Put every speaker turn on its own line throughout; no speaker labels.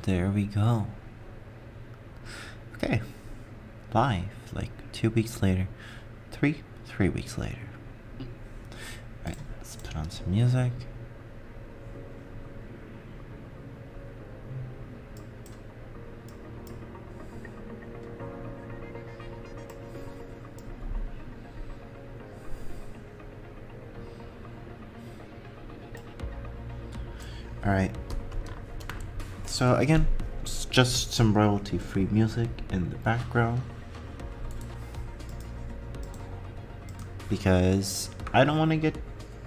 There we go. Okay. Live, like 2 weeks later. Three weeks later. Alright, let's put on some music. Alright. So again, it's just some royalty-free music in the background. Because I don't want to get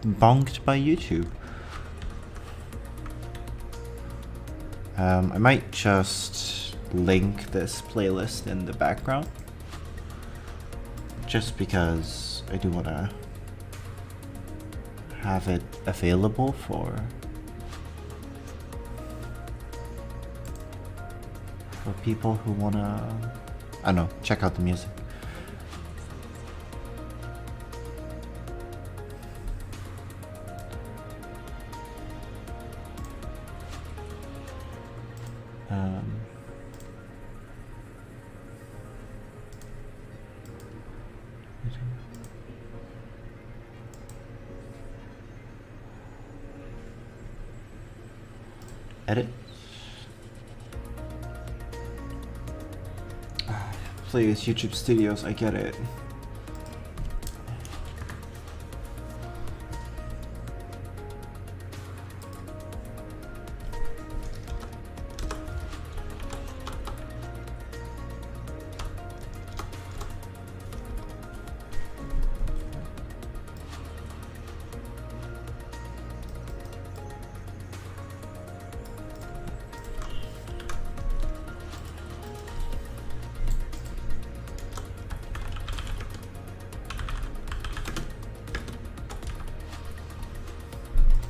bonked by YouTube. I might just link this playlist in the background. Just because I do want to have it available for people who want to, I don't know, check out the music. Edit. Please, YouTube Studios, I get it.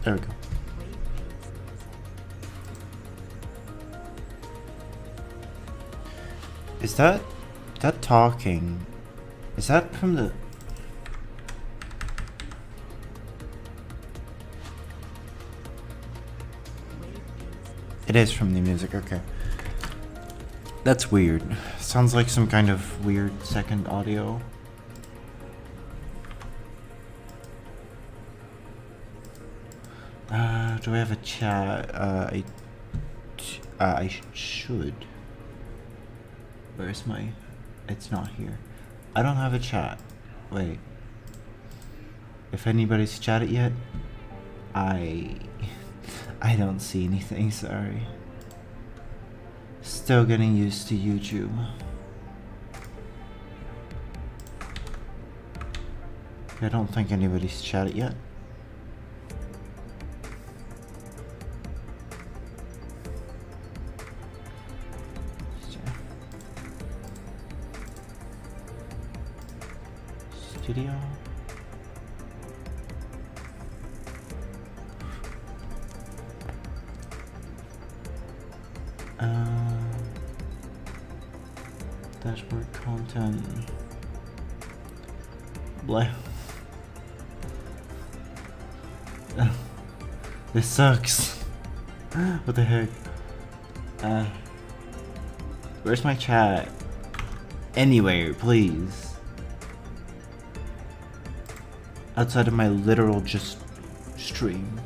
There we go. Is that talking? Is that from the? It is from the music, okay. That's weird. Sounds like some kind of weird second audio. Do I have a chat? I should. Where's my? It's not here. I don't have a chat. Wait. If anybody's chatted yet, I don't see anything, sorry. Still getting used to YouTube. I don't think anybody's chatted yet. Studio. Dashboard content. Blah. This sucks. What the heck? Where's my chat? Anywhere, please. Outside of my literal just stream.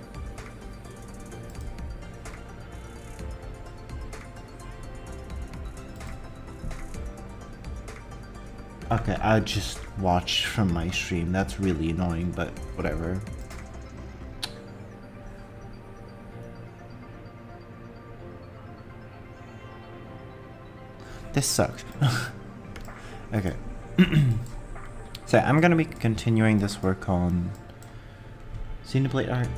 Okay, I just watch from my stream. That's really annoying, but whatever. This sucks. Okay. So I'm gonna be continuing this work on Xenoblade art.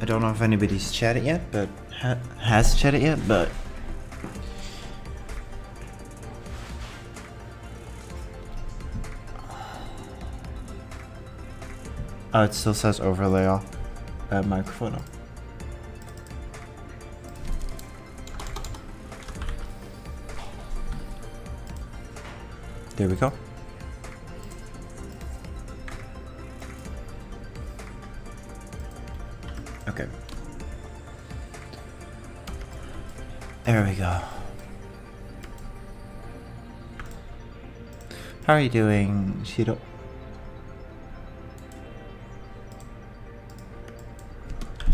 I don't know if anybody's chatted yet, but has chatted yet, but oh, it still says overlay off. Microphone on. There we go. There we go. How are you doing, Shiro?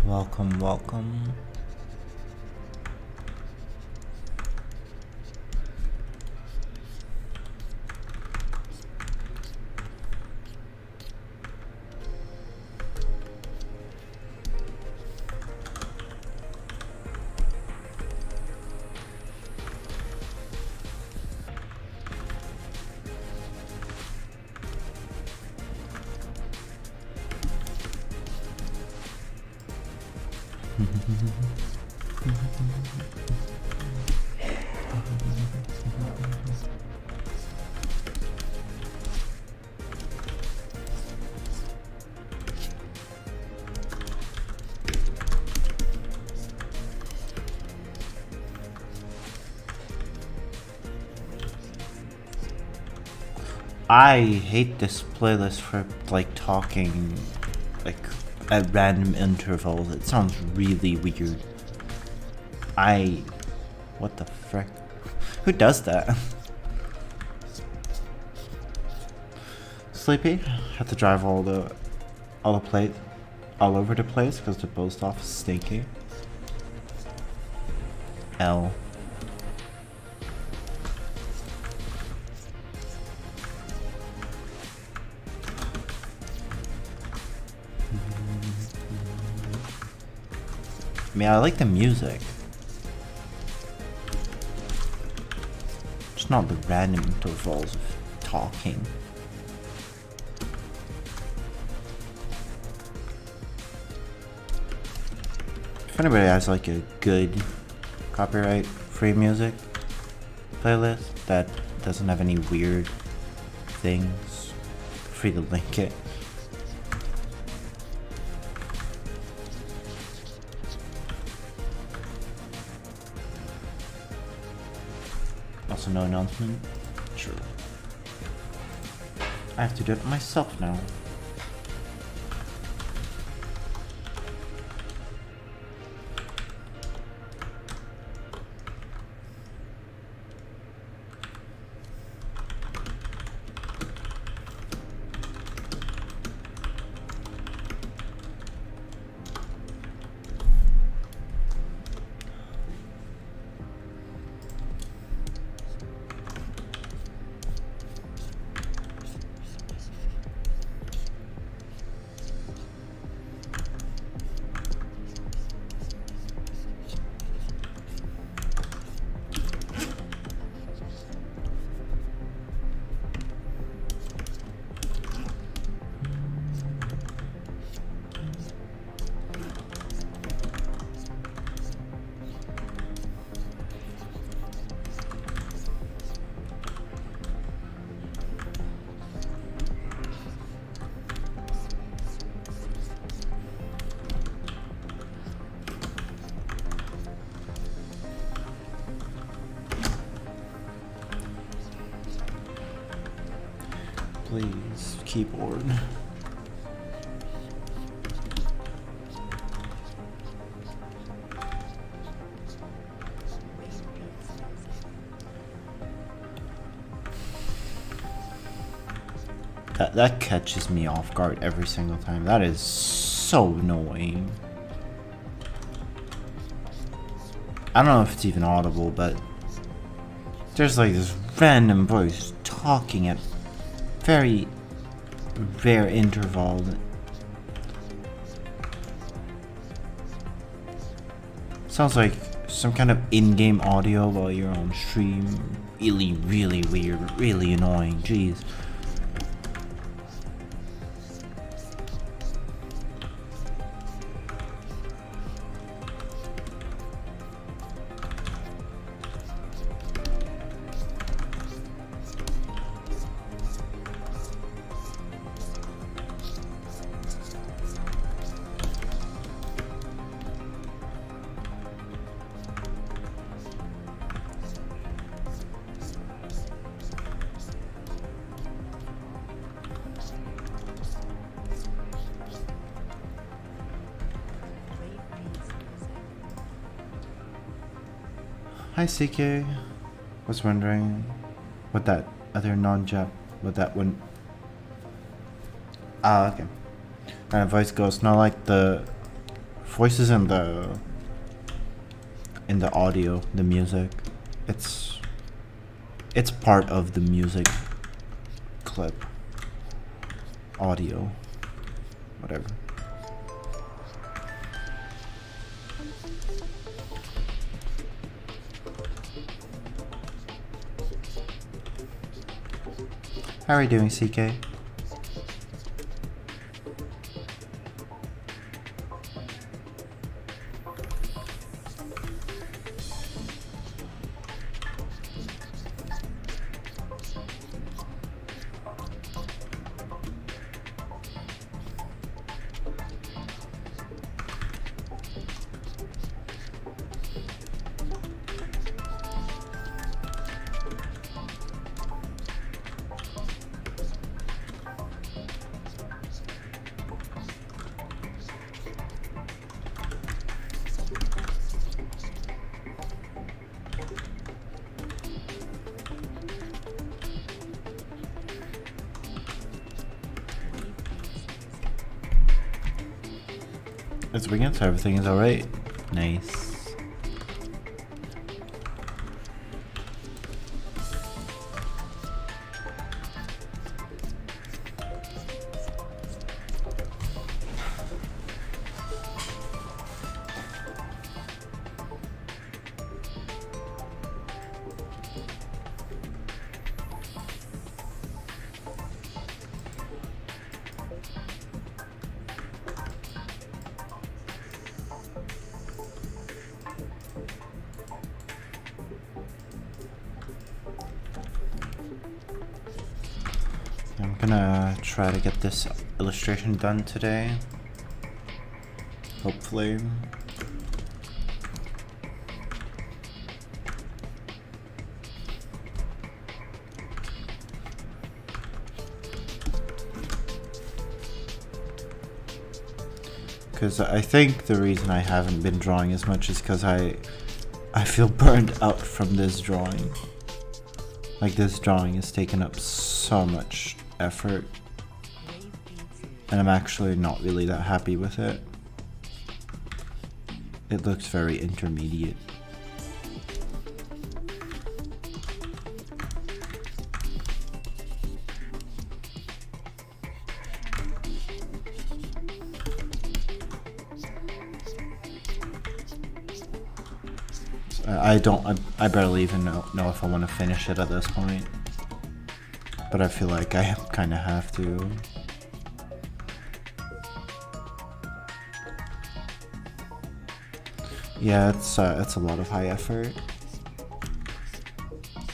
Welcome, welcome. I hate this playlist for like talking like at random intervals. It sounds really weird. What the frick? Who does that? Sleepy? Have to drive all over the place because the post office is stinky. L. I mean, I like the music. Just not the random intervals of talking. If anybody has like a good copyright-free music playlist that doesn't have any weird things, free to link it. Also no announcement? Sure. I have to do it myself now. Please, keyboard. That catches me off guard every single time. That is so annoying. I don't know if it's even audible, but there's like this random voice talking at very rare interval. Sounds like some kind of in-game audio while you're on stream. Really, really weird, really annoying. Jeez. Hi CK. Was wondering what that other non-Jap, what that one. Ah, okay. And voice goes, not like the voices in the audio, the music. It's part of the music clip. Audio. Whatever. How are you doing, CK? It's weekend, so everything is alright. Nice. I'm gonna try to get this illustration done today. Hopefully. Because I think the reason I haven't been drawing as much is because I feel burned out from this drawing. Like, this drawing has taken up so much effort, and I'm actually not really that happy with it. It looks very intermediate. I barely even know if I want to finish it at this point. But I feel like I kind of have to. Yeah, it's a lot of high effort.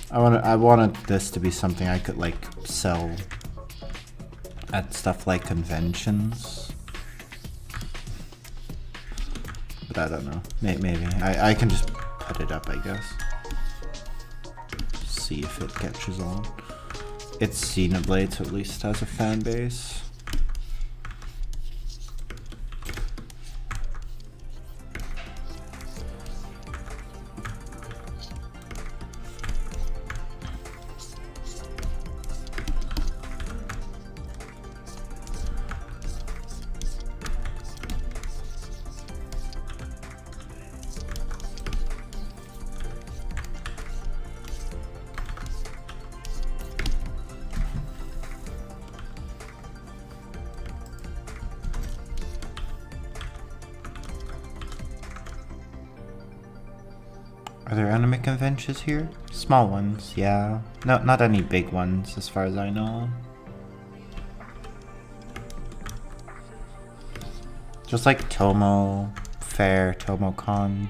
I wanted this to be something I could like sell at stuff like conventions. But I don't know. Maybe I can just put it up, I guess. See if it catches on. It's Xenoblade, so at least it has a fan base. Are there anime conventions here? Small ones, yeah. No, not any big ones as far as I know. Just like Tomo Fair, TomoCon.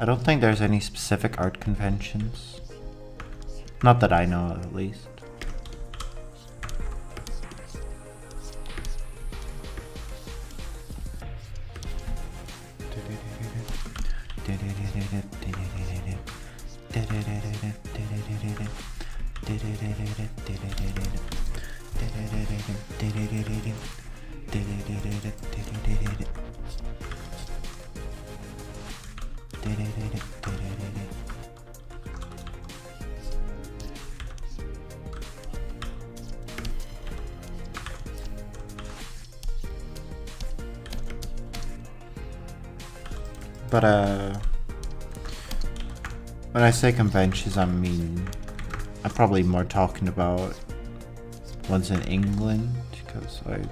I don't think there's any specific art conventions. Not that I know of, at least. But when I say conventions, I mean I'm probably more talking about ones in England, because I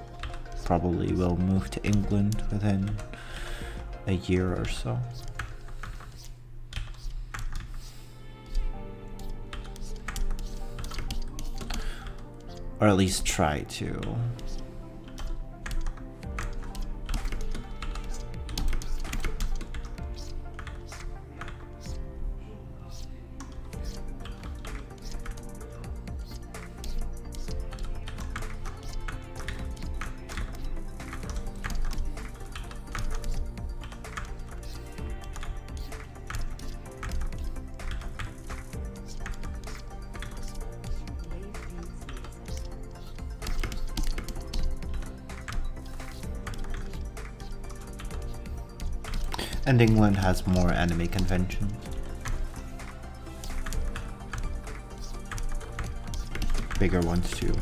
probably will move to England within a year or so. Or at least try to. And England has more anime conventions. Bigger ones too.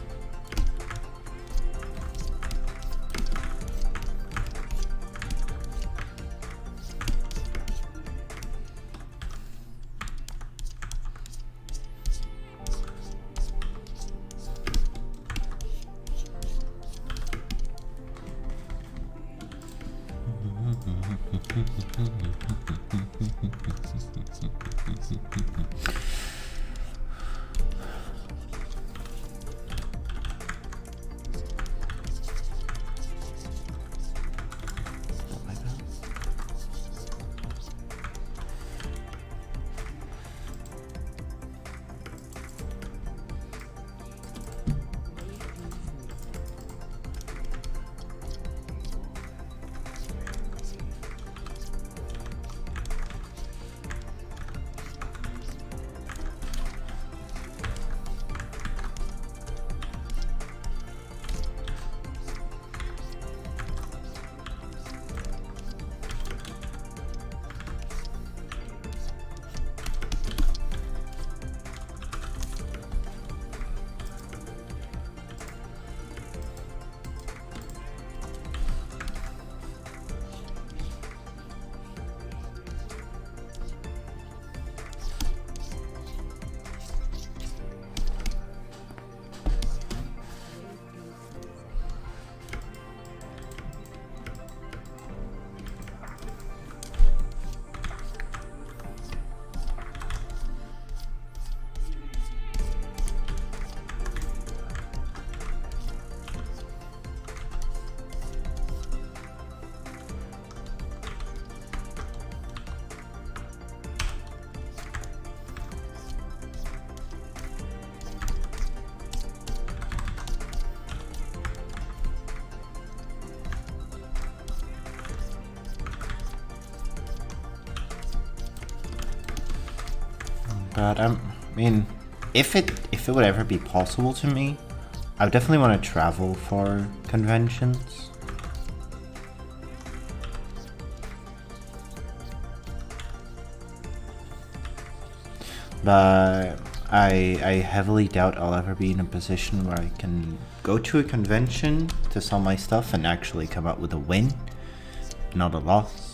But I mean, if it would ever be possible to me, I would definitely want to travel for conventions. But I heavily doubt I'll ever be in a position where I can go to a convention to sell my stuff and actually come out with a win, not a loss.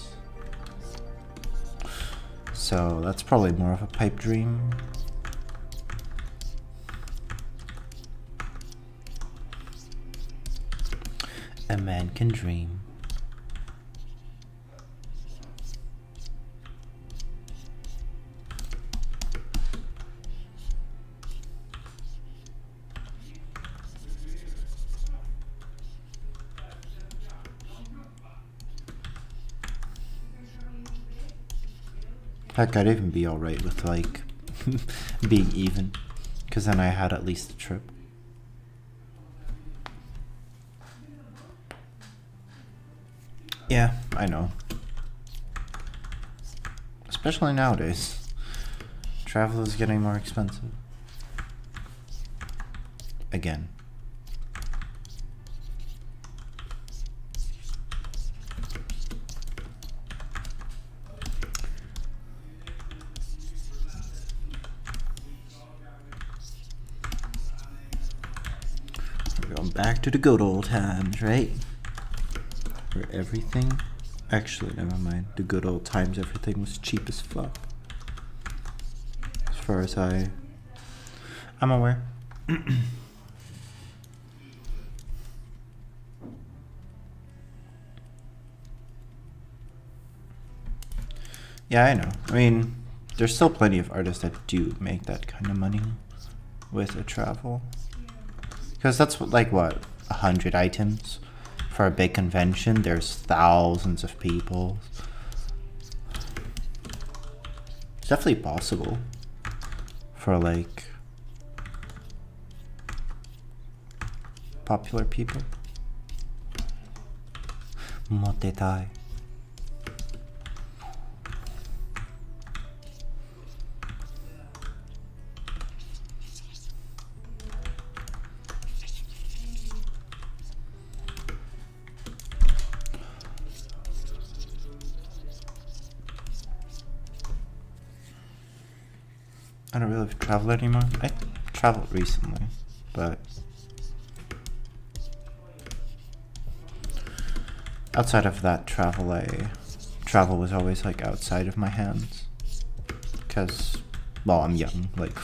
So that's probably more of a pipe dream. A man can dream. Heck, I'd even be alright with, like, being even, because then I had at least a trip. Yeah, I know. Especially nowadays. Travel is getting more expensive. again. We're going back to the good old times, right? Where everything... Actually, never mind. The good old times, everything was cheap as fuck. As far as I'm aware. Yeah, I know. I mean, there's still plenty of artists that do make that kind of money with a travel. Because that's like, what, 100 items? For a big convention, there's thousands of people. It's definitely possible for, like, popular people. Motetai. I don't really travel anymore. I traveled recently, but outside of that travel was always like outside of my hands. Because, well, I'm young. Like,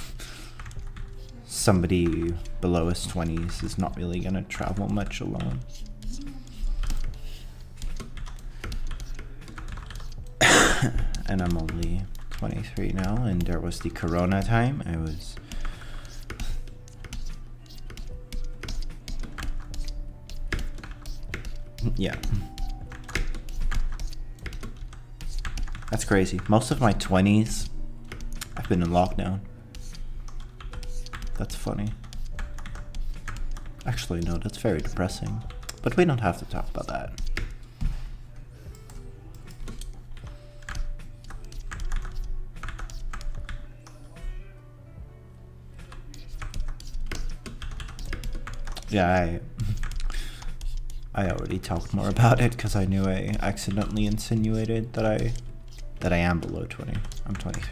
somebody below his 20s is not really gonna travel much alone. And I'm only 23 now, and there was the corona time. I was yeah, that's crazy. Most of my 20s I've been in lockdown. That's funny. Actually, no, that's very depressing, but we don't have to talk about that. Yeah, I already talked more about it because I knew I accidentally insinuated that I am below 20. I'm 23.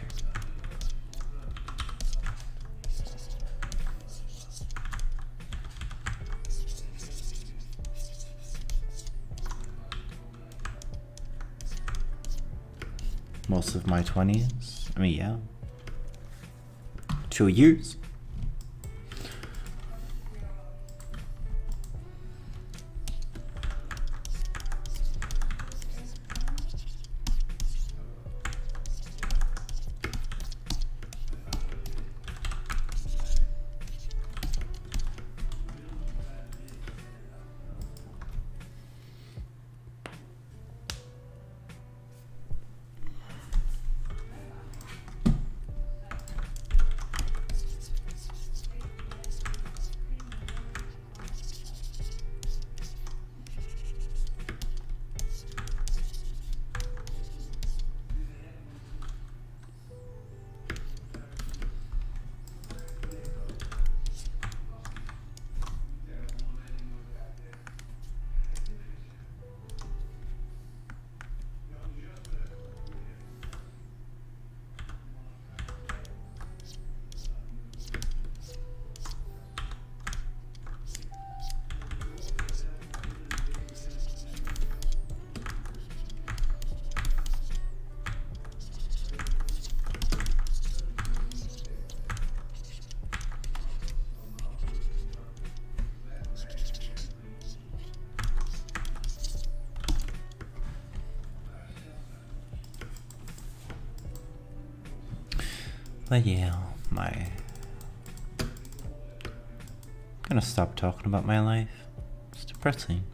Most of my 20s. I mean, yeah. 2 years. But yeah, I'm gonna stop talking about my life. It's depressing.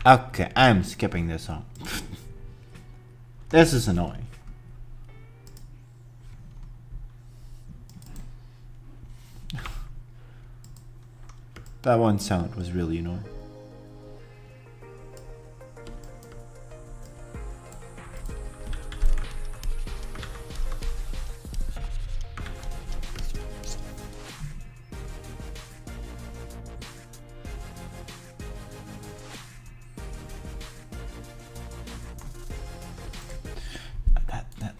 Okay, I'm skipping this song. This is annoying. That one sound was really annoying.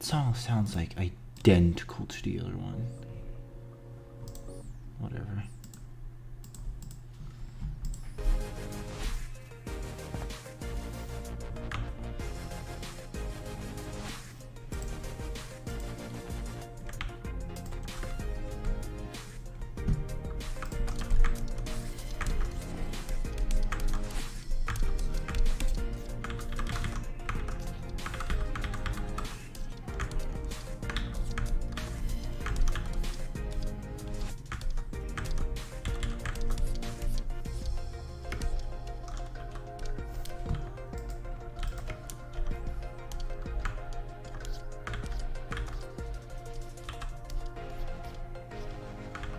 song sounds like identical to the other one. Whatever.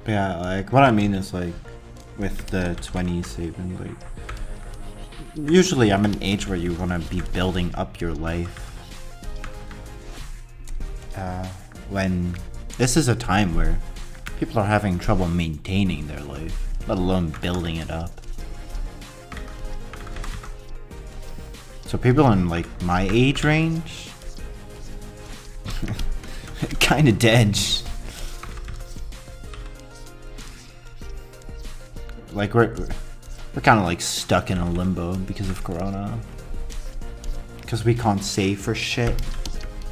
Yeah, like what I mean is like with the 20 saving, like usually I'm at an age where you want to be building up your life. When this is a time where people are having trouble maintaining their life, let alone building it up. So people in like my age range, kind of dead. Like we're kind of like stuck in a limbo because of Corona. Because we can't save for shit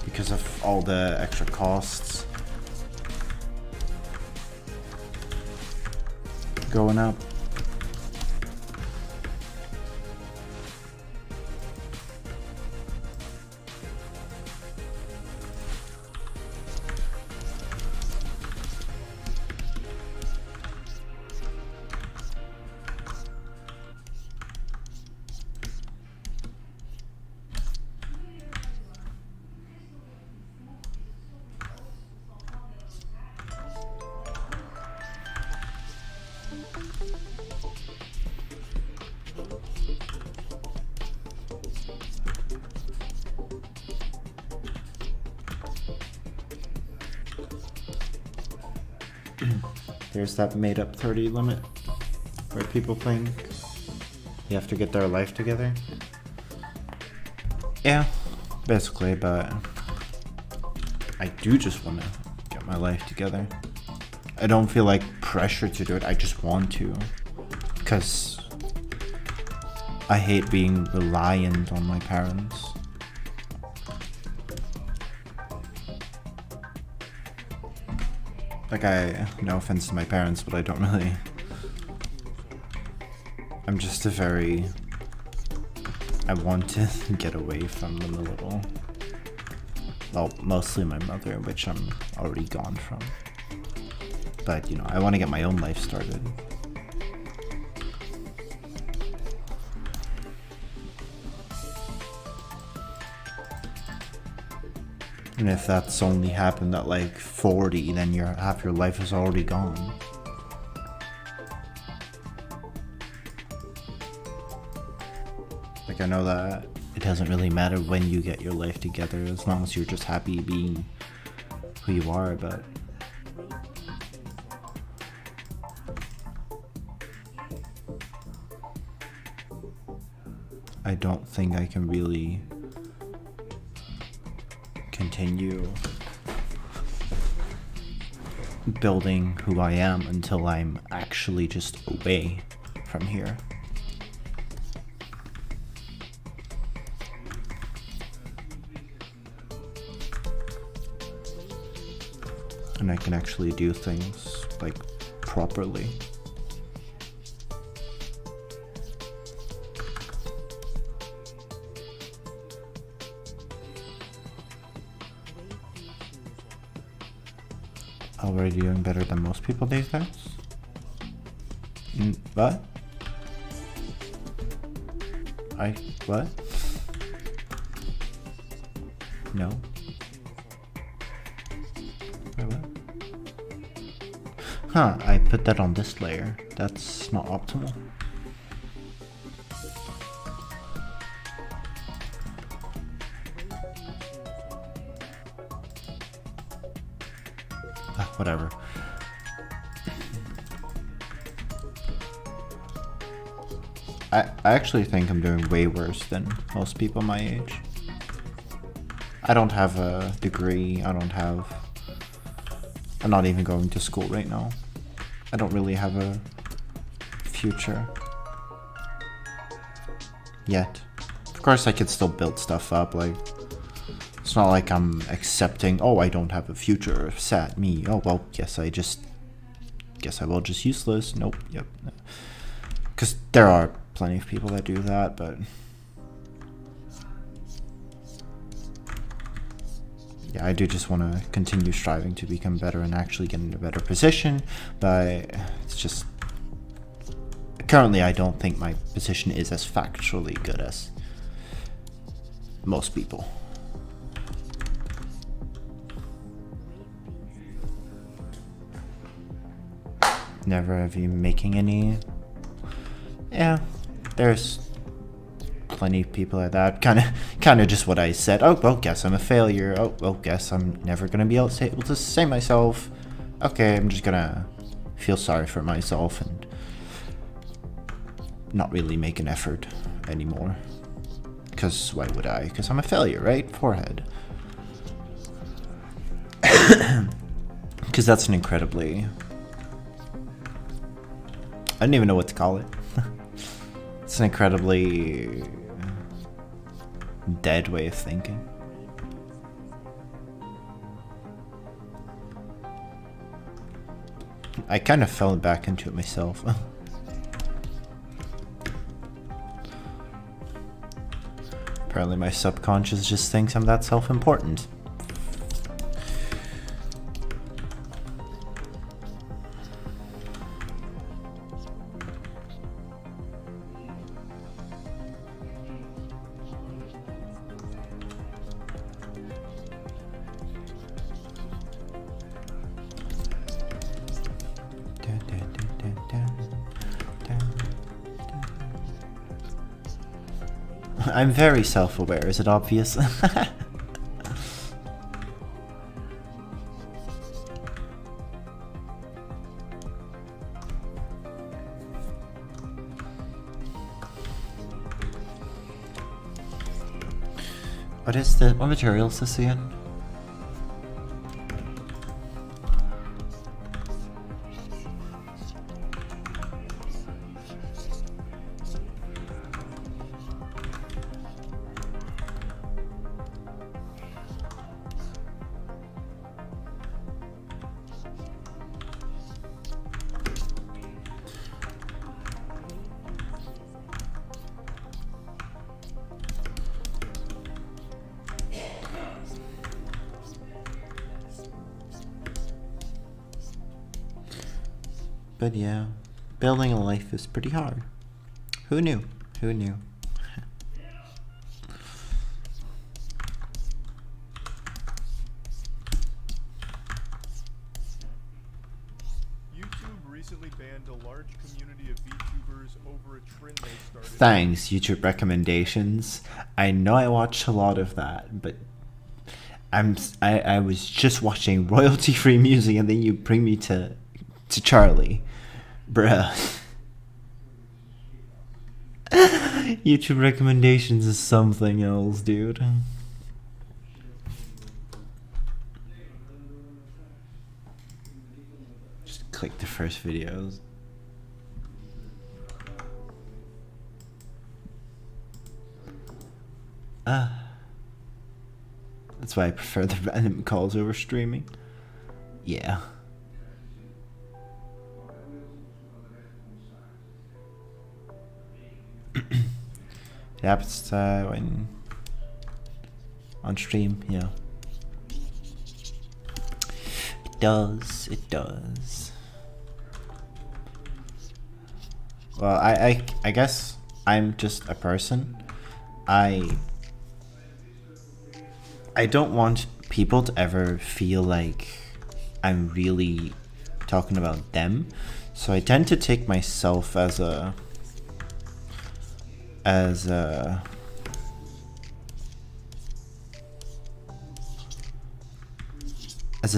because of all the extra costs going up. There's that made up 30 limit where people think you have to get their life together. Yeah, basically, but I do just want to get my life together. I don't feel like pressure to do it, I just want to. Because I hate being reliant on my parents. Like no offense to my parents, but I don't really. I'm just I want to get away from them a little. Well, mostly my mother, which I'm already gone from. But, you know, I want to get my own life started. And if that's only happened at like 40, then half your life is already gone. Like I know that it doesn't really matter when you get your life together as long as you're just happy being who you are, but I don't think I can really continue building who I am until I'm actually just away from here. And I can actually do things like properly. Already doing better than most people these days? What? What? No. Wait, what? Huh, I put that on this layer. That's not optimal. Whatever. I actually think I'm doing way worse than most people my age. I don't have a degree. I'm not even going to school right now. I don't really have a future yet. Of course, I could still build stuff up. Like, it's not like I'm accepting, oh, I don't have a future. Sad me. Oh, well, guess I will just useless. Nope. Yep. Because there are plenty of people that do that, but yeah, I do just want to continue striving to become better and actually get in a better position, but it's just currently I don't think my position is as factually good as most people. Never have you making any. Yeah, there's plenty of people like that. Kind of just what I said. Oh, well, guess I'm a failure. Oh, well, guess I'm never gonna be able to say myself. Okay, I'm just gonna feel sorry for myself and not really make an effort anymore. Because why would I? Because I'm a failure, right? Forehead. Because that's an incredibly... I don't even know what to call it. It's an incredibly dead way of thinking. I kind of fell back into it myself. Apparently my subconscious just thinks I'm that self-important. I'm very self-aware, is it obvious? What material is this again? But yeah, building a life is pretty hard. Who knew? Who knew?
YouTube recently banned a large community of VTubers over a trend they started.
Thanks, YouTube recommendations. I know I watch a lot of that, but I was just watching royalty-free music and then you bring me to Charlie. Bruh. YouTube recommendations is something else, dude. Just click the first videos. That's why I prefer the random calls over streaming. Yeah. It happens when on stream, yeah. It does. Well, I guess I'm just a person. I don't want people to ever feel like I'm really talking about them, so I tend to take myself as a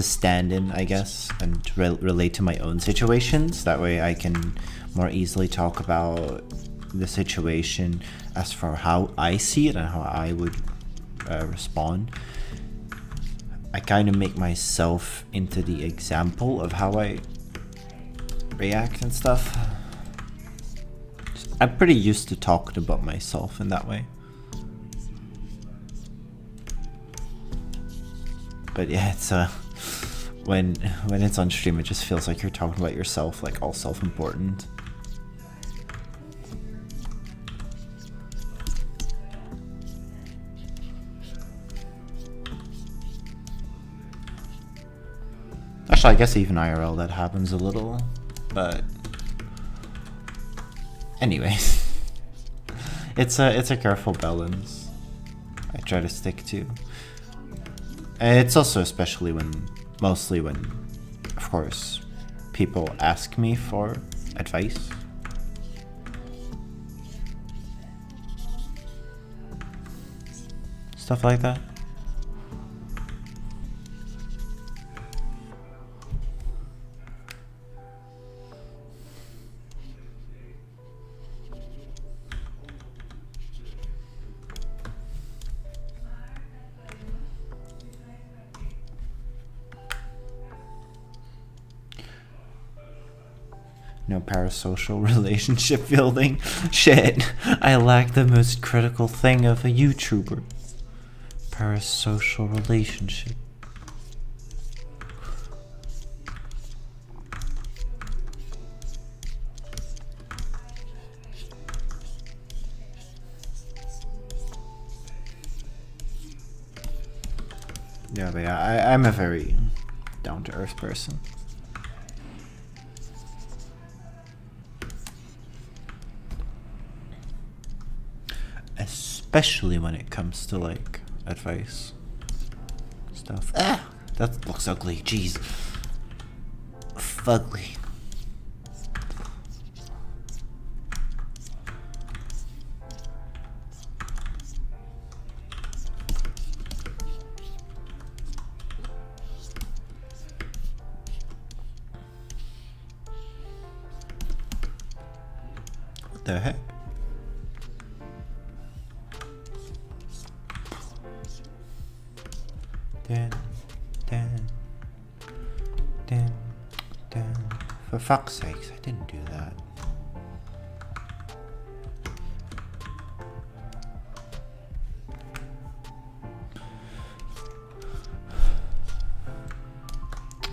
stand-in, I guess, and relate to my own situations. That way I can more easily talk about the situation as for how I see it and how I would respond. I kind of make myself into the example of how I react and stuff. I'm pretty used to talking about myself in that way. But yeah, it's when it's on stream, it just feels like you're talking about yourself, like all self-important. Actually, I guess even IRL that happens a little, but anyways, it's a careful balance I try to stick to. And it's also mostly when, of course, people ask me for advice. Stuff like that. No parasocial relationship building. Shit, I lack the most critical thing of a YouTuber. Parasocial relationship. Yeah, but yeah, I'm a very down-to-earth person. Especially when it comes to like advice stuff. Ah, that looks ugly. Jeez, fugly. What the heck? For fuck's sakes, I didn't do that.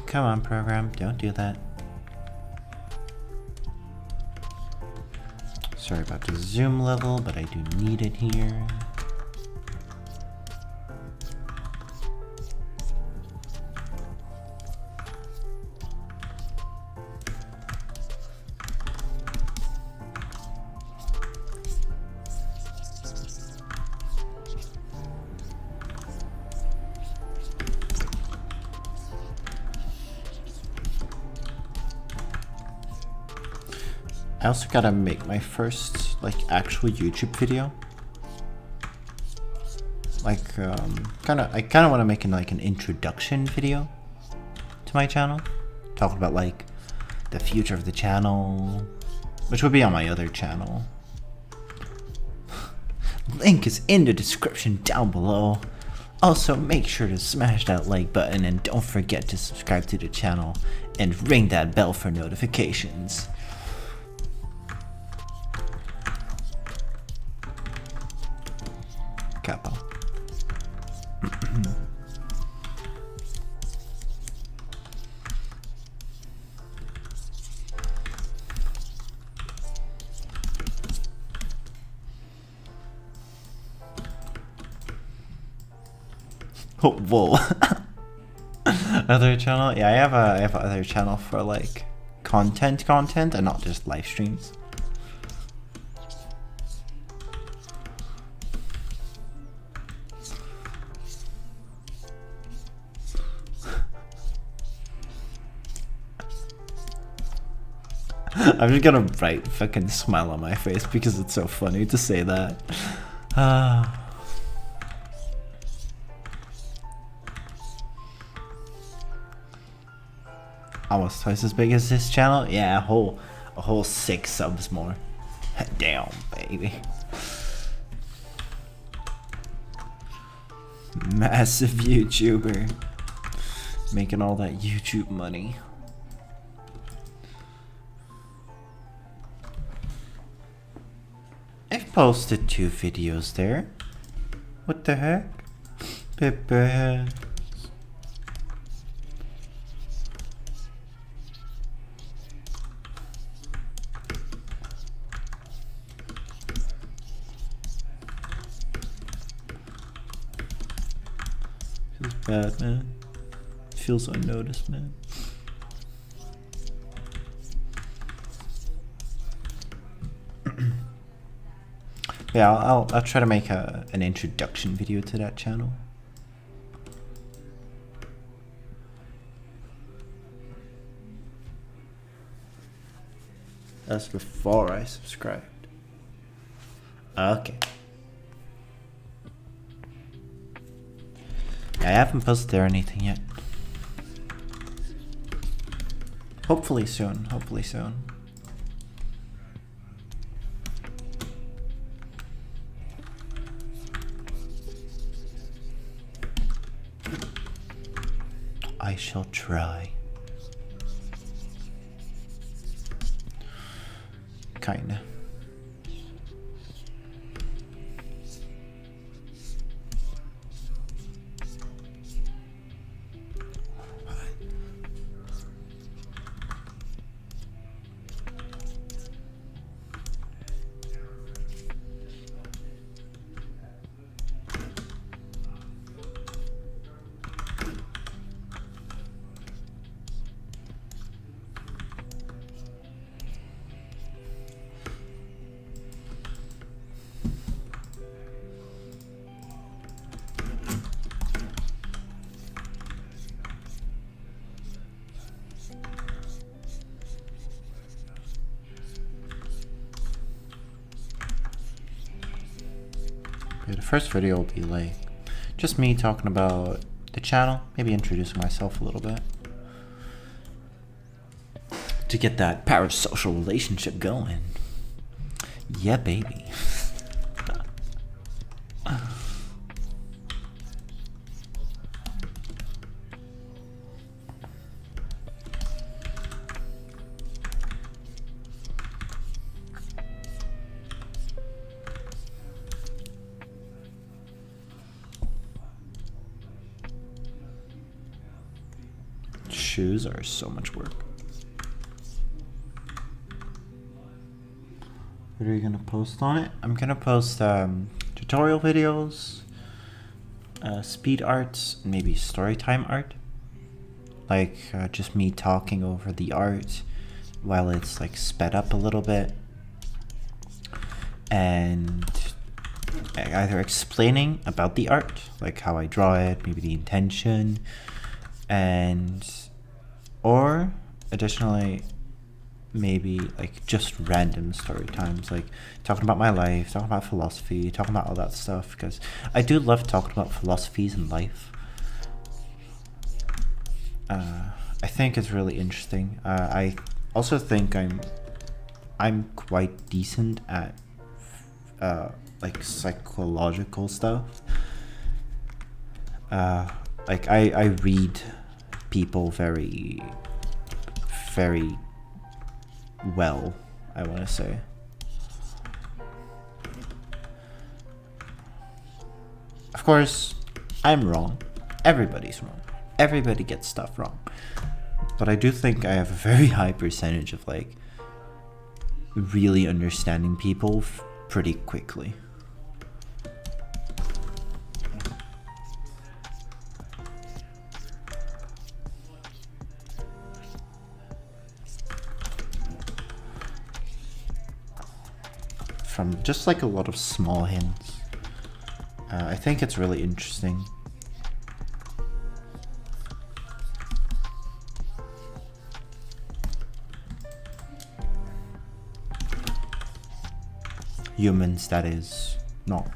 Come on, program, don't do that. Sorry about the zoom level, but I do need it here. I also gotta make my first like actual YouTube video. Like I kinda wanna make an introduction video to my channel. Talking about like the future of the channel, which will be on my other channel. Link is in the description down below. Also make sure to smash that like button and don't forget to subscribe to the channel and ring that bell for notifications. Capo. Oh, whoa. Other channel? Yeah, I have other channel for like content and not just live streams. I'm just gonna write fucking smile on my face because it's so funny to say that. Almost twice as big as this channel? Yeah, a whole 6 subs more. Damn, baby. Massive YouTuber. Making all that YouTube money. I've posted 2 videos there. What the heck? Pepe. Feels bad, man. Feels unnoticed, man. Yeah, I'll try to make an introduction video to that channel. That's before I subscribed. Okay. I haven't posted there anything yet. Hopefully soon, hopefully soon. I shall try. Kinda. The first video will be like just me talking about the channel, maybe introducing myself a little bit to get that parasocial relationship going. Yeah, baby. Shoes are so much work. What are you gonna post on it? I'm gonna post tutorial videos, speed arts, and maybe storytime art. Like just me talking over the art while it's like sped up a little bit, and either explaining about the art, like how I draw it, maybe the intention, or additionally maybe like just random story times, like talking about my life, talking about philosophy, talking about all that stuff, because I do love talking about philosophies and life. I think it's really interesting. I also think I'm quite decent at like psychological stuff. Like I read people very well, I want to say. Of course, I'm wrong. Everybody's wrong. Everybody gets stuff wrong. But I do think I have a very high percentage of like really understanding people pretty quickly. From just like a lot of small hints. I think it's really interesting. Humans, that is, not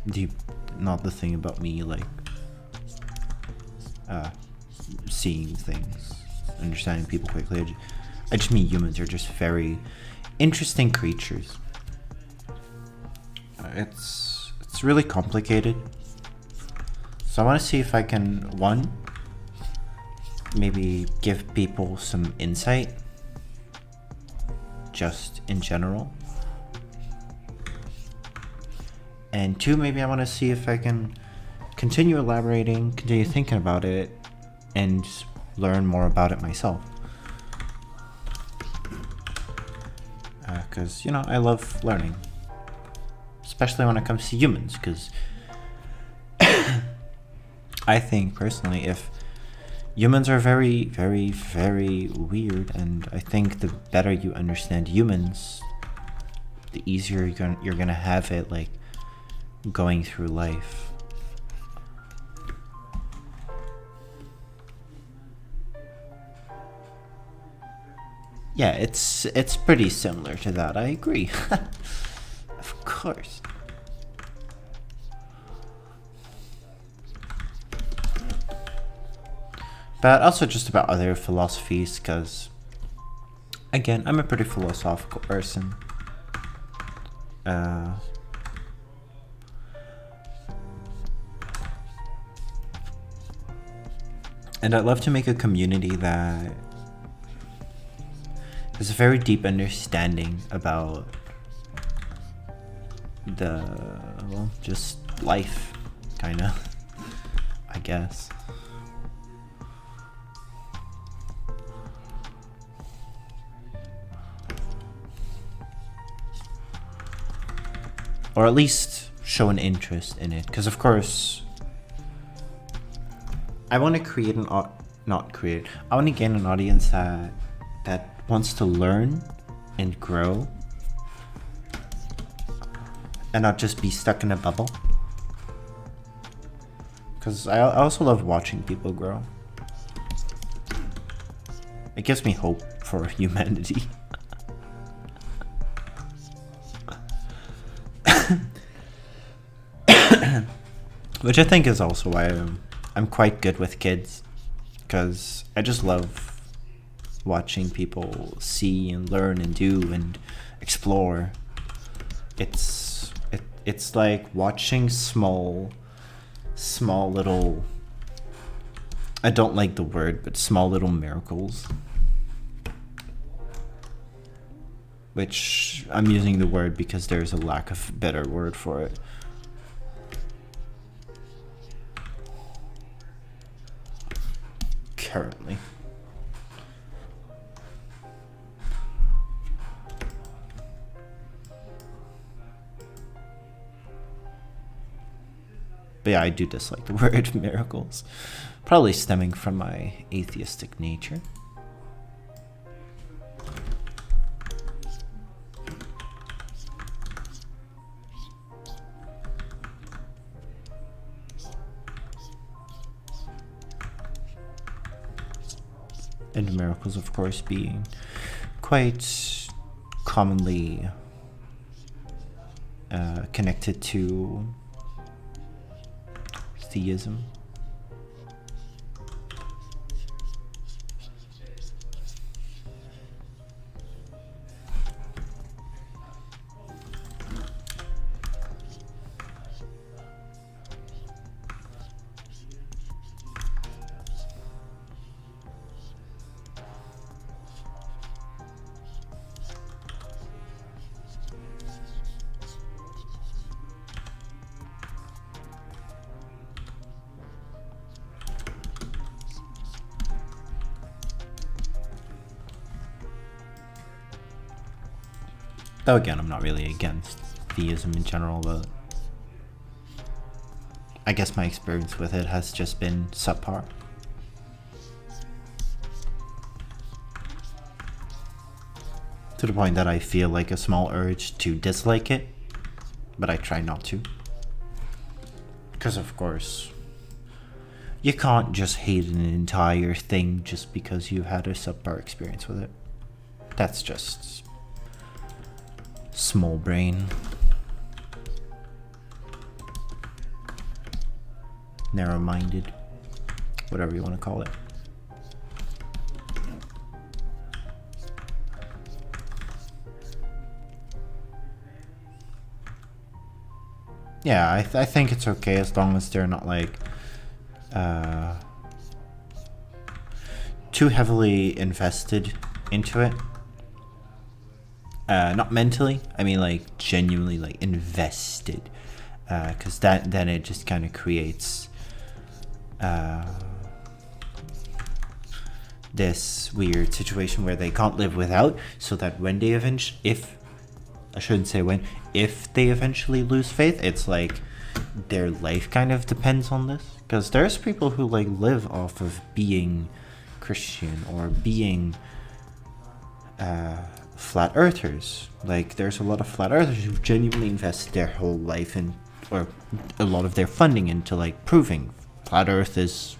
the thing about me, like seeing things, understanding people quickly. I just mean humans are just very interesting creatures. It's really complicated. So I want to see if I can, one, maybe give people some insight, just in general. And 2, maybe I want to see if I can continue elaborating, continue thinking about it, and learn more about it myself. Because, you know, I love learning. Especially when it comes to humans, because I think, personally, if humans are very, very, very weird, and I think the better you understand humans, the easier you're gonna have it, like, going through life. Yeah, it's pretty similar to that, I agree. Of course. But also just about other philosophies, because, again, I'm a pretty philosophical person. And I'd love to make a community that has a very deep understanding about well, just life, kinda, I guess. Or at least show an interest in it, because of course I want to create I want to gain an audience that wants to learn and grow and not just be stuck in a bubble, because I also love watching people grow. It gives me hope for humanity. Which I think is also why I'm quite good with kids, because I just love watching people see and learn and do and explore. It's like watching small little, I don't like the word, but small little miracles. Which I'm using the word because there's a lack of better word for it. Currently. But yeah, I do dislike the word miracles. Probably stemming from my atheistic nature. And miracles, of course, being quite commonly connected to theism. Though again, I'm not really against theism in general, but I guess my experience with it has just been subpar. To the point that I feel like a small urge to dislike it, but I try not to. Because of course, you can't just hate an entire thing just because you've had a subpar experience with it. That's just small brain. Narrow-minded. Whatever you want to call it. Yeah, I think it's okay as long as they're not like too heavily invested into it. Not mentally, I mean like genuinely like invested, because then it just kind of creates this weird situation where they can't live without, so that when they if they eventually lose faith, it's like their life kind of depends on this. Because there's people who like live off of being Christian or being flat earthers. Like there's a lot of flat earthers who genuinely invest their whole life in, or a lot of their funding into like proving flat earth is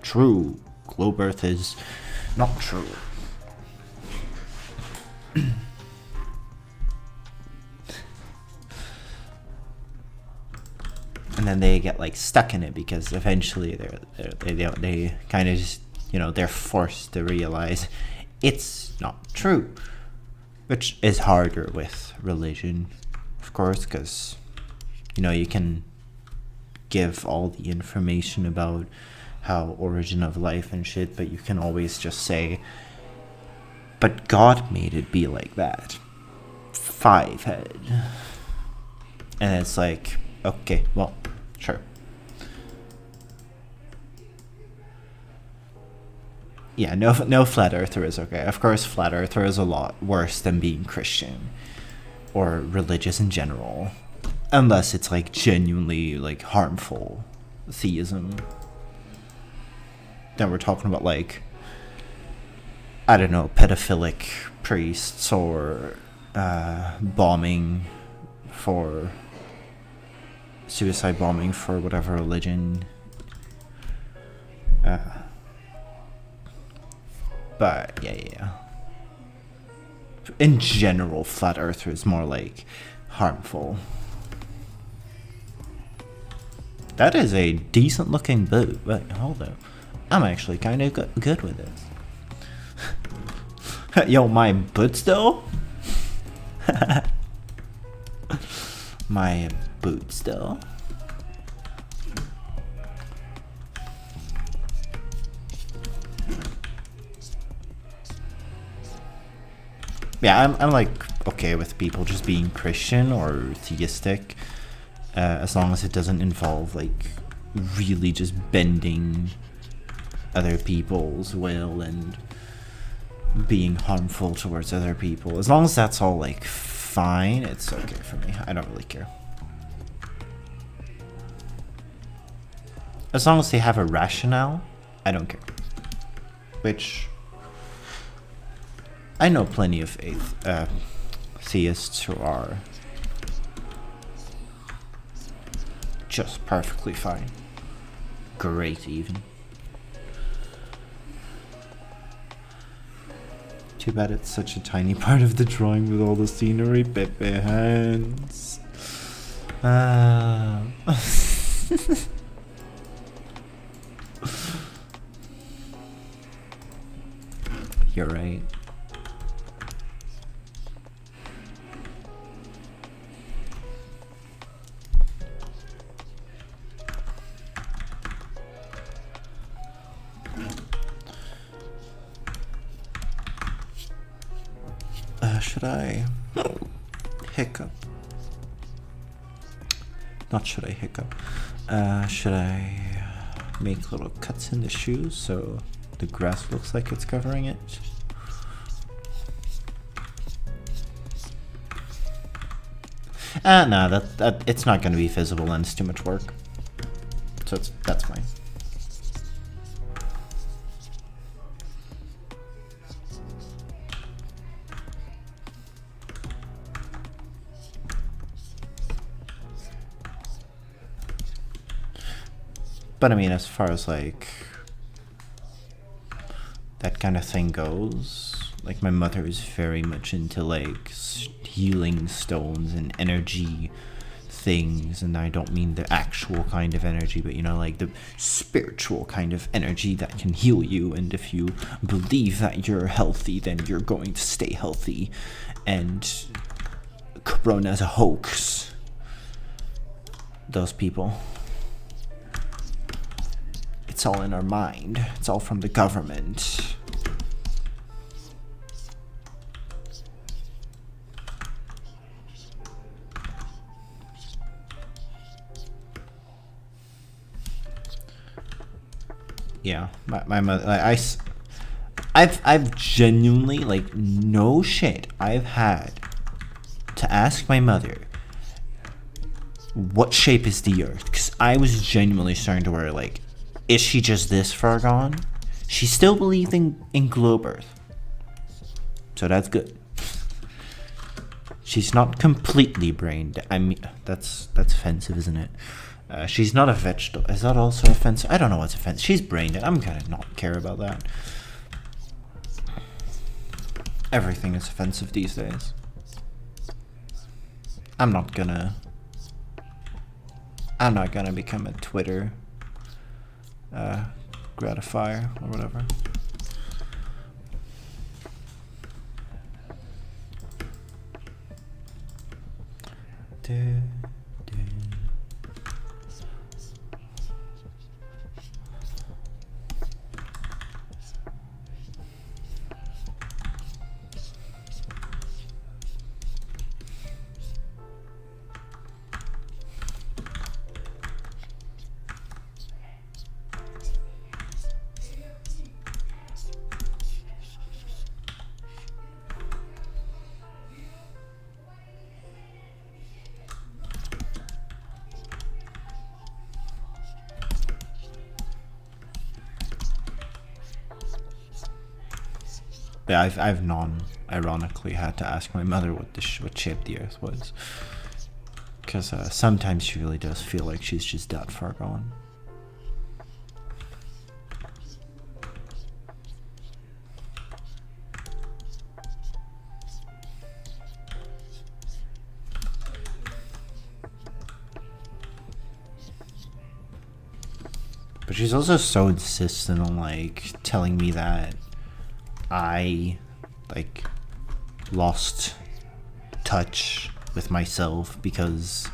true, globe earth is not true. And then they get like stuck in it because eventually they kind of just, you know, they're forced to realize it's not true, which is harder with religion, of course, because, you know, you can give all the information about how origin of life and shit, but you can always just say, but God made it be like that. 5 head. And it's like, okay, well, sure. Yeah, no flat earther is okay. Of course, flat earther is a lot worse than being Christian or religious in general, unless it's like genuinely like harmful theism. Then we're talking about like, I don't know, pedophilic priests or bombing for suicide bombing for whatever religion. But yeah. In general, flat earther is more like harmful. That is a decent looking boot. Wait, hold up. I'm actually kind of good with this. Yo, my boots though? My boots though? Yeah, I'm like okay with people just being Christian or theistic, as long as it doesn't involve like really just bending other people's will and being harmful towards other people. As long as that's all like fine, it's okay for me. I don't really care. As long as they have a rationale, I don't care. Which I know plenty of theists who are just perfectly fine. Great, even. Too bad it's such a tiny part of the drawing with all the scenery. Pepe hands. You're right. Should I hiccup? Not should I hiccup. Should I make little cuts in the shoes so the grass looks like it's covering it? No, that it's not going to be visible and it's too much work. So that's fine. But I mean, as far as like that kind of thing goes, like my mother is very much into like healing stones and energy things, and I don't mean the actual kind of energy, but you know, like the spiritual kind of energy that can heal you, and if you believe that you're healthy, then you're going to stay healthy, and Corona's a hoax. Those people. It's all in our mind. It's all from the government. yeah, my mother, I've genuinely, like, no shit, I've had to ask my mother, what shape is the earth? Because I was genuinely starting to worry, like, is she just this far gone? She still believed in globe earth. So that's good. She's not completely brain dead. I mean, that's offensive, isn't it? She's not a vegetable. Is that also offensive? I don't know what's offensive. She's brain dead. I'm gonna not care about that. Everything is offensive these days. I'm not gonna become a Twitter gratifier or whatever. Yeah, I've non-ironically had to ask my mother what shape the Earth was, because sometimes she really does feel like she's just that far gone. But she's also so insistent on, like, telling me that I, like, lost touch with myself because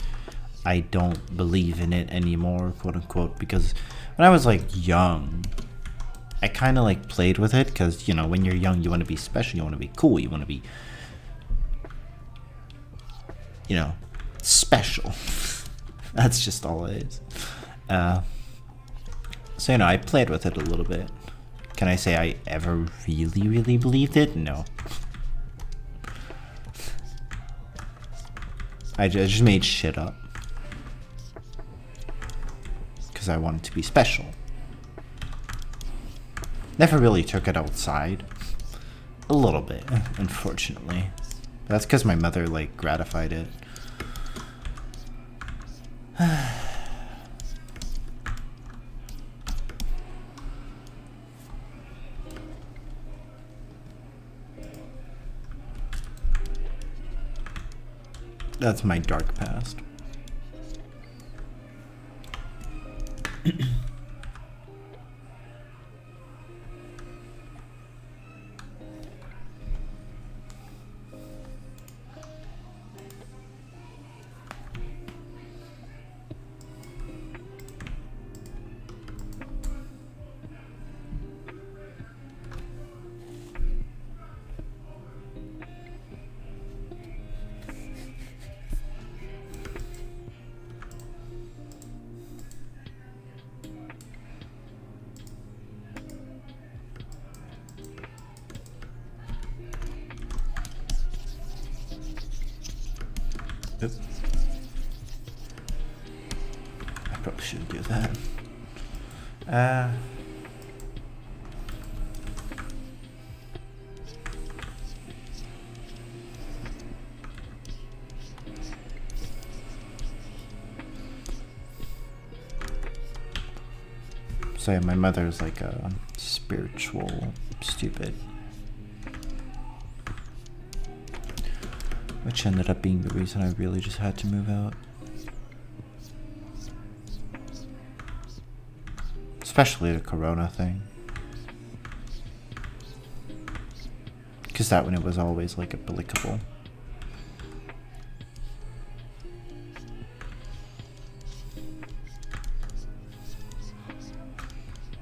I don't believe in it anymore, quote unquote, because when I was, like, young, I kind of, like, played with it, because, you know, when you're young, you want to be special, you want to be cool, you want to be, you know, special. That's just all it is. So, you know, I played with it a little bit. Can I say I ever really believed it? No. I just made shit up. Because I wanted to be special. Never really took it outside. A little bit, unfortunately. That's because my mother, like, gratified it. That's my dark past. I probably shouldn't do that. So yeah, my mother's like a spiritual stupid. Which ended up being the reason I really just had to move out. Especially the corona thing. Because that one, it was always like applicable.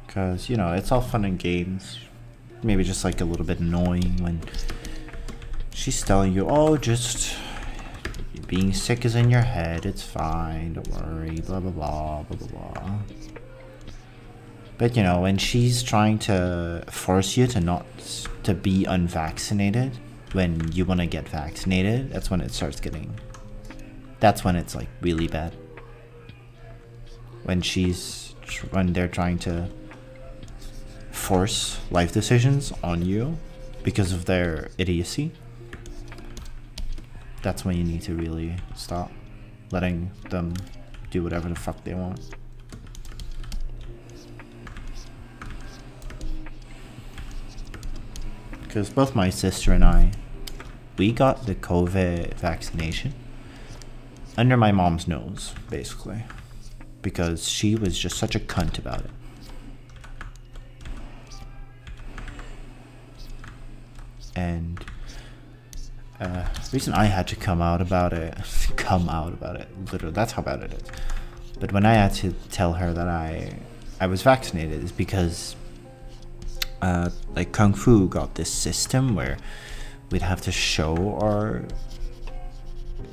Because, you know, it's all fun and games. Maybe just like a little bit annoying when she's telling you, oh, just being sick is in your head, it's fine, don't worry, blah blah blah, blah blah blah. But you know, when she's trying to force you to be unvaccinated when you want to get vaccinated, that's when it starts getting. That's when it's like really bad. When they're trying to force life decisions on you because of their idiocy, that's when you need to really stop letting them do whatever the fuck they want. Because both my sister and I, we got the COVID vaccination under my mom's nose, basically. Because she was just such a cunt about it. And the reason I had to come out about it, literally, that's how bad it is. But when I had to tell her that I was vaccinated, is because like Kung Fu got this system where we'd have to show our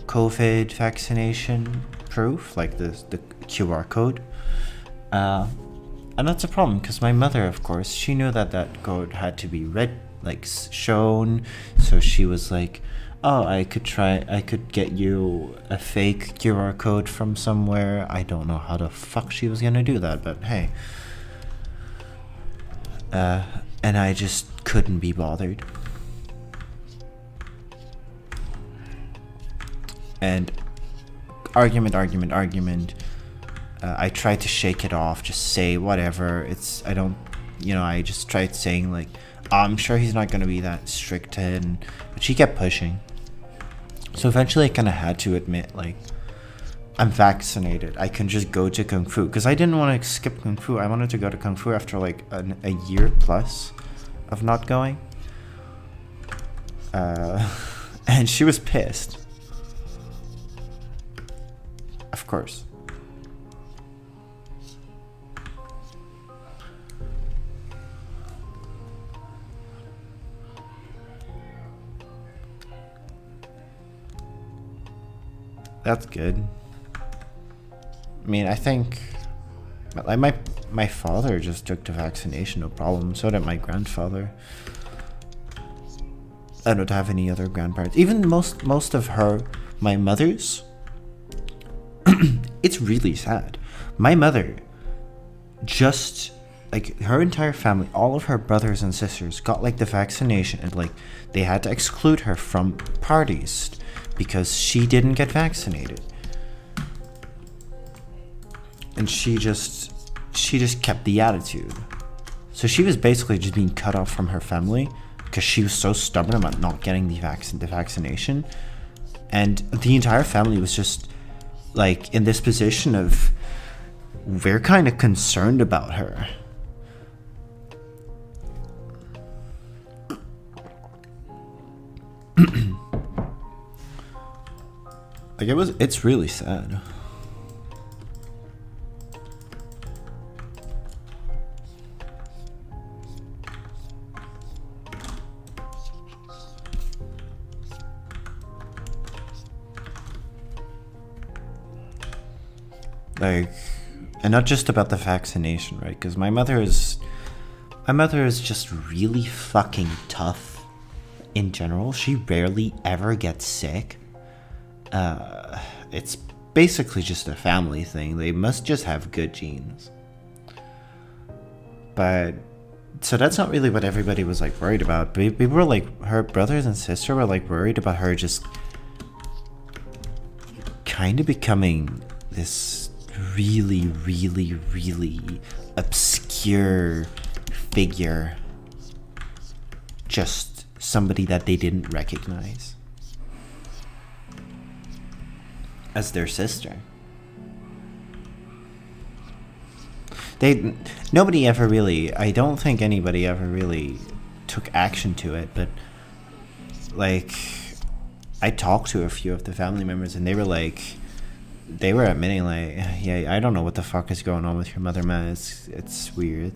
COVID vaccination proof, like the QR code. And that's a problem because my mother, of course, she knew that code had to be shown. So she was like, oh, I could get you a fake QR code from somewhere. I don't know how the fuck she was gonna do that, but hey. And I just couldn't be bothered. And argument. I tried to shake it off, just say whatever. I just tried saying like, I'm sure he's not going to be that strict, but she kept pushing. So eventually I kind of had to admit, like, I'm vaccinated. I can just go to Kung Fu. Because I didn't want to skip Kung Fu. I wanted to go to Kung Fu after like a year plus of not going. And she was pissed. Of course. That's good. I mean, I think like my father just took the vaccination, no problem. So did my grandfather. I don't have any other grandparents. Even most of my mother's. It's really sad. My mother just, like, her entire family, all of her brothers and sisters got like the vaccination, and like they had to exclude her from parties because she didn't get vaccinated. And she just kept the attitude. So she was basically just being cut off from her family because she was so stubborn about not getting the vaccination. And the entire family was just like in this position of, we're kind of concerned about her. Like it's really sad. Like, and not just about the vaccination, right? Because my mother is just really fucking tough in general. She rarely ever gets sick. It's basically just a family thing. They must just have good genes. But so that's not really what everybody was like worried about. People were like, her brothers and sister were like worried about her just kind of becoming this really, really, really obscure figure. Just somebody that they didn't recognize as their sister. Nobody ever really, I don't think anybody ever really took action to it, but like, I talked to a few of the family members and they were admitting like, yeah, I don't know what the fuck is going on with your mother, man. It's weird.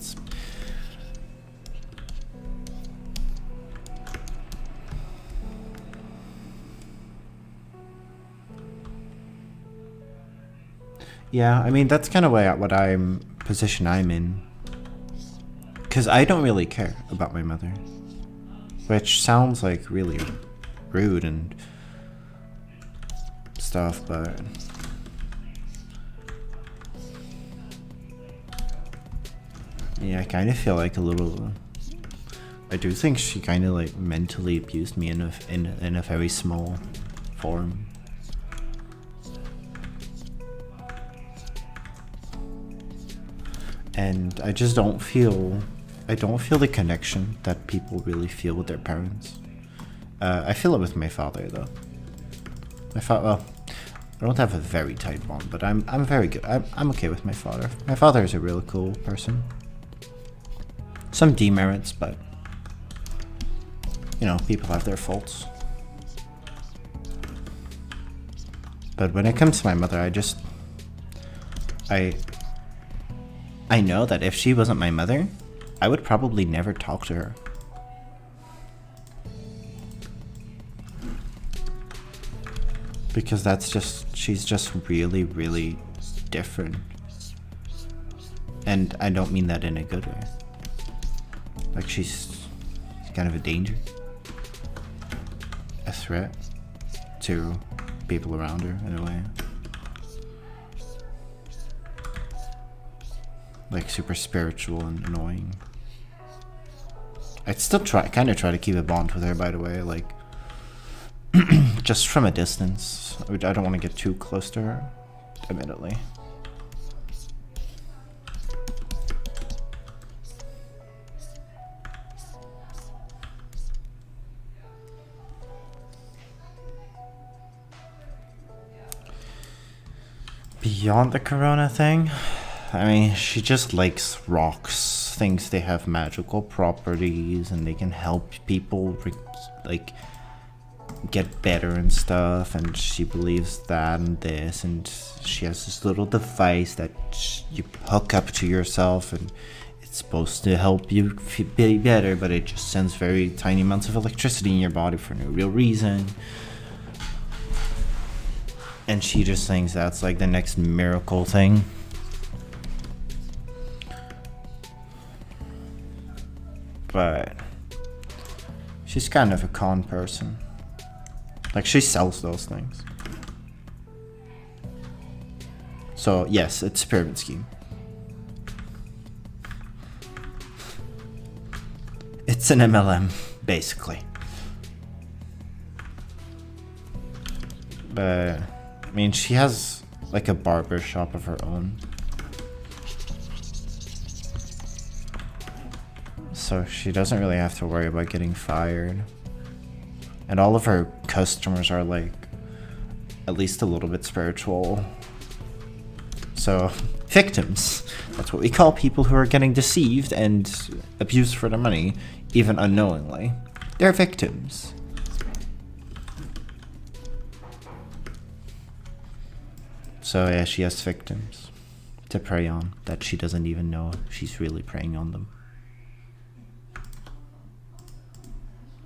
Yeah, I mean, that's kind of what position I'm in. Because I don't really care about my mother. Which sounds like really rude and stuff, but yeah, I kind of feel like a little. I do think she kind of like mentally abused me in a very small form. And I just don't feel. I don't feel the connection that people really feel with their parents. I feel it with my father though. Well, I don't have a very tight bond, but I'm very good. I'm okay with my father. My father is a really cool person. Some demerits, but you know, people have their faults. But when it comes to my mother, I know that if she wasn't my mother, I would probably never talk to her. Because she's just really, really different. And I don't mean that in a good way. Like she's kind of a danger. A threat to people around her in a way. Like super spiritual and annoying. I'd still kind of try to keep a bond with her, by the way, like just from a distance. I don't want to get too close to her, admittedly. Beyond the corona thing, I mean, she just likes rocks, thinks they have magical properties and they can help people like get better and stuff, and she believes that and this, and she has this little device that you hook up to yourself and it's supposed to help you be better, but it just sends very tiny amounts of electricity in your body for no real reason. And she just thinks that's like the next miracle thing. But she's kind of a con person. Like, she sells those things. So yes, it's a pyramid scheme. It's an MLM, basically. But I mean, she has like a barber shop of her own. So she doesn't really have to worry about getting fired. And all of her customers are like at least a little bit spiritual. So victims. That's what we call people who are getting deceived and abused for their money, even unknowingly. They're victims. So yeah, she has victims to prey on that she doesn't even know she's really preying on them.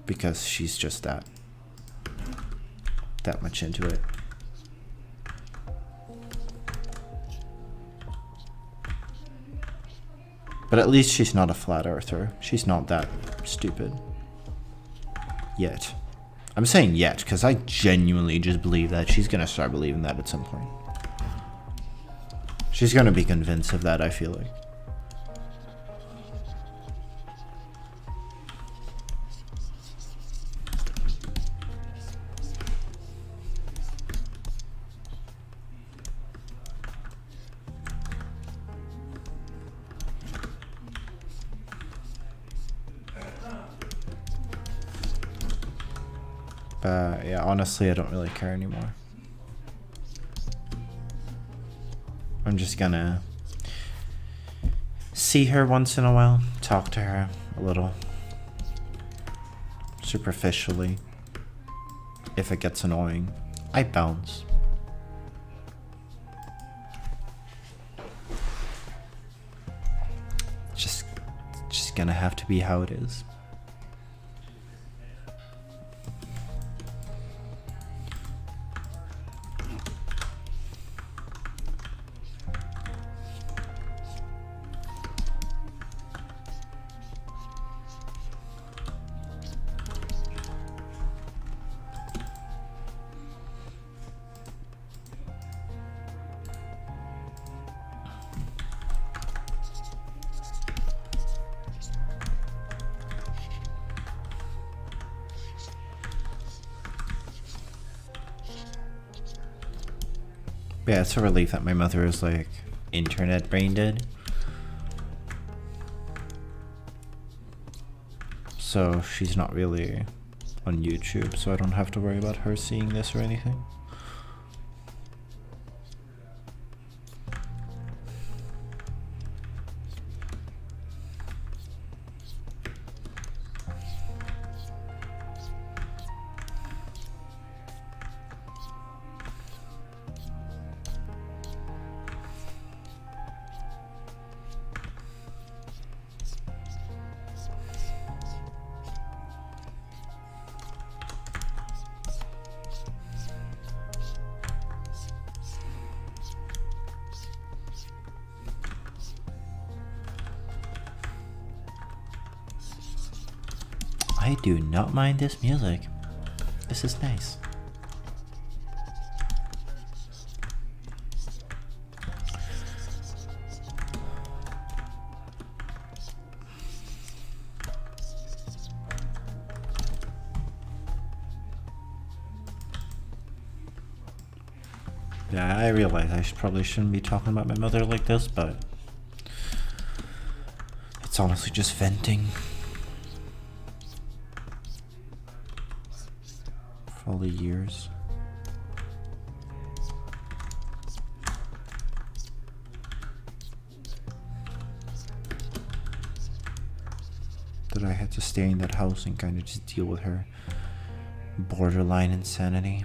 Because she's just that much into it. But at least she's not a flat earther. She's not that stupid. Yet. I'm saying yet, because I genuinely just believe that she's gonna start believing that at some point. She's gonna be convinced of that, I feel like. Yeah, honestly, I don't really care anymore. I'm just gonna see her once in a while, talk to her a little superficially. If it gets annoying, I bounce. Just gonna have to be how it is. Yeah, it's a relief that my mother is like internet brain dead. So she's not really on YouTube, so I don't have to worry about her seeing this or anything. I do not mind this music. This is nice. Yeah, I realize I probably shouldn't be talking about my mother like this, but it's honestly just venting. For all the years. That I had to stay in that house and kind of just deal with her borderline insanity.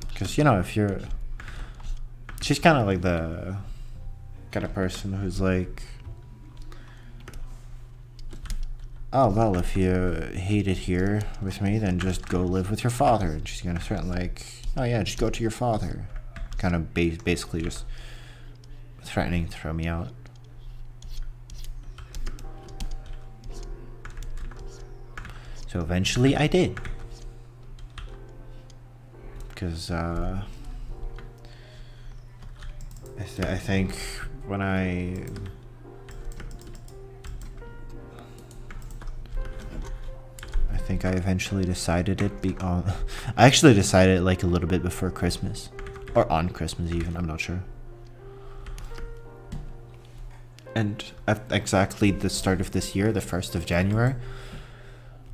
Because, you know, if you're... She's kind of like the kind of person who's like... Oh, well, if you hate it here with me, then just go live with your father. And she's gonna threaten like, oh yeah, just go to your father. Kind of basically just threatening to throw me out. So eventually I did. Because I think when I eventually decided it I actually decided it like a little bit before Christmas. Or on Christmas even, I'm not sure. And at exactly the start of this year, the 1st of January,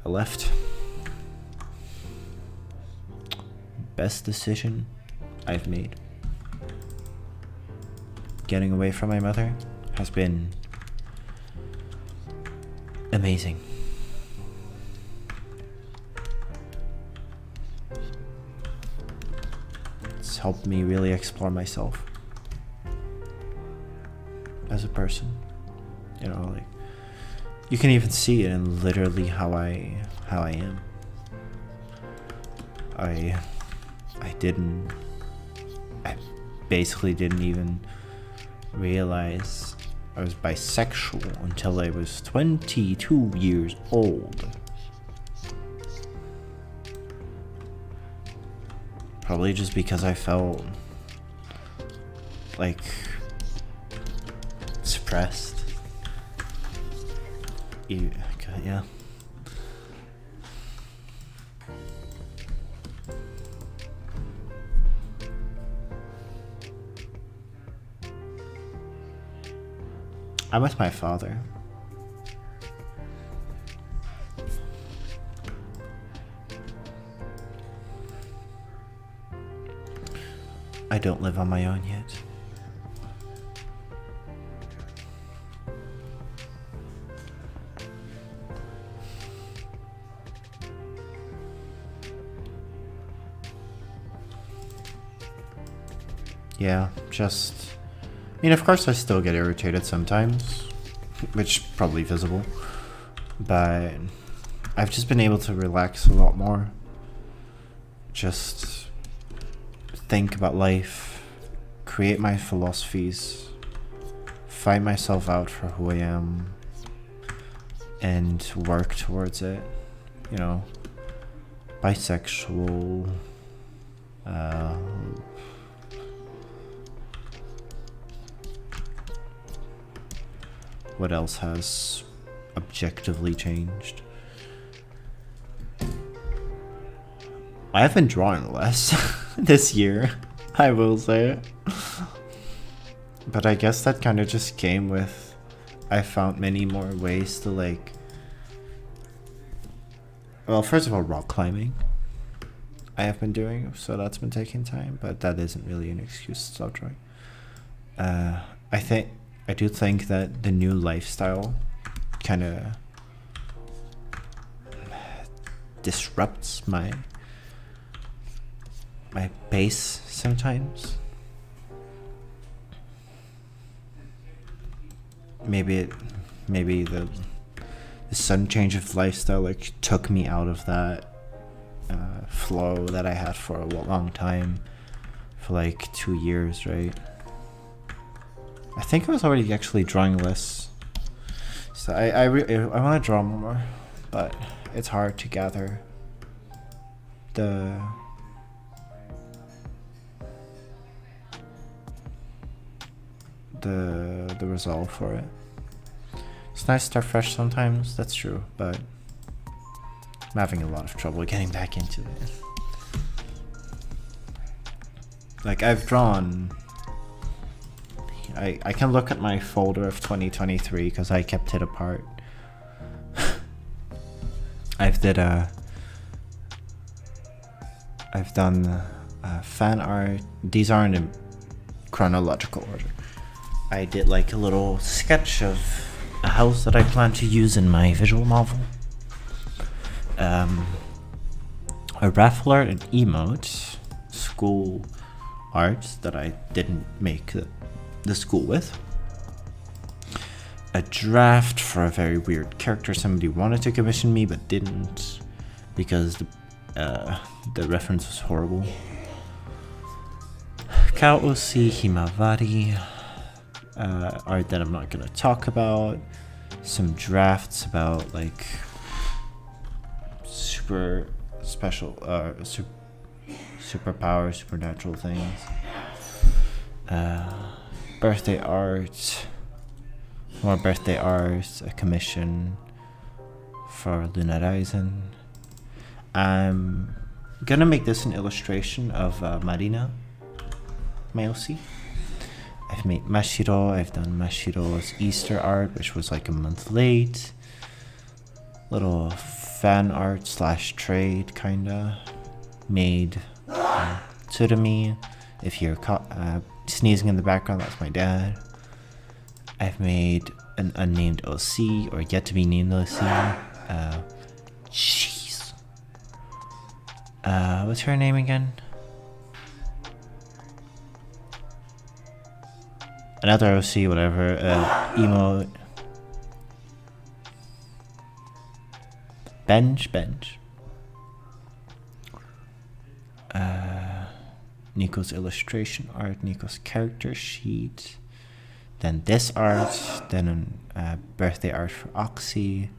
I left. Best decision I've made. Getting away from my mother has been amazing. It's helped me really explore myself as a person. You know, like you can even see it in literally how I am. I basically didn't even realize I was bisexual until I was 22 years old. Probably just because I felt like suppressed. Yeah. I'm with my father. I don't live on my own yet. Yeah, just... I mean, of course I still get irritated sometimes, which probably visible, but I've just been able to relax a lot more. Just think about life, create my philosophies, find myself out for who I am, and work towards it. You know, bisexual, what else has objectively changed? I have been drawing less this year, I will say. But I guess that kind of just came with, I found many more ways to like, well, first of all, rock climbing I have been doing, so that's been taking time, but that isn't really an excuse to stop drawing. I do think that the new lifestyle kind of disrupts my pace sometimes. Maybe the sudden change of lifestyle like took me out of that flow that I had for a long time, for like 2 years, right? I think I was already actually drawing less, so I want to draw more, but it's hard to gather the resolve for it. It's nice to start fresh sometimes, that's true, but I'm having a lot of trouble getting back into it. Like, I've drawn, I can look at my folder of 2023 because I kept it apart. I've done fan art. These aren't in chronological order. I did like a little sketch of a house that I plan to use in my visual novel. A raffle art, an emote, school art that I didn't make the school with. A draft for a very weird character somebody wanted to commission me but didn't because the reference was horrible. Kao OC Himawari, art that I'm not gonna talk about. Some drafts about like super special, superpower, supernatural things. Birthday art, more birthday art, a commission for Luna Rising. I'm gonna make this an illustration of Marina, my OC. I've made Mashiro, I've done Mashiro's Easter art, which was like a month late. Little fan art / trade, kinda. Made Tsurumi. If you're sneezing in the background, that's my dad. I've made an unnamed OC, or yet to be named OC. Jeez. What's her name again? Another OC, whatever. Emote. Bench. Nico's illustration art, Nico's character sheet. Then this art, then birthday art for Oxy.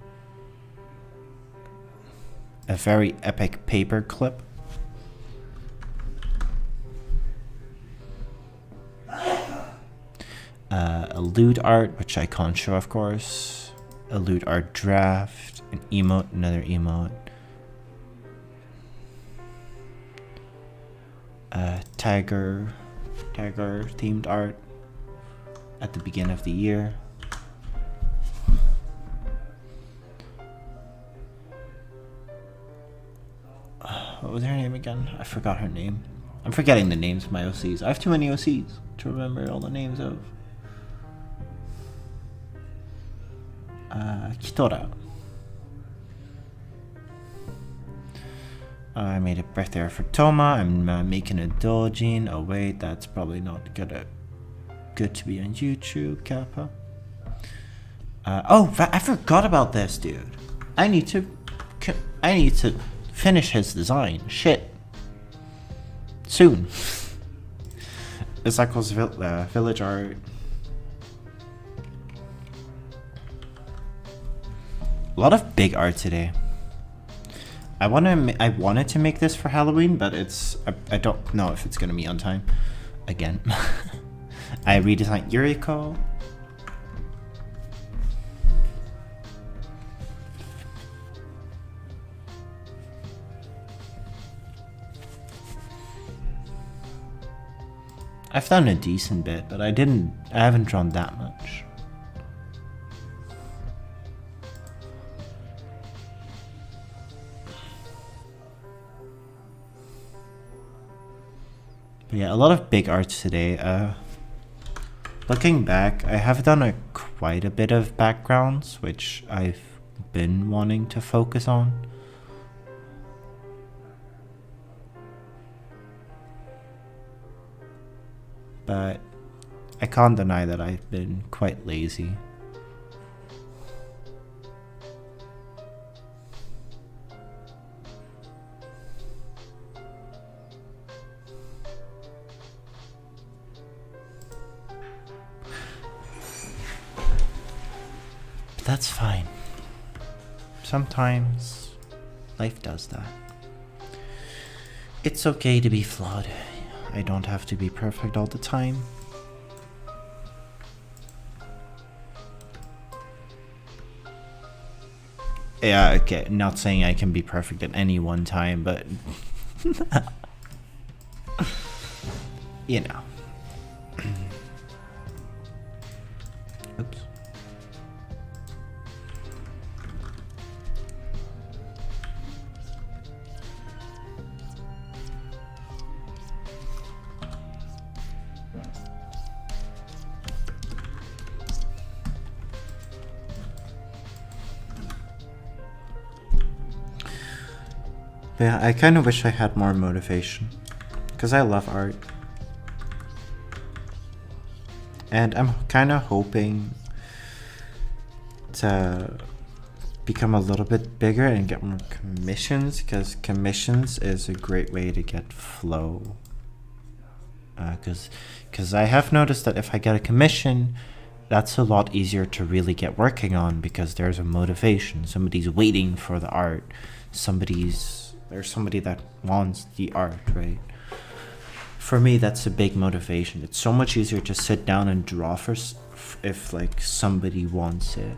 A very epic paper clip. A lewd art, which I can't show, of course. A lewd art draft, an emote, another emote. Tiger themed art at the beginning of the year. What was her name again? I forgot her name. I'm forgetting the names of my OCs. I have too many OCs to remember all the names of. Kitora. I made a birthday art for Toma. I'm making a doujin. Oh wait, that's probably not good to be on YouTube, Kappa. I forgot about this, dude. I need to finish his design. Shit. Soon. It's like village art. A lot of big art today. I wanted to make this for Halloween, but I don't know if it's gonna be on time. Again. I redesigned Yuriko. I've done a decent bit, but I haven't drawn that much. But yeah, a lot of big arts today. Looking back, I have done quite a bit of backgrounds, which I've been wanting to focus on. But I can't deny that I've been quite lazy. But that's fine. Sometimes life does that. It's okay to be flawed. I don't have to be perfect all the time. Yeah, okay, not saying I can be perfect at any one time, but you know. Oops. Yeah, I kind of wish I had more motivation, because I love art. And I'm kind of hoping to become a little bit bigger and get more commissions, because commissions is a great way to get flow. Because I have noticed that if I get a commission, that's a lot easier to really get working on, because there's a motivation. Somebody's waiting for the art. There's somebody that wants the art, right? For me, that's a big motivation. It's so much easier to sit down and draw if like somebody wants it.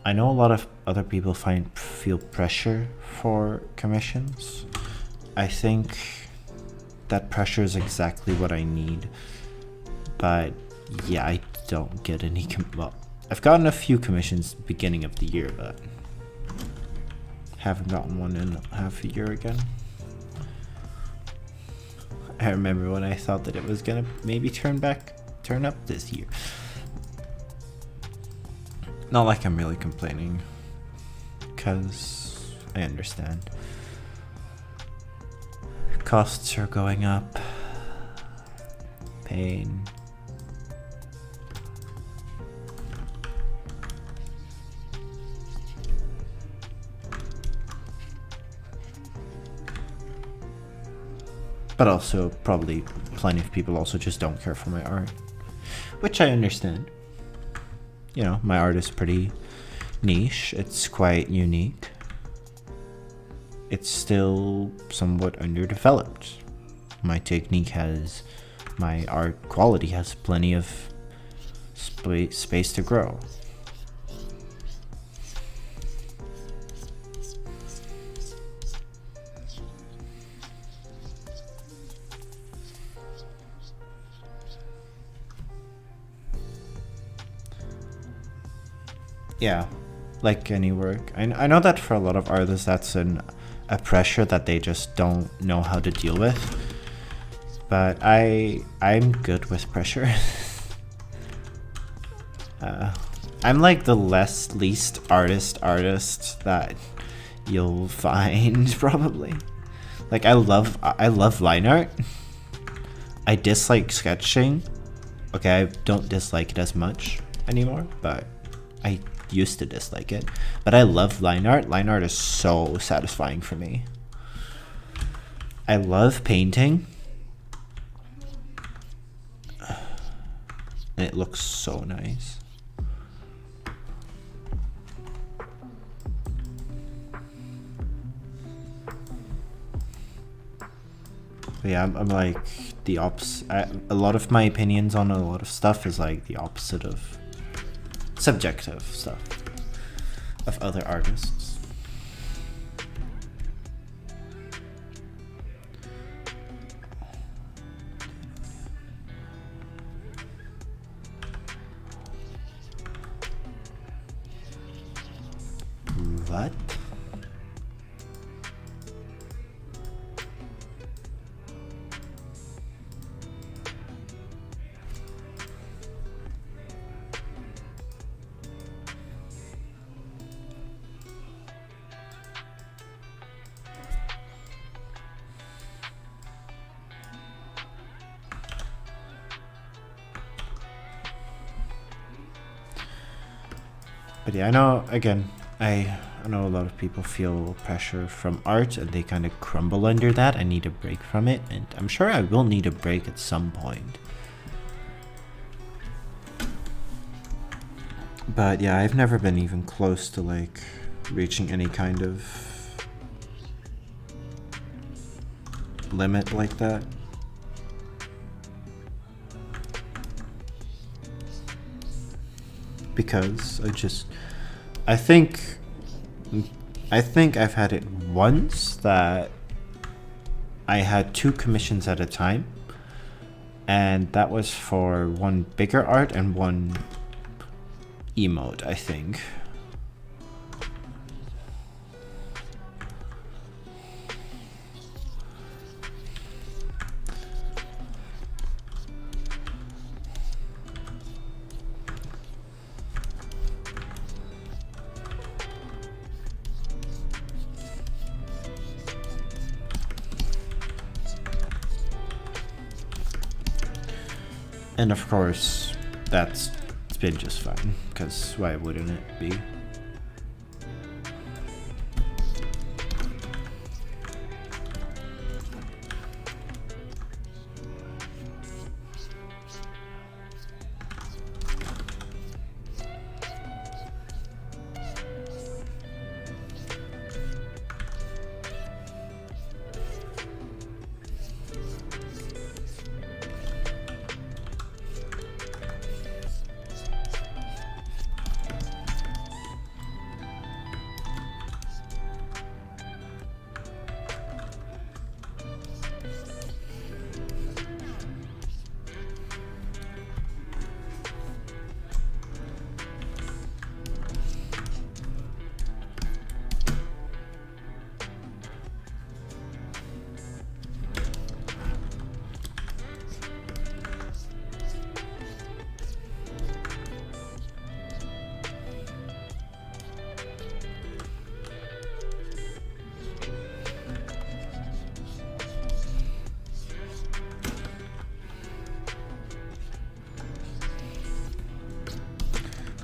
I know a lot of other people feel pressure for commissions. I think that pressure is exactly what I need. But yeah, I don't get any well, I've gotten a few commissions beginning of the year, but haven't gotten one in half a year again. I remember when I thought that it was gonna maybe turn up this year. Not like I'm really complaining, because I understand. Costs are going up. Pain. But also, probably plenty of people also just don't care for my art, which I understand. You know, my art is pretty niche. It's quite unique. It's still somewhat underdeveloped. My art quality has plenty of space to grow. Yeah, like any work. I know that for a lot of artists that's a pressure that they just don't know how to deal with. But I'm good with pressure. I'm like the least artist that you'll find probably. Like I love line art. I dislike sketching. Okay, I don't dislike it as much anymore, but I used to dislike it. But I love line art. Line art is so satisfying for me. I love painting. And it looks so nice. But yeah, I'm like the opposite. A lot of my opinions on a lot of stuff is like the opposite of subjective stuff of other artists. What? But yeah, I know, again, I know a lot of people feel pressure from art and they kind of crumble under that. I need a break from it, and I'm sure I will need a break at some point. But yeah, I've never been even close to like reaching any kind of limit like that. Because I think I've had it once that I had 2 commissions at a time, and that was for one bigger art and one emote, I think. And of course, it's been just fine, because why wouldn't it be?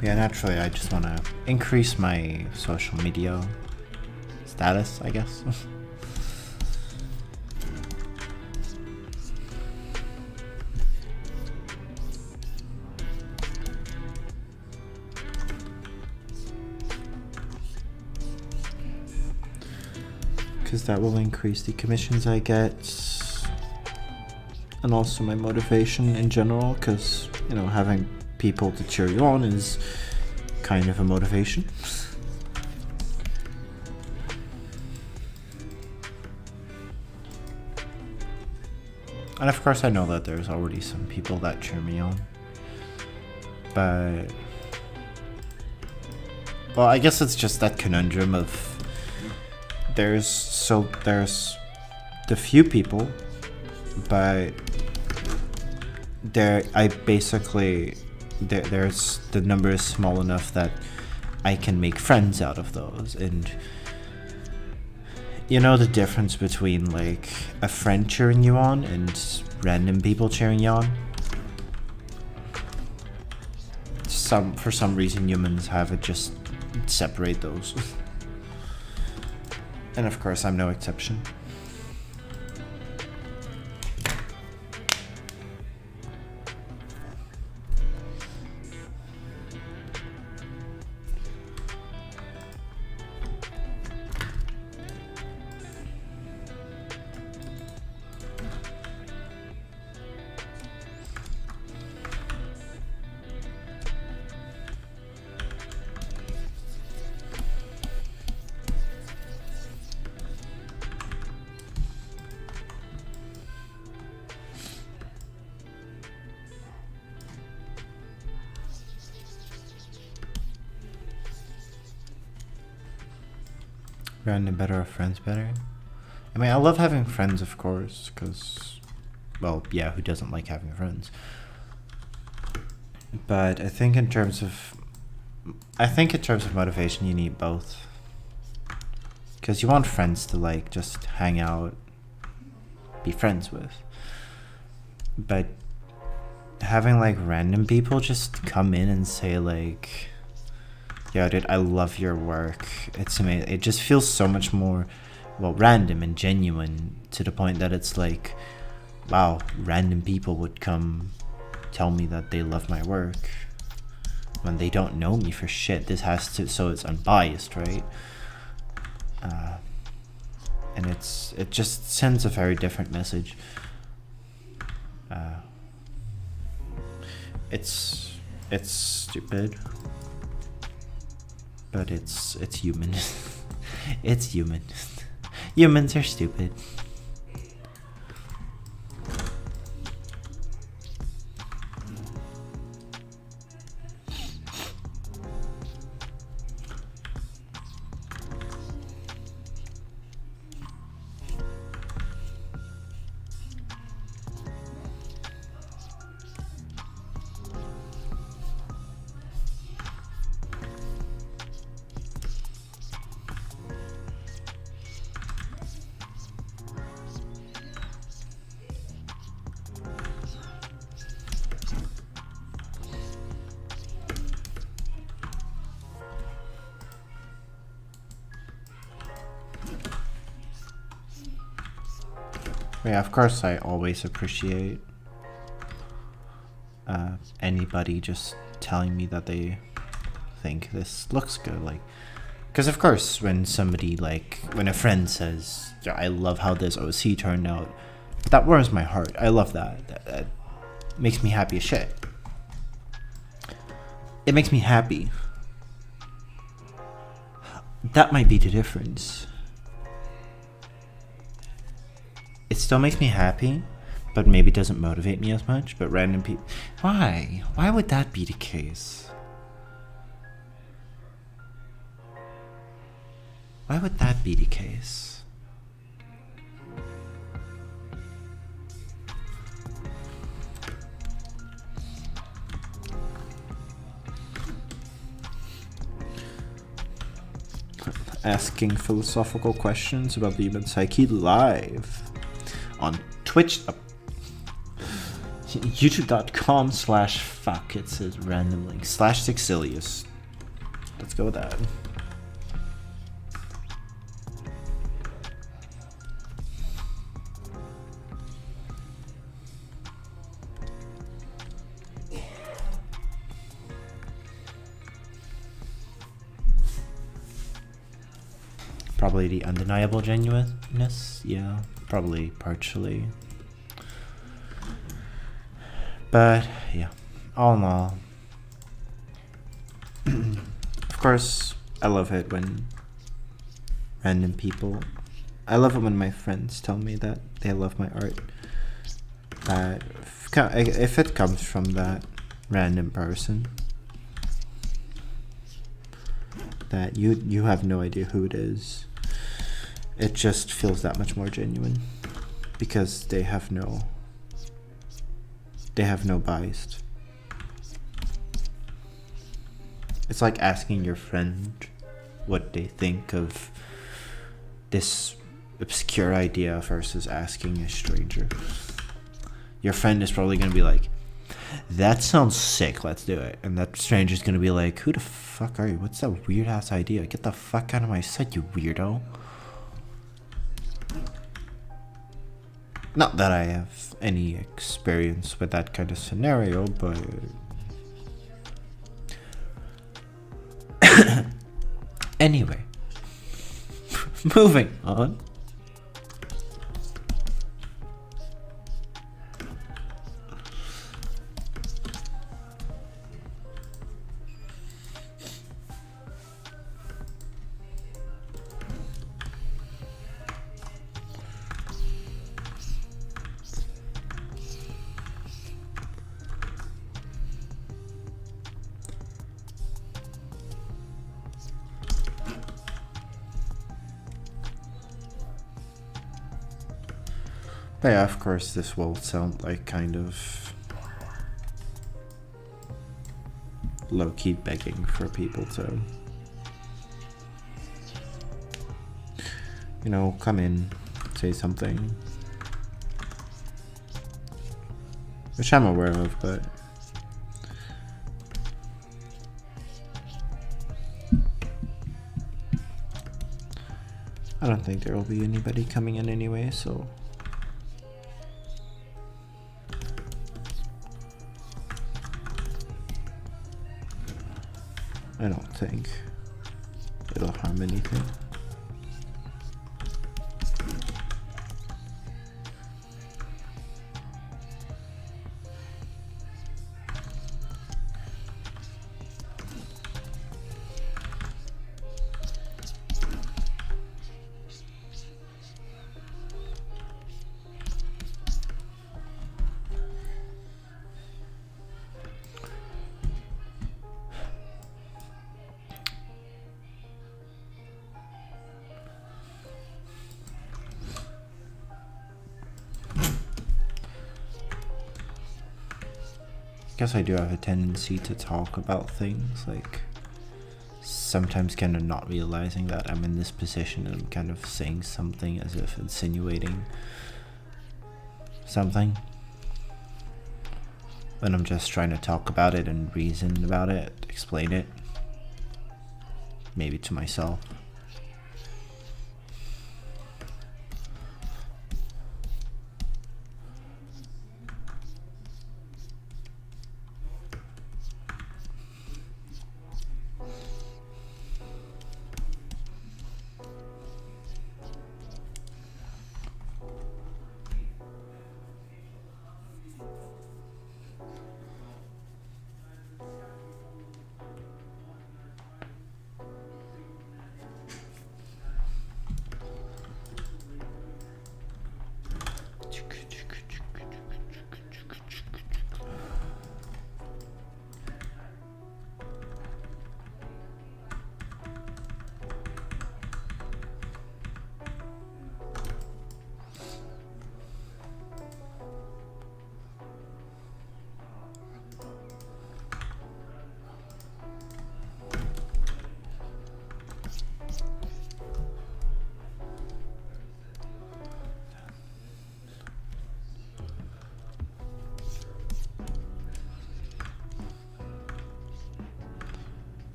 Yeah, naturally, I just want to increase my social media status, I guess. Because that will increase the commissions I get, and also my motivation in general, because, you know, having people to cheer you on is kind of a motivation. And of course I know that there's already some people that cheer me on, but well, I guess it's just that conundrum of there's the few people, but there's the number is small enough that I can make friends out of those. And you know the difference between like a friend cheering you on and random people cheering you on? For some reason humans have it just separate those. And of course I'm no exception. random better or friends better? I mean, I love having friends, of course, because, well, yeah, who doesn't like having friends? But I think in terms of motivation, you need both. Because you want friends to, like, just hang out, be friends with. But having, like, random people just come in and say, like, yo, dude, I love your work. It's amazing. It just feels so much more, well, random and genuine, to the point that it's like, wow, random people would come tell me that they love my work when they don't know me for shit. This has to, so it's unbiased, right? And it just sends a very different message. It's stupid, but it's human. It's human. Humans are stupid. Yeah, of course, I always appreciate anybody just telling me that they think this looks good. Like, because of course, when somebody, like, when a friend says, yeah, I love how this OC turned out, that warms my heart. I love that. That makes me happy as shit. It makes me happy. That might be the difference. It still makes me happy, but maybe doesn't motivate me as much. But random people, why? Why would that be the case? Why would that be the case? Asking philosophical questions about the human psyche live on Twitch, youtube.com/fuck, it says random link, /Sixilius. Let's go with that. Probably the undeniable genuineness, yeah, probably partially. But yeah, all in all, of course, I love it when random people, I love it when my friends tell me that they love my art. That if it comes from that random person, that you have no idea who it is, it just feels that much more genuine, because they have no bias. It's like asking your friend what they think of this obscure idea versus asking a stranger. Your friend is probably going to be like, that sounds sick, let's do it. And that stranger's going to be like, who the fuck are you? What's that weird ass idea? Get the fuck out of my sight, you weirdo. Not that I have any experience with that kind of scenario, but anyway, moving on. But yeah, of course, this will sound like kind of low-key begging for people to, you know, come in, say something. Which I'm aware of, but I don't think there will be anybody coming in anyway, so I don't think it'll harm anything. Guess I do have a tendency to talk about things, like sometimes kind of not realizing that I'm in this position and I'm kind of saying something as if insinuating something when I'm just trying to talk about it and reason about it, explain it, maybe to myself.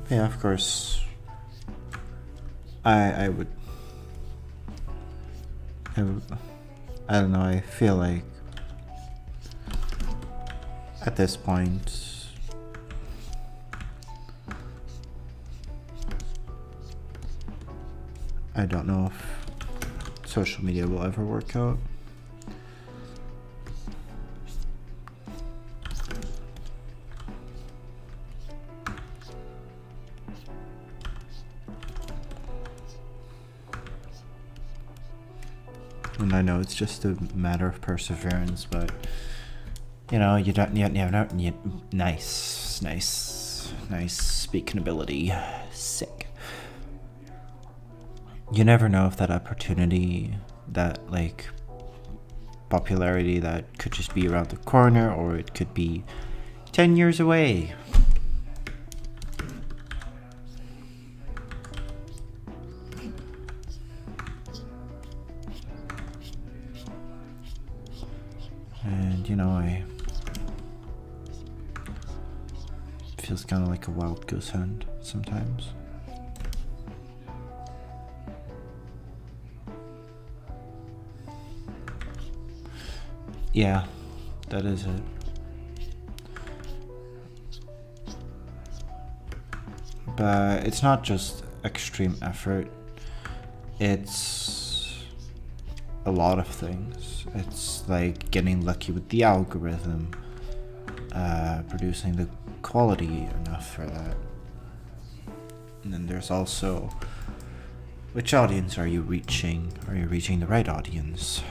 Yeah, of course. I would. I don't know. I feel like at this point, I don't know if social media will ever work out. And I know it's just a matter of perseverance, but you know, you don't nice speaking ability. Sick. You never know if that opportunity, that like popularity that could just be around the corner, or it could be 10 years away. And you know, it feels kind of like a wild goose hunt sometimes. Yeah, that is it. But it's not just extreme effort, it's a lot of things. It's like getting lucky with the algorithm, producing the quality enough for that. And then there's also, which audience are you reaching? Are you reaching the right audience?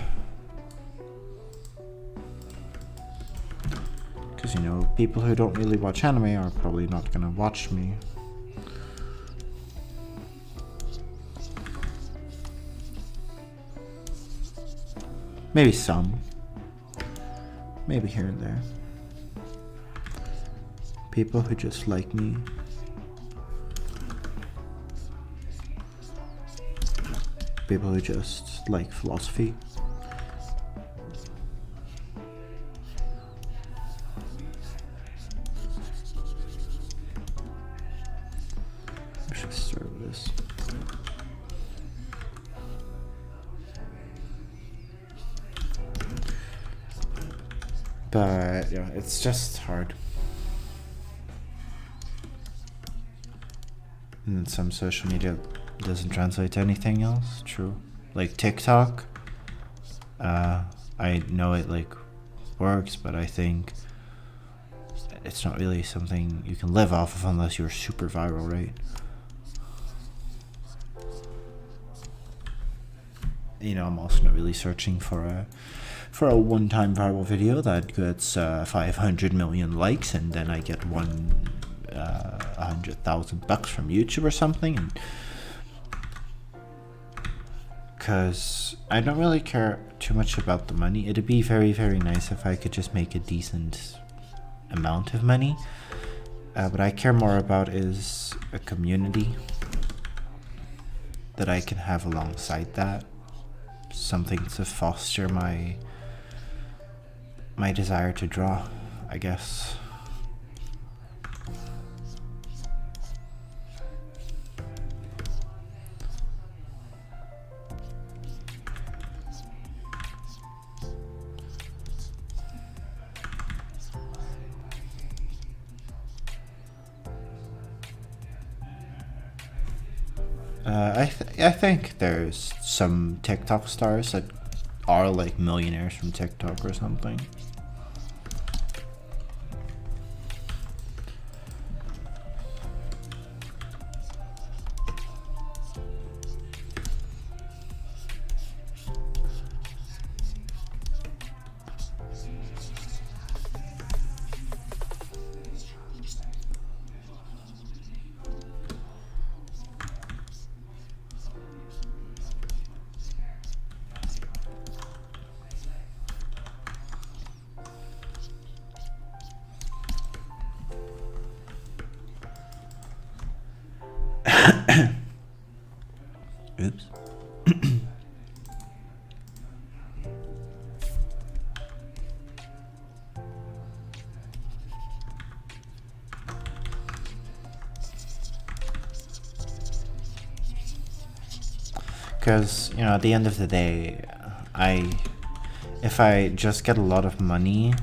Because, you know, people who don't really watch anime are probably not gonna watch me. Maybe some. Maybe here and there. People who just like me. People who just like philosophy. I should start with this. But yeah, it's just hard. And some social media doesn't translate to anything else. True. Like TikTok, I know it like works, but I think it's not really something you can live off of unless you're super viral, right? You know, I'm also not really searching for a one-time viral video that gets 500 million likes and then I get $100,000 from YouTube or something. And because I don't really care too much about the money. It'd be very, very nice if I could just make a decent amount of money. What I care more about is a community that I can have alongside that. Something to foster my desire to draw, I guess. I think there's some TikTok stars that are like millionaires from TikTok or something. Oops. Because, you know, at the end of the day, if I just get a lot of money,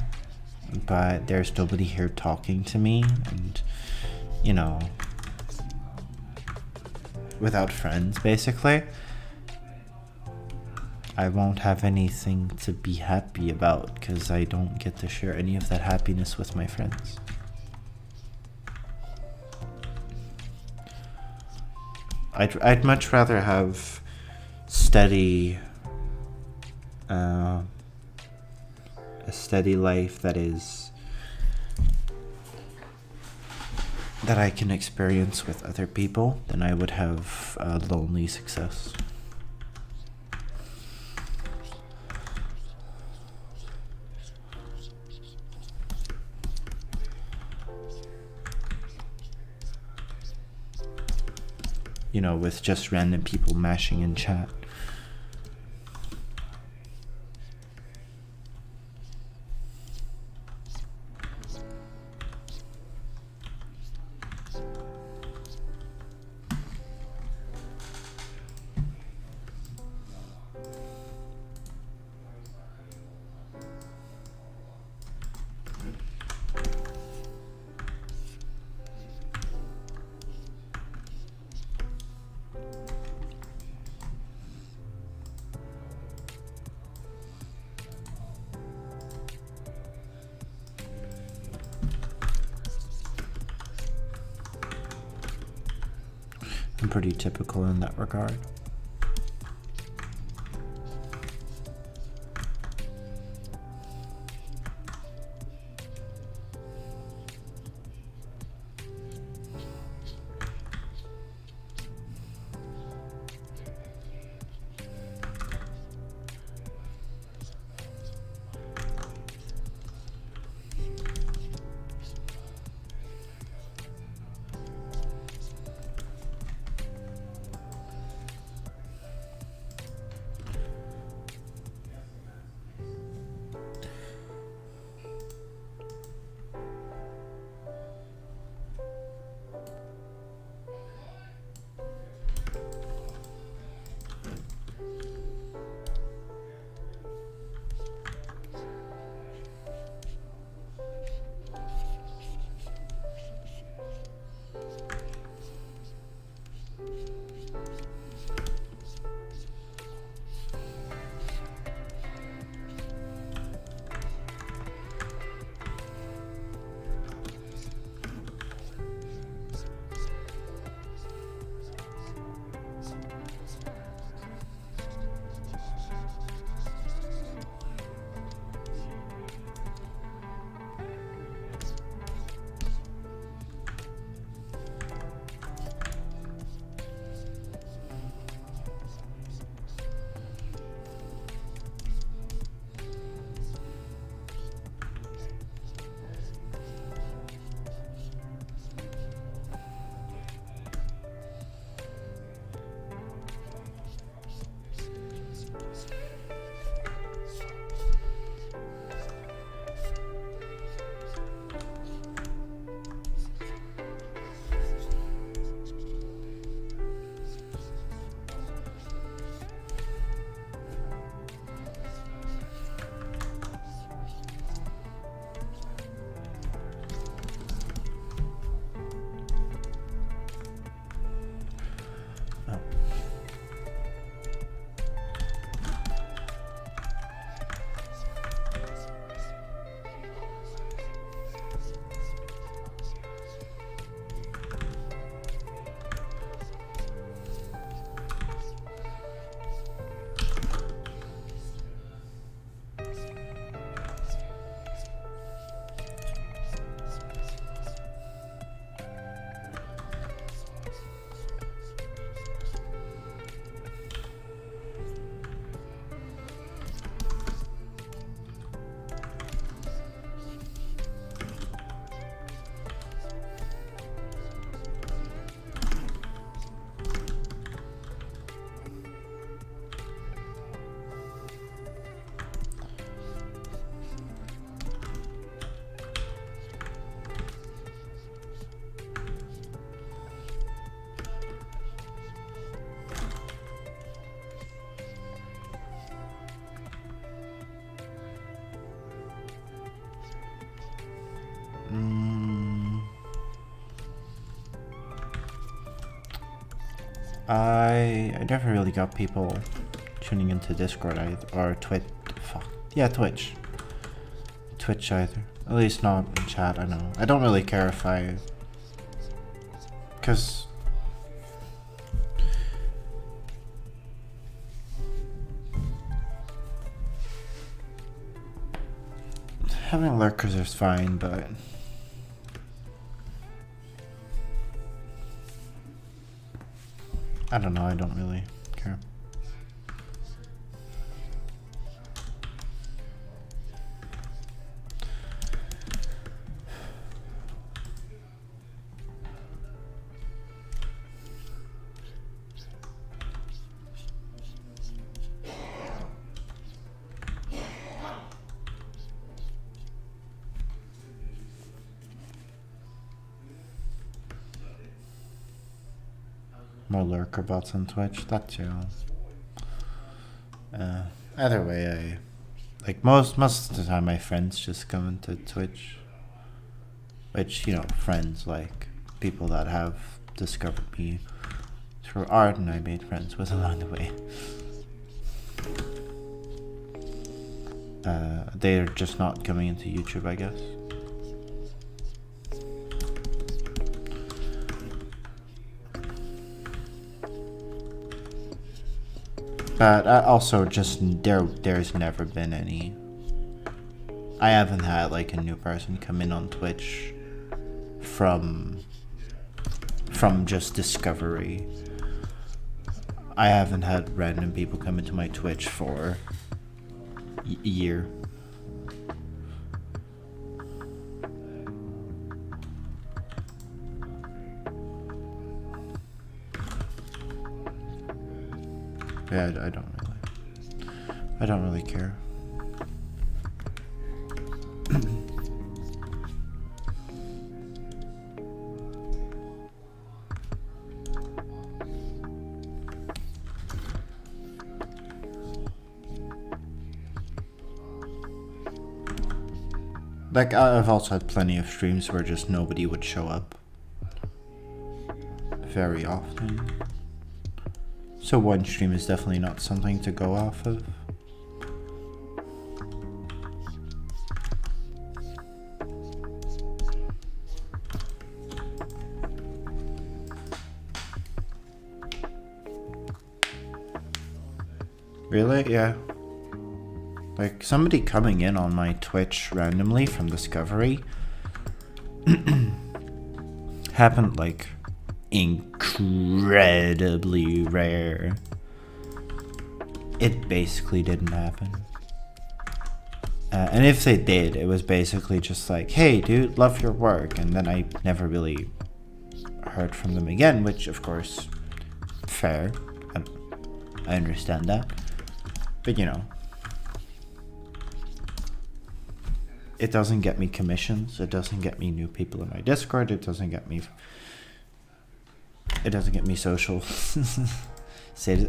but there's nobody here talking to me, and, you know, without friends, basically, I won't have anything to be happy about, because I don't get to share any of that happiness with my friends. I'd much rather have a steady life that I can experience with other people than I would have a lonely success. You know, with just random people mashing in chat. I'm pretty typical in that regard. I never really got people tuning into Discord either, or Twitch. Fuck. Yeah, Twitch. Twitch either. At least not in chat, I know. I don't really care if I... Because... having lurkers is fine, but... I don't know, I don't really care. More lurker bots on Twitch, that too. Either way, like most of the time my friends just come into Twitch. Which, you know, friends, like people that have discovered me through art and I made friends with along the way. They're just not coming into YouTube, I guess. But also just there's never been any... I haven't had like a new person come in on Twitch from just discovery. I haven't had random people come into my Twitch for a year. Yeah, I don't really care. Like, I've also had plenty of streams where just nobody would show up. Very often. So one stream is definitely not something to go off of. Really? Yeah. Like, somebody coming in on my Twitch randomly from Discovery happened, like, incredibly rare. It basically didn't happen. And if they did, it was basically just like, hey dude, love your work, and then I never really heard from them again, which of course, fair. I understand that. But you know, it doesn't get me commissions, it doesn't get me new people in my Discord, it doesn't get me social status.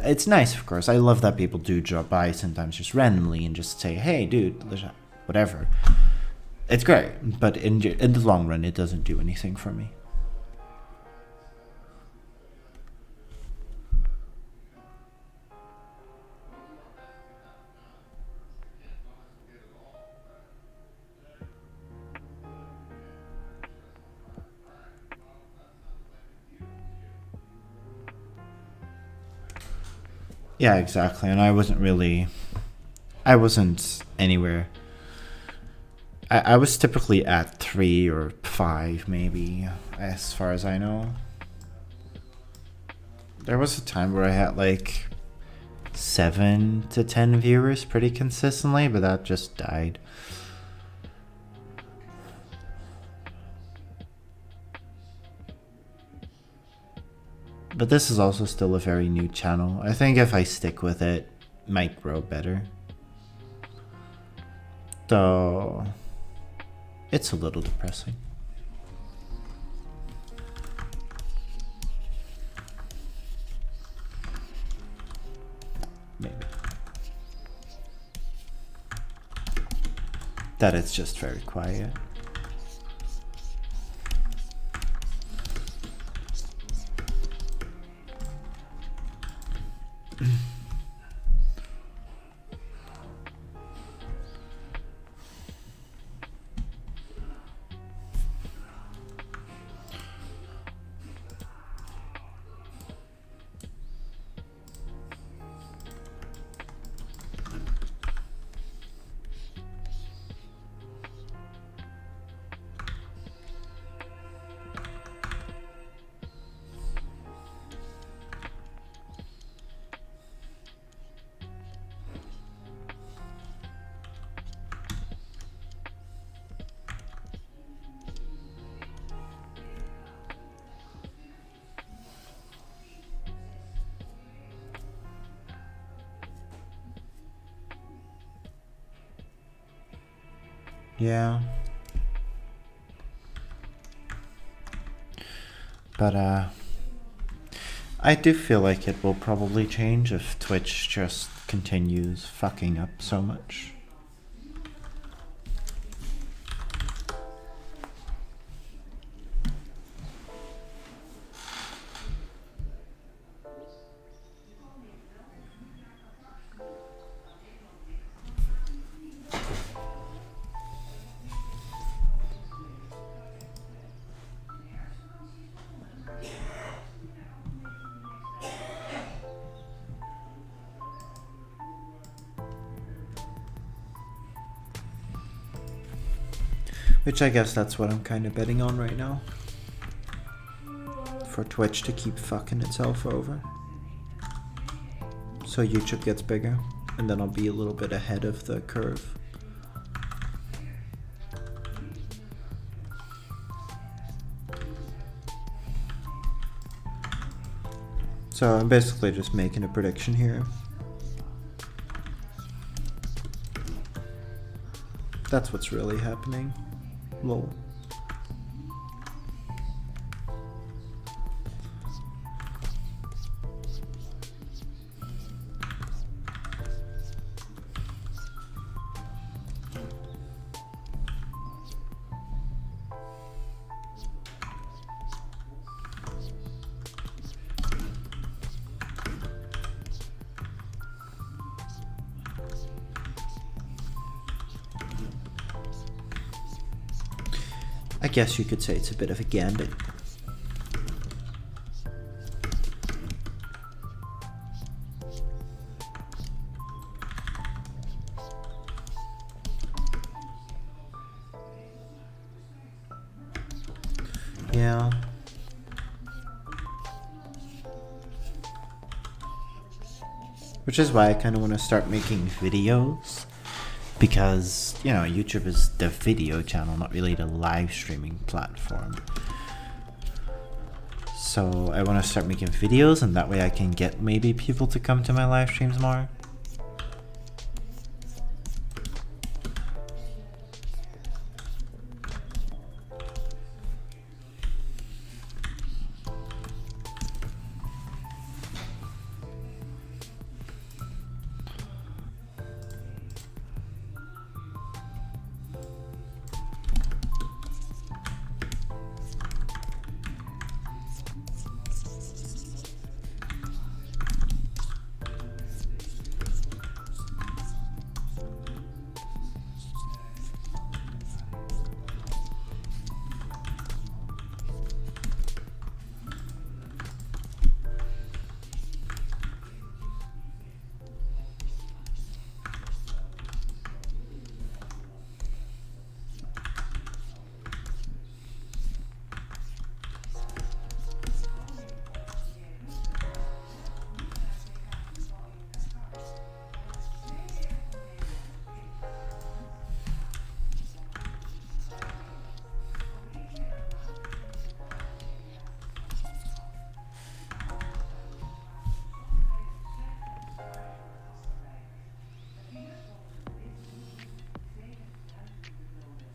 It's nice, of course. I love that people do drop by sometimes just randomly and just say, hey dude, whatever. It's great, but in the long run it doesn't do anything for me. Yeah, exactly. And I wasn't anywhere. I was typically at 3 or 5 maybe, as far as I know. There was a time where I had like 7 to 10 viewers pretty consistently, but that just died. But this is also still a very new channel. I think if I stick with it, it might grow better. Though, it's a little depressing. Maybe. That it's just very quiet. Yeah. But I do feel like it will probably change if Twitch just continues fucking up so much. Which I guess that's what I'm kind of betting on right now. For Twitch to keep fucking itself over. So YouTube gets bigger, and then I'll be a little bit ahead of the curve. So I'm basically just making a prediction here. That's what's really happening. Lol. I guess you could say it's a bit of a gambit. Yeah. Which is why I kind of want to start making videos. Because, you know, YouTube is the video channel, not really the live streaming platform. So I want to start making videos, and that way I can get maybe people to come to my live streams more.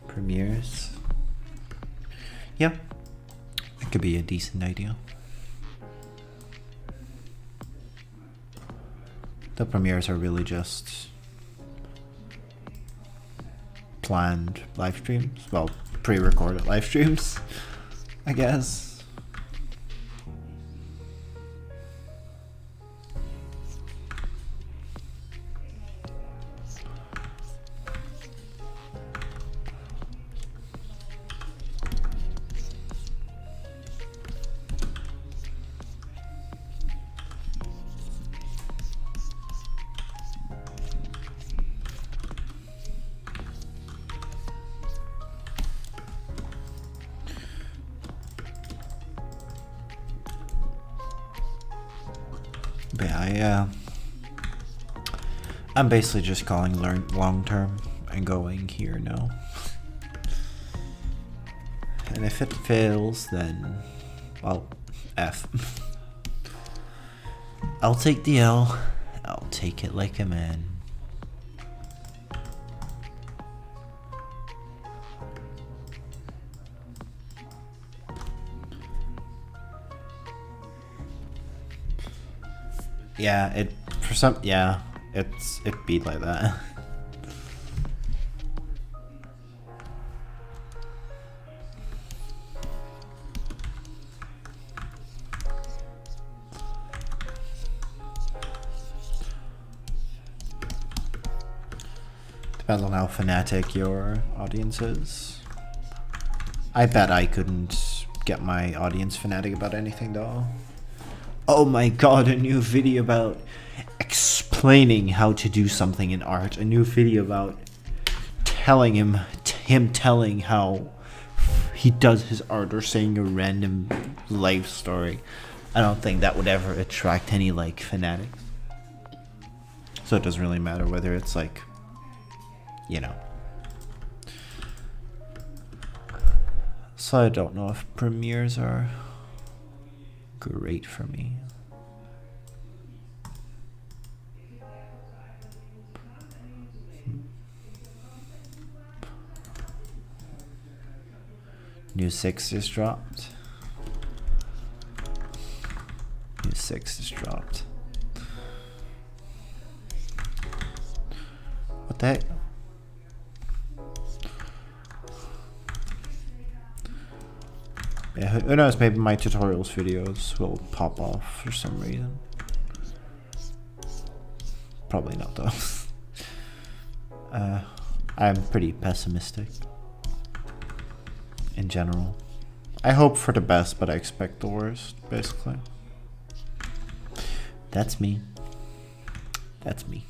Premieres. Yeah, it could be a decent idea. The premieres are really just planned live streams. Well, pre-recorded live streams, I guess. But yeah, I'm basically just calling long term and going here now. And if it fails, then, well, F. I'll take the L. I'll take it like a man. Yeah, it beat like that. Depends on how fanatic your audience is. I bet I couldn't get my audience fanatic about anything though. Oh my god, a new video about explaining how to do something in art. A new video about telling him telling how he does his art or saying a random life story. I don't think that would ever attract any like fanatics. So it doesn't really matter whether it's like, you know. So I don't know if premieres are great for me. New 6 just dropped. New 6 just dropped. What the heck? Yeah, who knows, maybe my tutorials videos will pop off for some reason. Probably not though. I'm pretty pessimistic in general. I hope for the best, but I expect the worst, basically. That's me. That's me.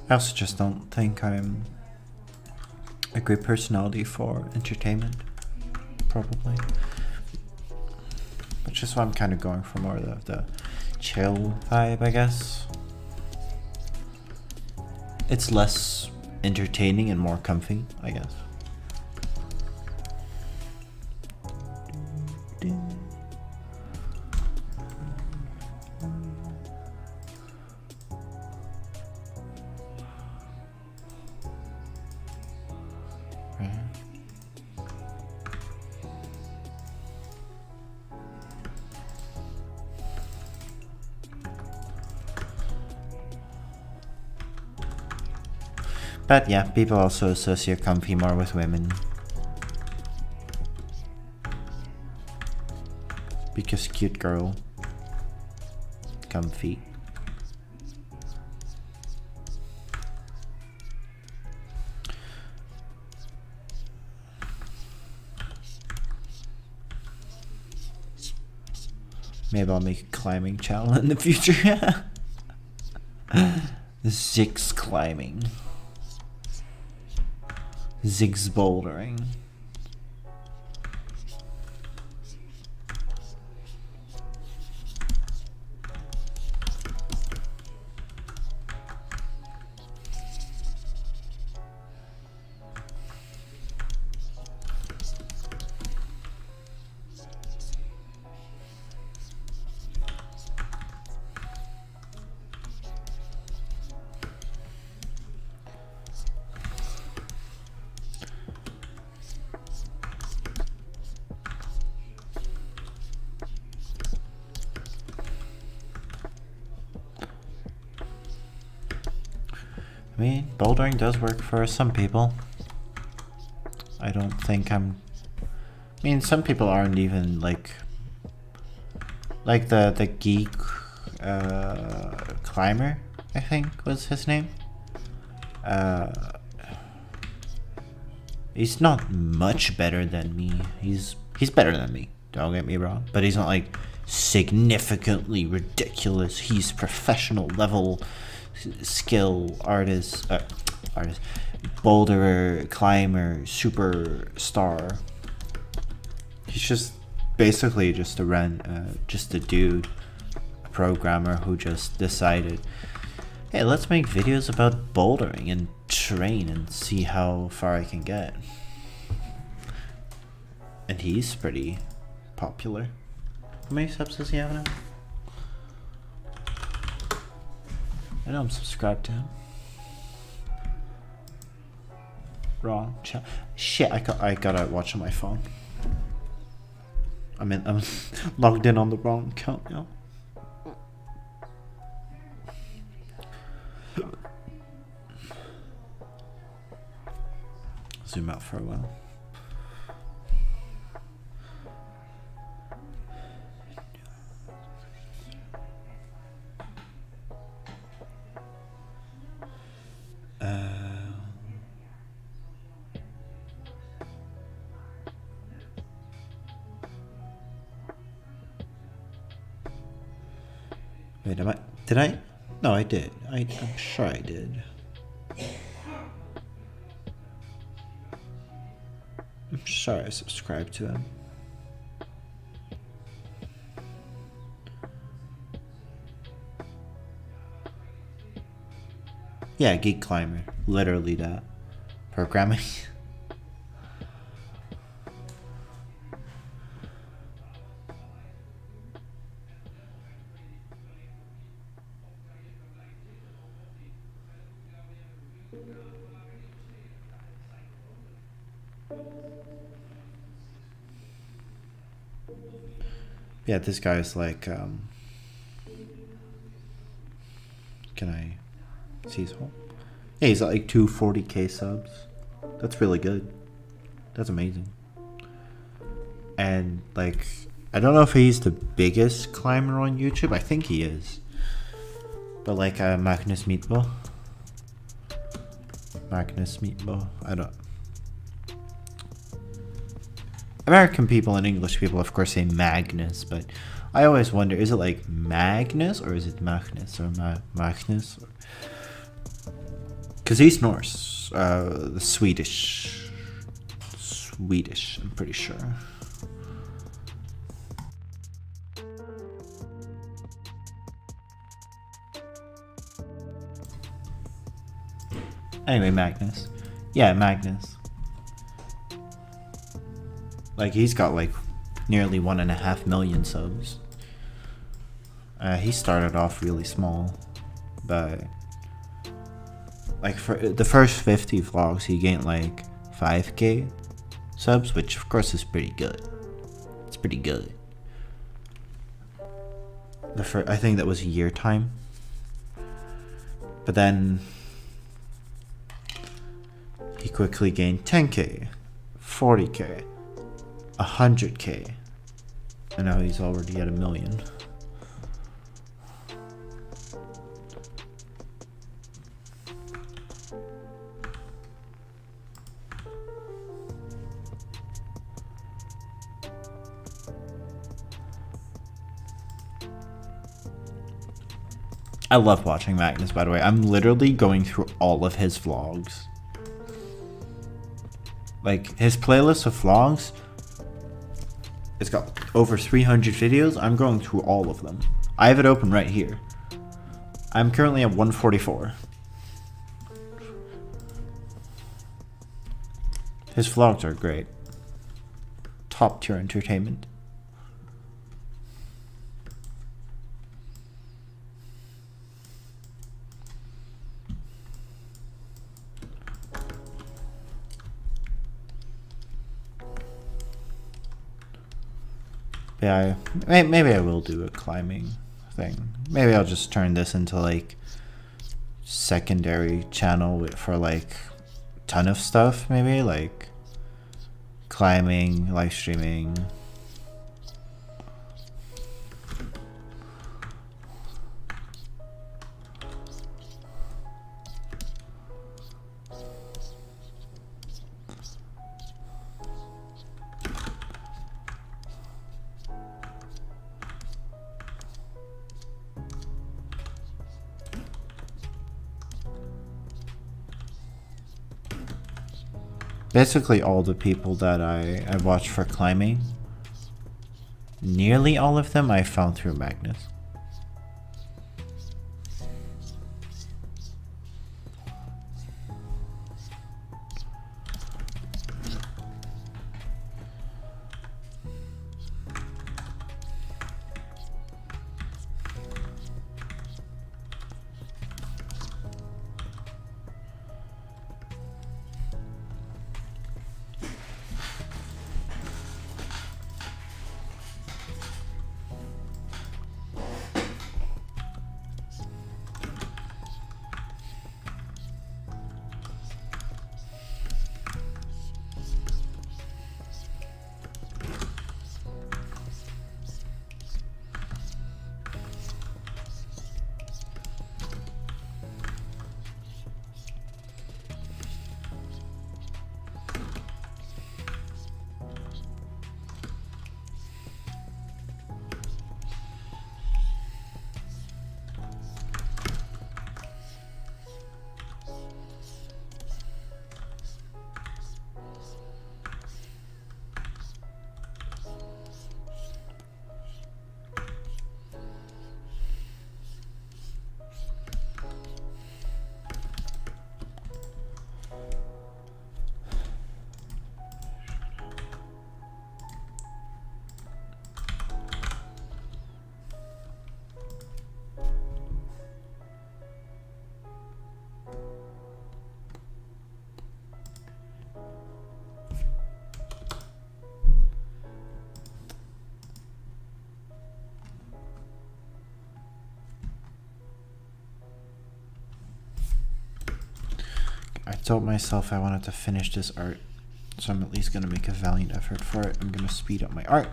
I also just don't think I'm a great personality for entertainment, probably. Which is why I'm kind of going for more of the chill vibe, I guess. It's less entertaining and more comfy, I guess. But yeah, people also associate comfy more with women. Because cute girl. Comfy. Maybe I'll make a climbing channel in the future. Ziggs climbing. Ziggs bouldering. I mean, bouldering does work for some people. I don't think I mean, some people aren't even like the geek climber, I think was his name. He's not much better than me. He's better than me, don't get me wrong, but he's not like significantly ridiculous. He's professional level skill artist, boulderer, climber, superstar. He's just basically just a dude, a programmer who just decided, hey, let's make videos about bouldering and train and see how far I can get. And he's pretty popular. How many subs does he have now? I know I'm subscribed to him. Wrong chat. Shit, I gotta watch on my phone. I'm logged in on the wrong account now. Zoom out for a while. Wait, did I? No, I did. I'm sure I did. I'm sure I subscribed to him. Yeah, Geek Climber. Literally that. Programming. Yeah, this guy's like, can I see his home? Yeah, he's at like 240k subs. That's really good. That's amazing. And like, I don't know if he's the biggest climber on YouTube. I think he is. But like Magnus Meatball. I don't. American people and English people, of course, say Magnus, but I always wonder, is it like Magnus or is it Magnus or Magnus? Because he's Norse, the Swedish, I'm pretty sure. Anyway, Magnus. Yeah, Magnus. Like, he's got like nearly 1.5 million subs. He started off really small, but like for the first 50 vlogs, he gained like 5k subs, which of course is pretty good. It's pretty good. I think that was a year time. But then he quickly gained 10k, 40k, 100k, and now he's already at 1 million. I love watching Magnus, by the way. I'm literally going through all of his vlogs. Like, his playlist of vlogs, it's got over 300 videos. I'm going through all of them. I have it open right here. I'm currently at 144. His vlogs are great. Top tier entertainment. Yeah, maybe I will do a climbing thing. Maybe I'll just turn this into like secondary channel for like ton of stuff. Maybe like climbing, live streaming. Basically all the people that I watch for climbing, nearly all of them I found through Magnus. I told myself I wanted to finish this art, so I'm at least going to make a valiant effort for it. I'm going to speed up my art.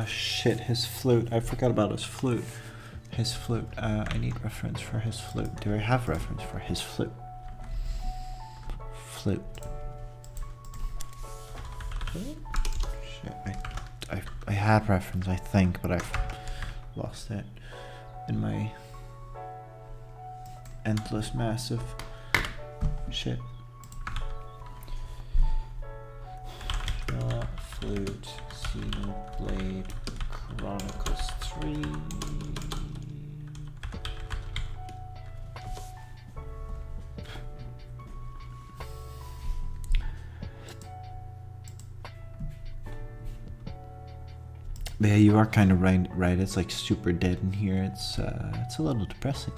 Shit, his flute. I forgot about his flute. His flute. I need reference for his flute. Do I have reference for his flute? Flute. Shit, I had reference, I think, but I've lost it in my endless massive shit. Flute, Xenoblade, Chronicles 3. But yeah, you are kind of right. It's like super dead in here. It's a little depressing.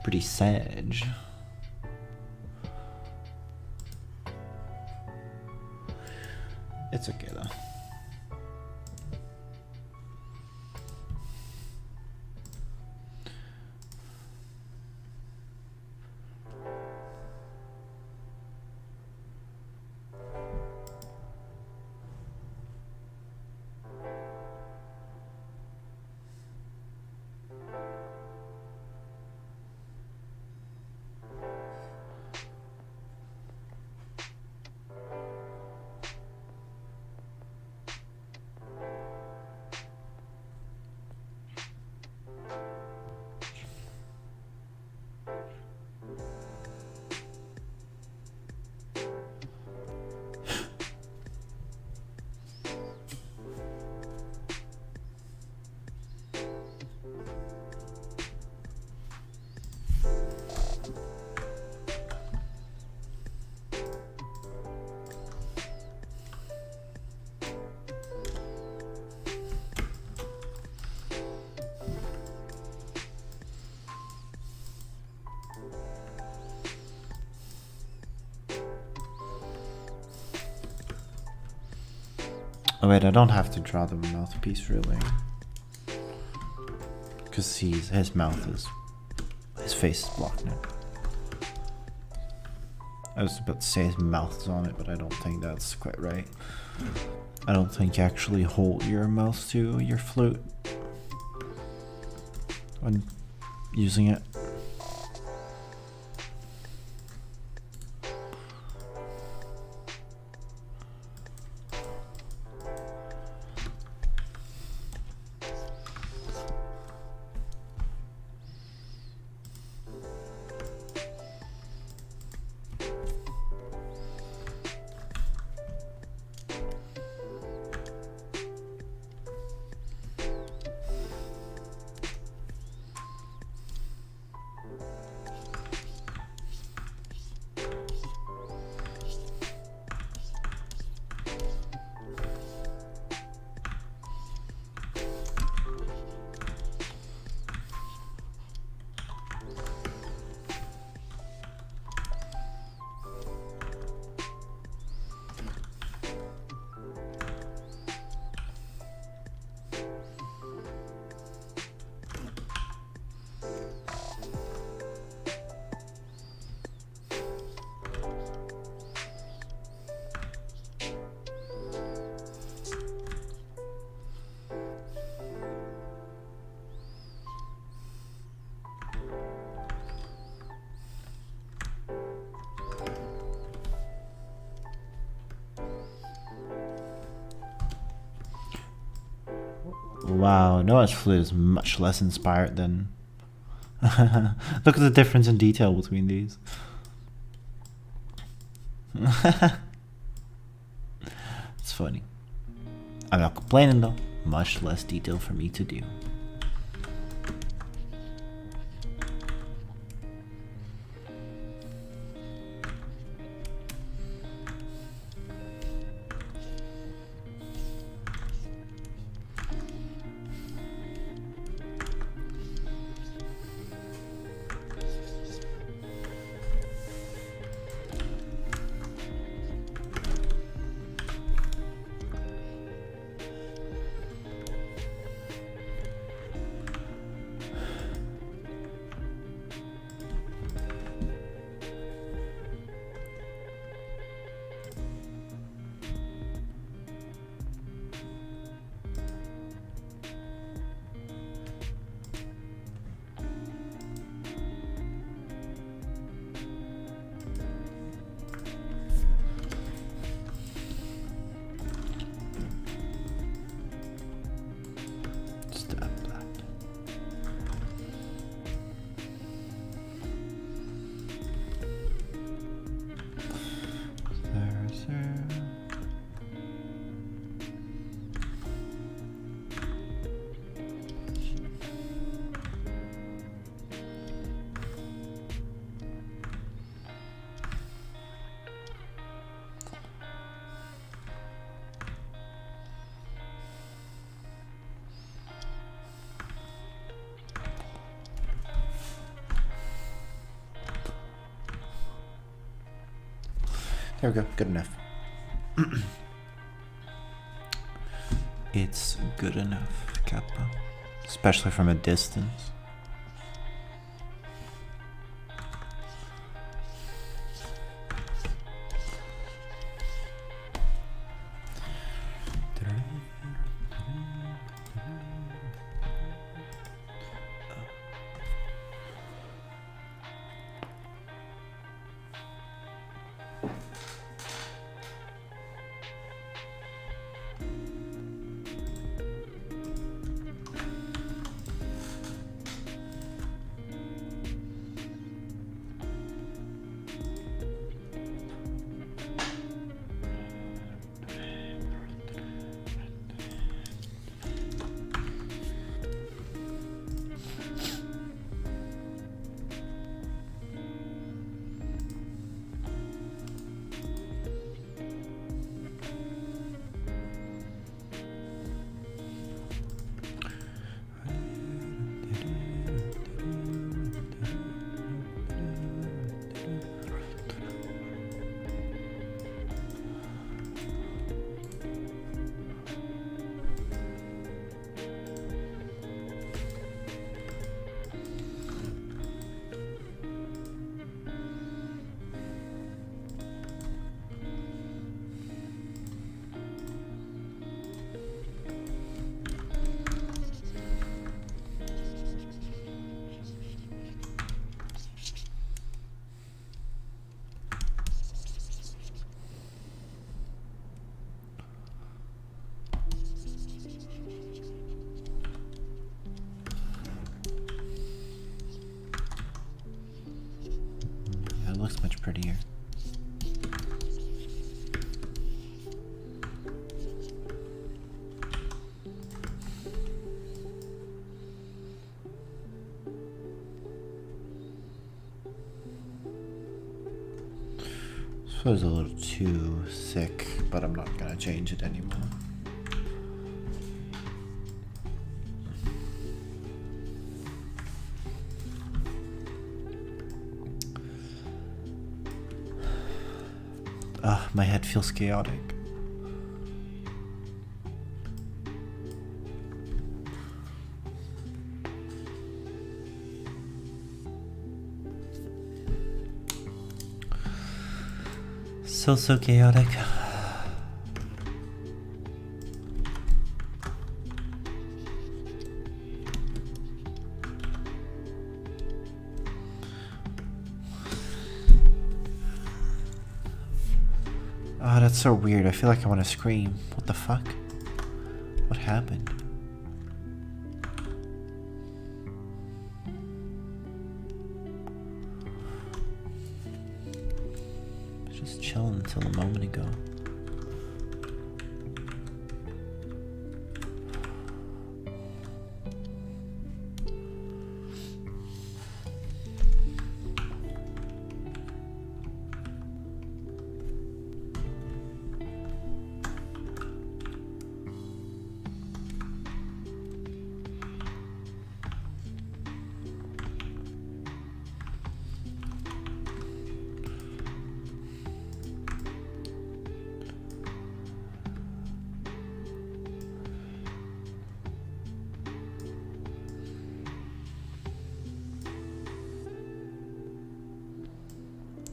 Pretty sad. It's okay though. Oh wait, I don't have to draw the mouthpiece really. Because his face is blocking it. I was about to say his mouth is on it, but I don't think that's quite right. I don't think you actually hold your mouth to your flute when using it. Wow, Noah's flute is much less inspired than... Look at the difference in detail between these. It's funny. I'm not complaining though. Much less detail for me to do. There we go. Good enough. It's good enough, Kappa. Especially from a distance. It looks much prettier. This was a little too sick, but I'm not gonna change it anymore. My head feels chaotic. So chaotic. Oh, that's so weird. I feel like I want to scream. What the fuck? What happened? I was just chilling until a moment ago.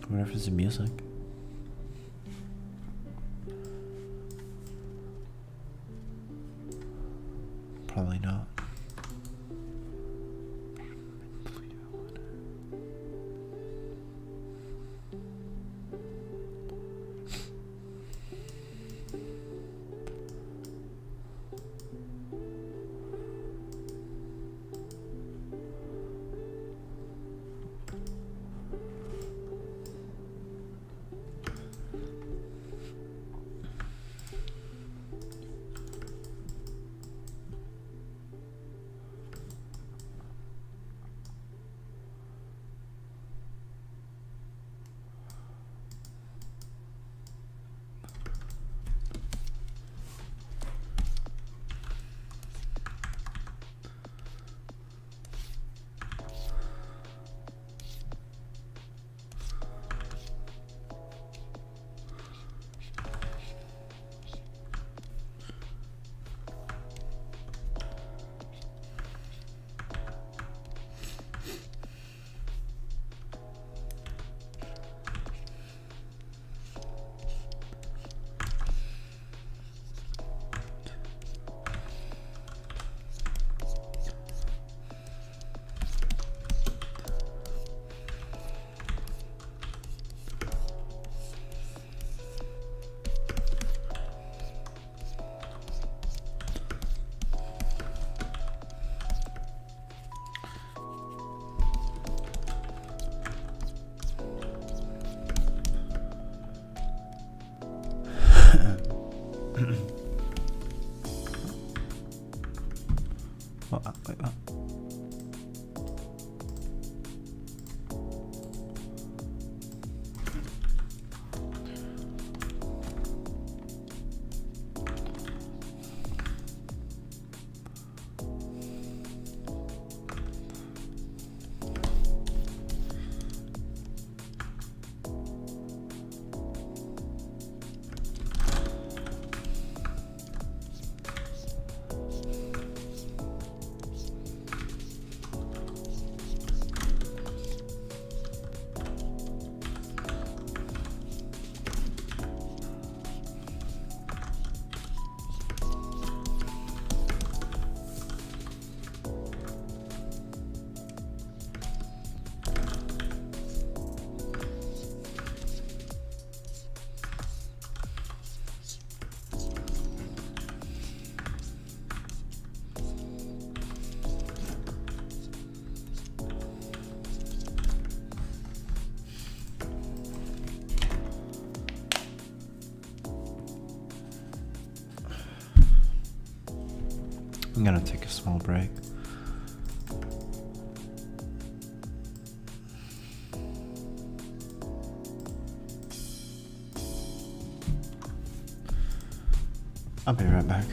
I wonder if it's the music. Probably not. Wait, what? I'm gonna take a small break. I'll be right back.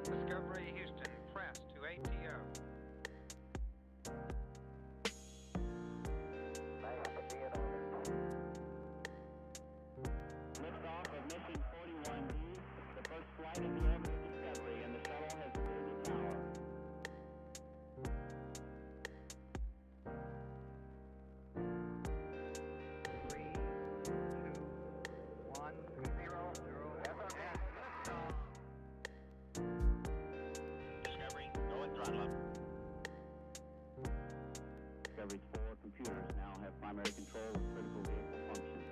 Discovery Houston, press to ATO.
Liftoff of mission 41D, the first flight in the orbit of Discovery, and the shuttle has cleared the tower.
Discovery, go and throttle up.
Discovery's 4 computers now have primary control of critical vehicle functions.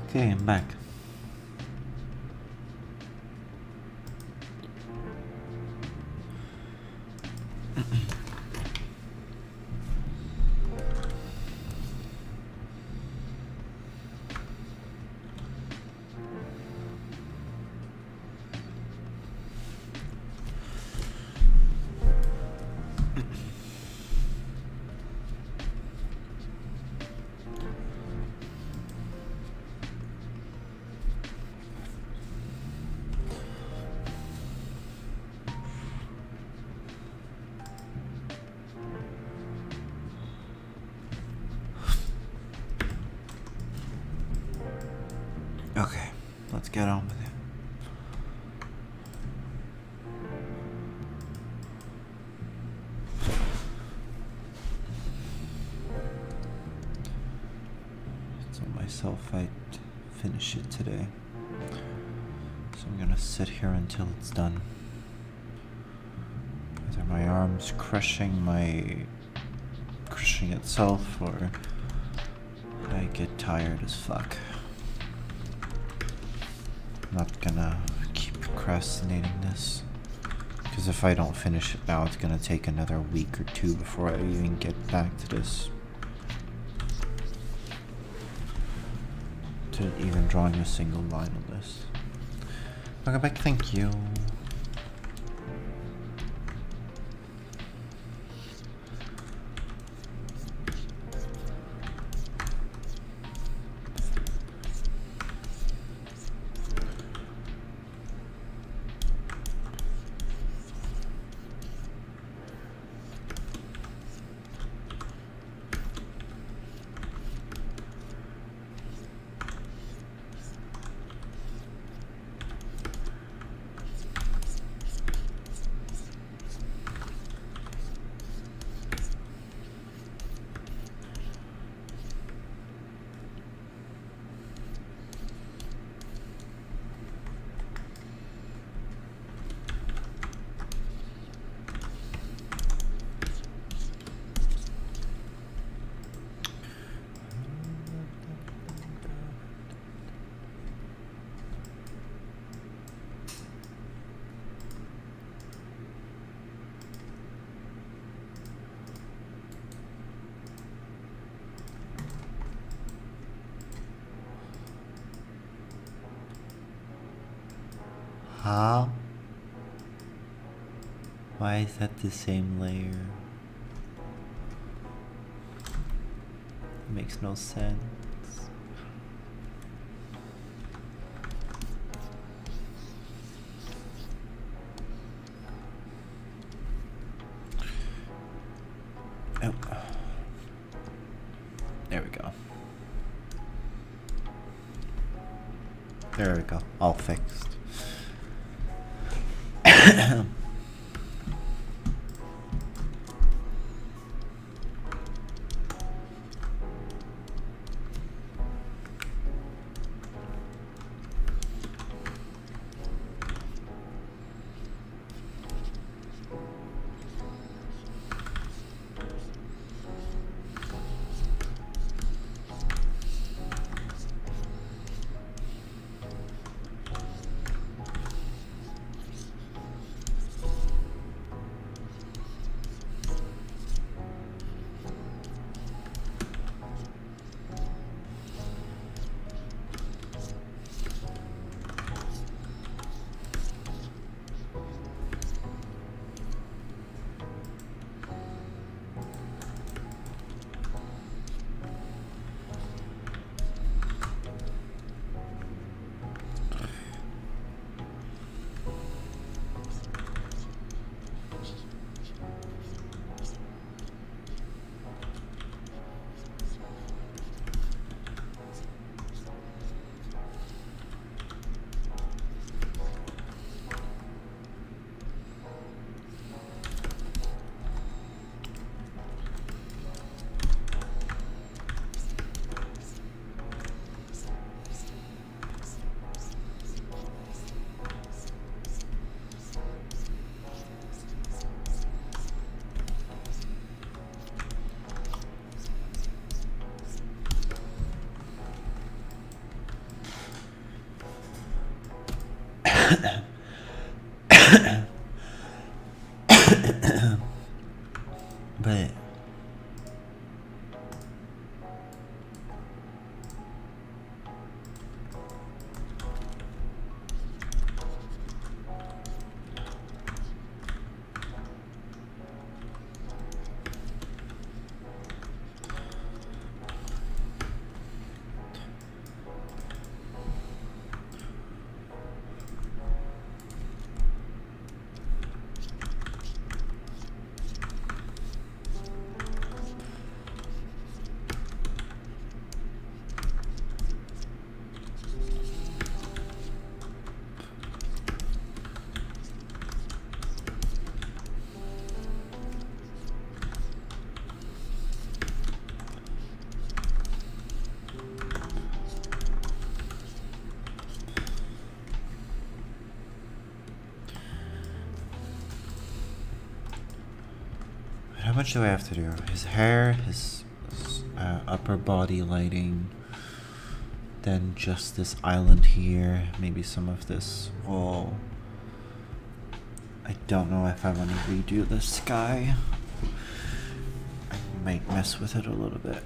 Okay, I'm back. Okay, let's get on with it. Told myself I'd finish it today, so I'm gonna sit here until it's done. Either my arm's crushing itself, or I get tired as fuck. I'm not gonna keep procrastinating this, because if I don't finish it now, it's gonna take another week or two before I even get back to this. To even drawing a single line on this. Welcome back, thank you. Huh? Why is that the same layer? It makes no sense. Oh. There we go. There we go. All fixed. much do I have to do? His hair, his upper body lighting, then just this island here, maybe some of this wall. I don't know if I want to redo the sky. I might mess with it a little bit.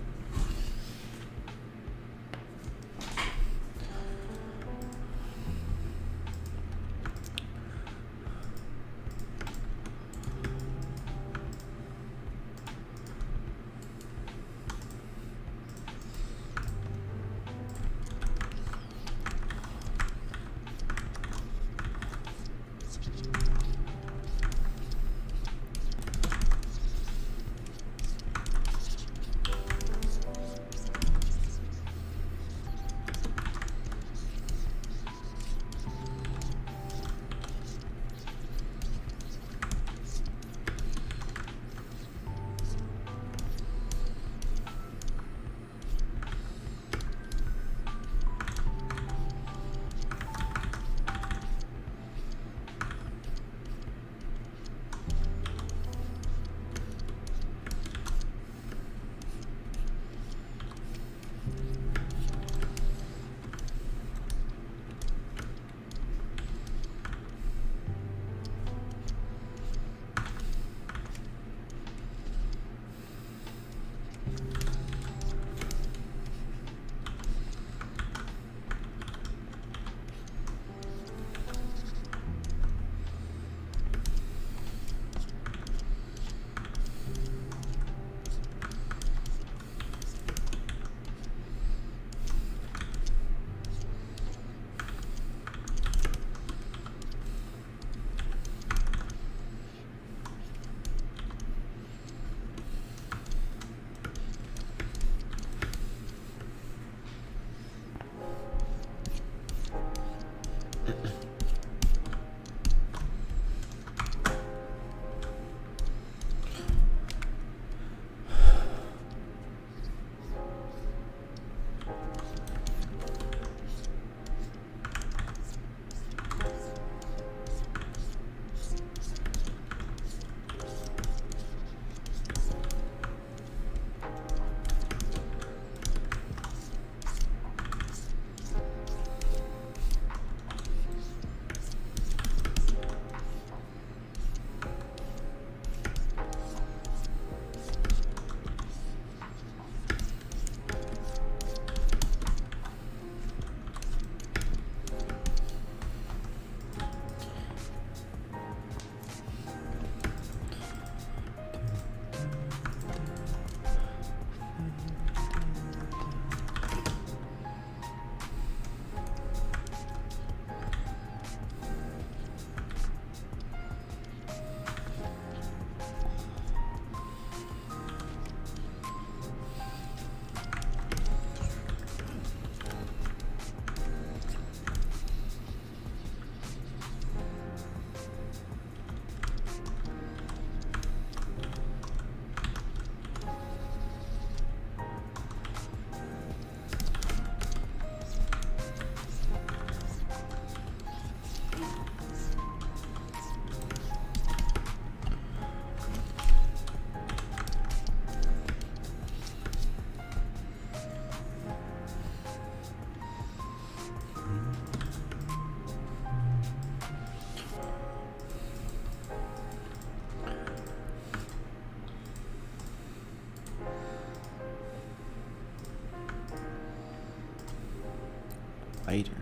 Lighter.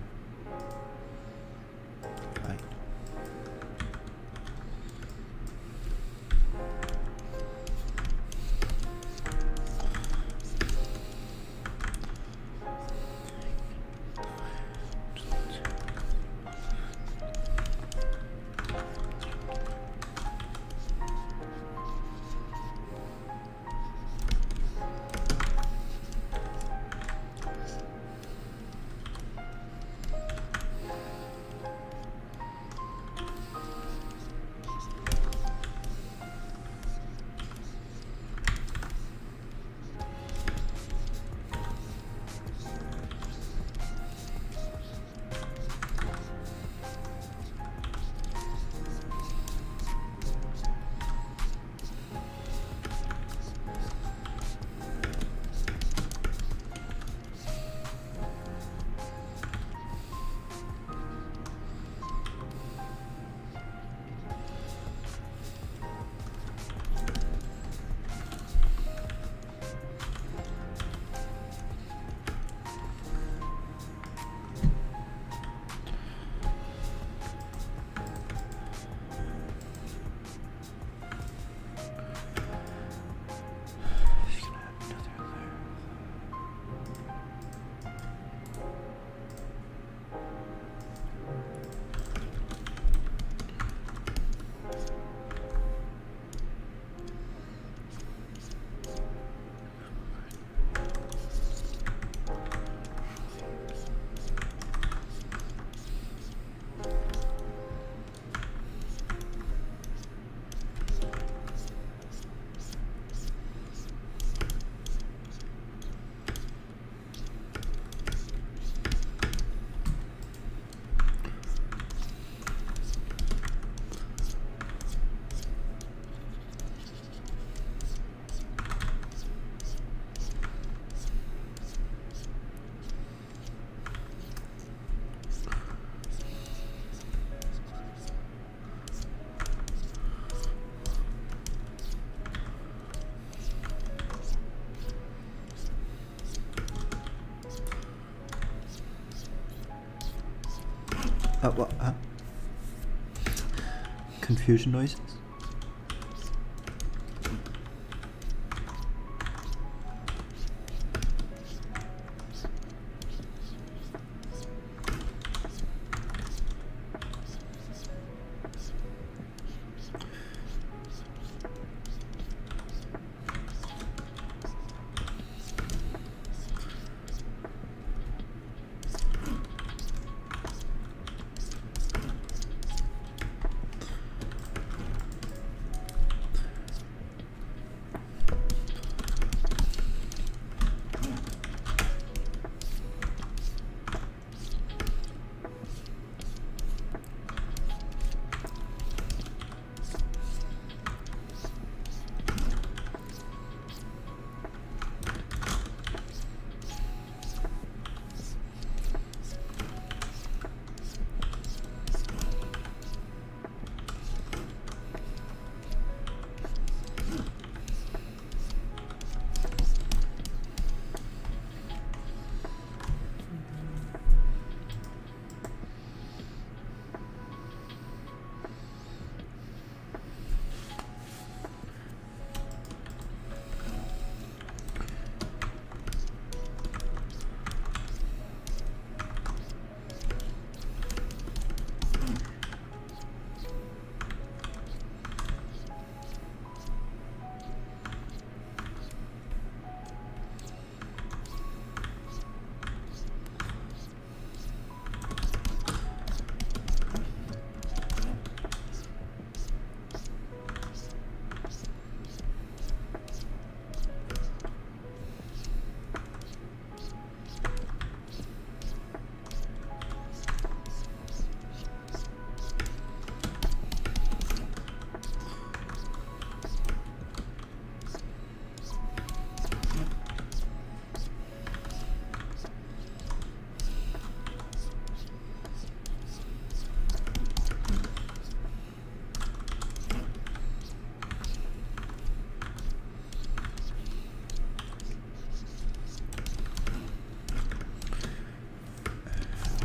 Light. What? Confusion noises?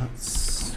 Let's...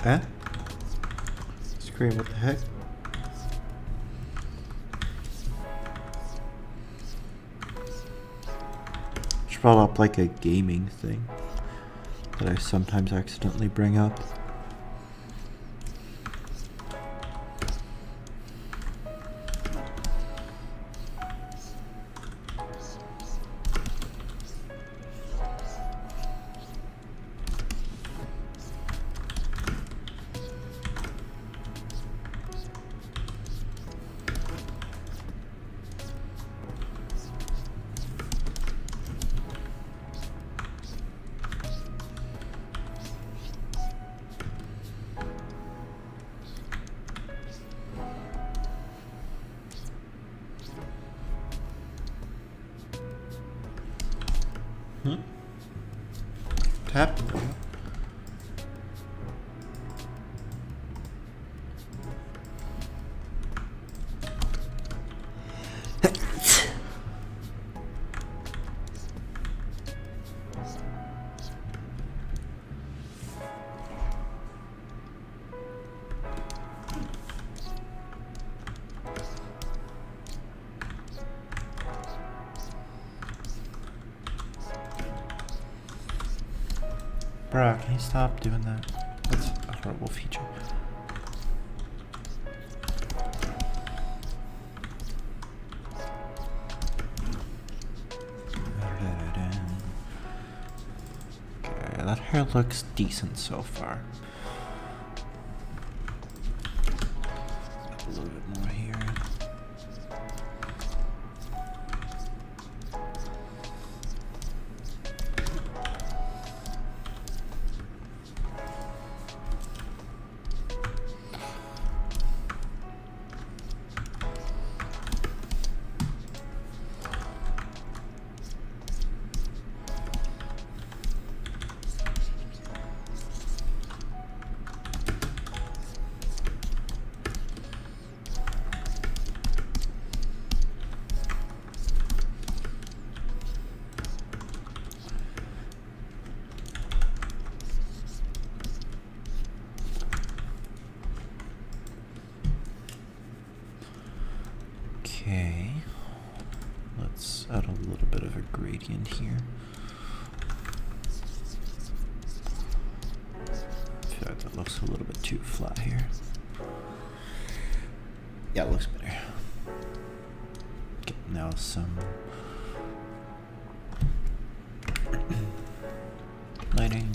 Eh? Scream, what the heck? Just brought up like a gaming thing that I sometimes accidentally bring up. Tap. Bruh, can you stop doing that? That's a horrible feature. Okay, that hair looks decent so far. A little bit more here. Okay, let's add a little bit of a gradient here. I feel like that looks a little bit too flat here. Yeah, it looks better. Okay, now some lighting.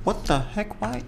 What the heck? Why?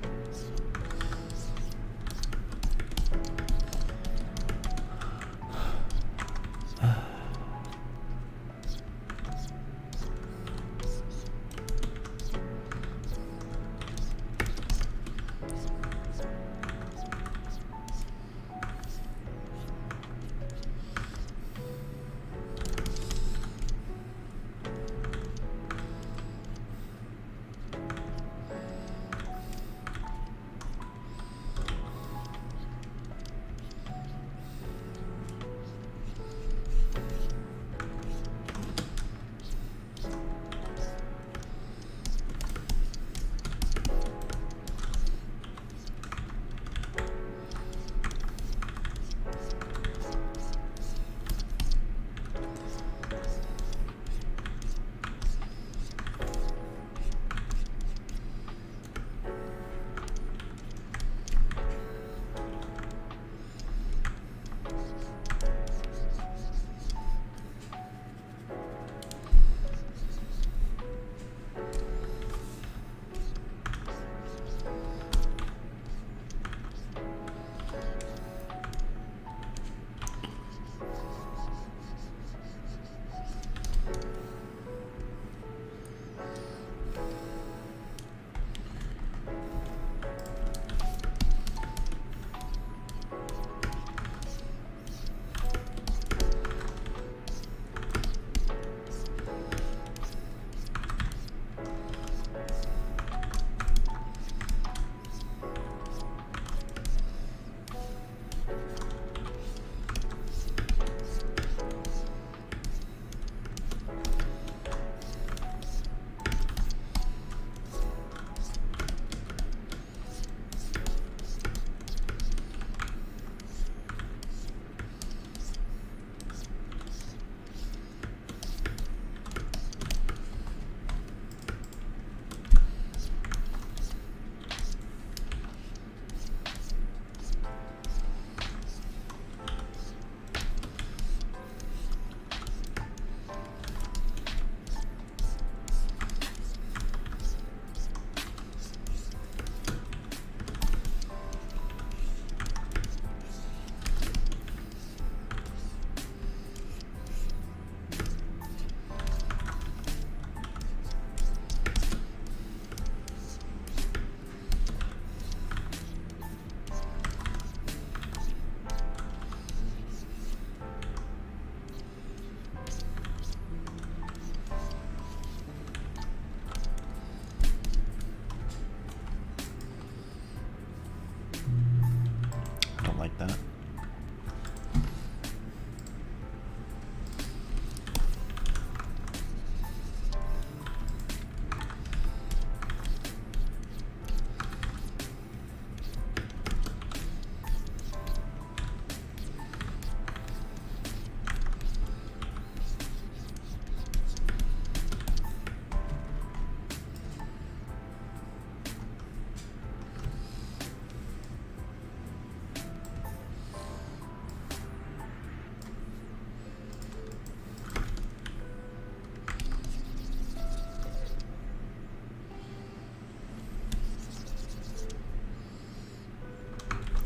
like that.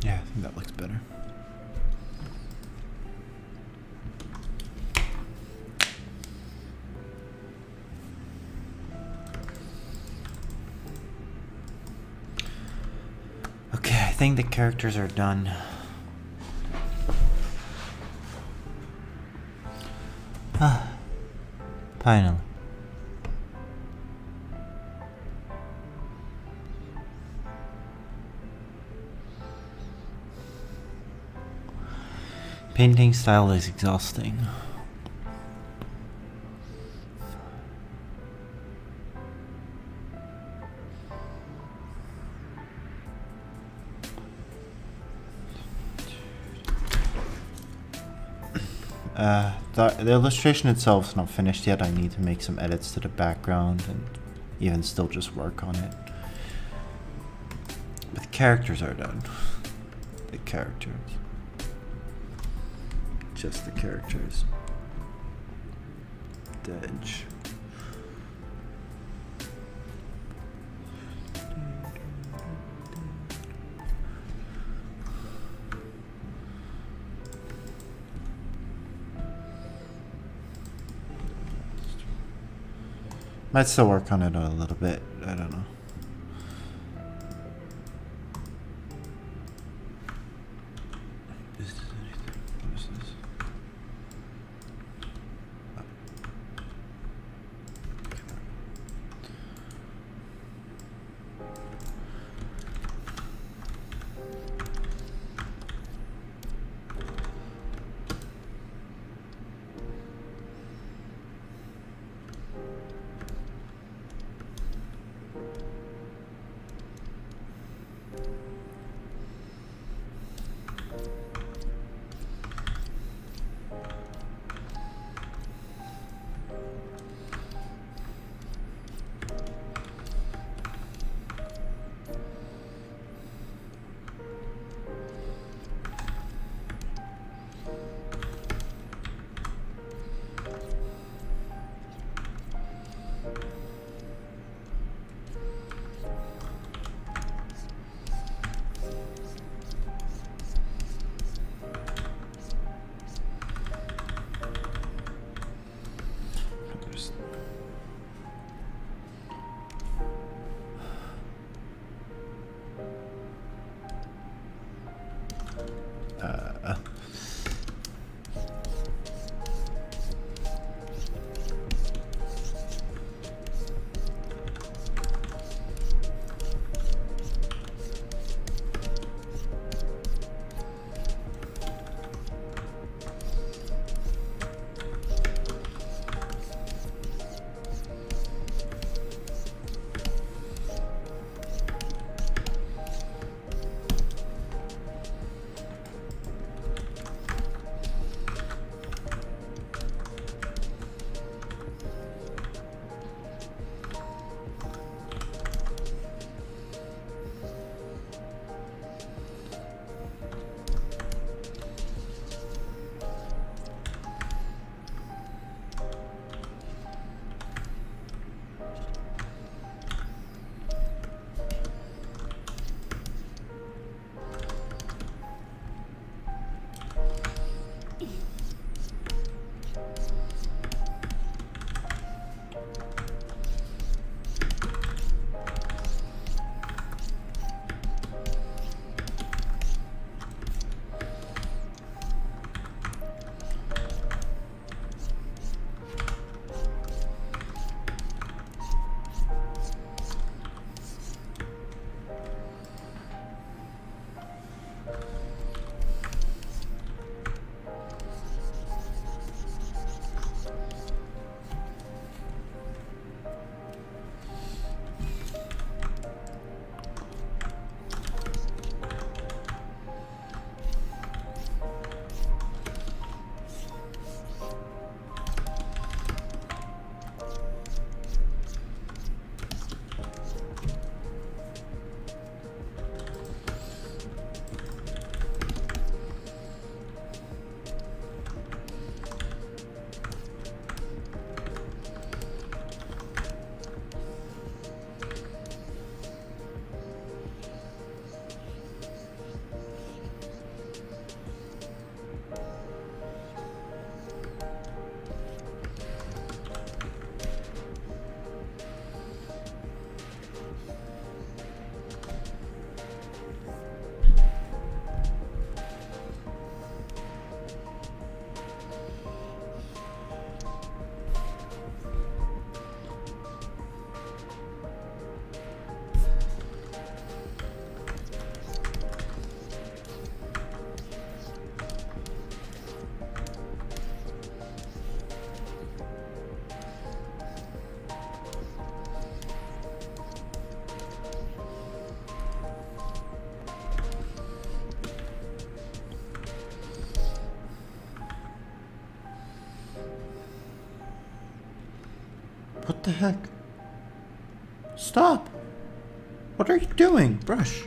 Yeah, I think that looks better. Okay, I think the characters are done. Ah, finally. Painting style is exhausting. The illustration itself is not finished yet. I need to make some edits to the background and even still just work on it. But the characters are done. The characters. Just the characters. Dedge. Might still work on it a little bit. I don't know. Is this anything? What is this? What the heck? Stop! What are you doing? Brush.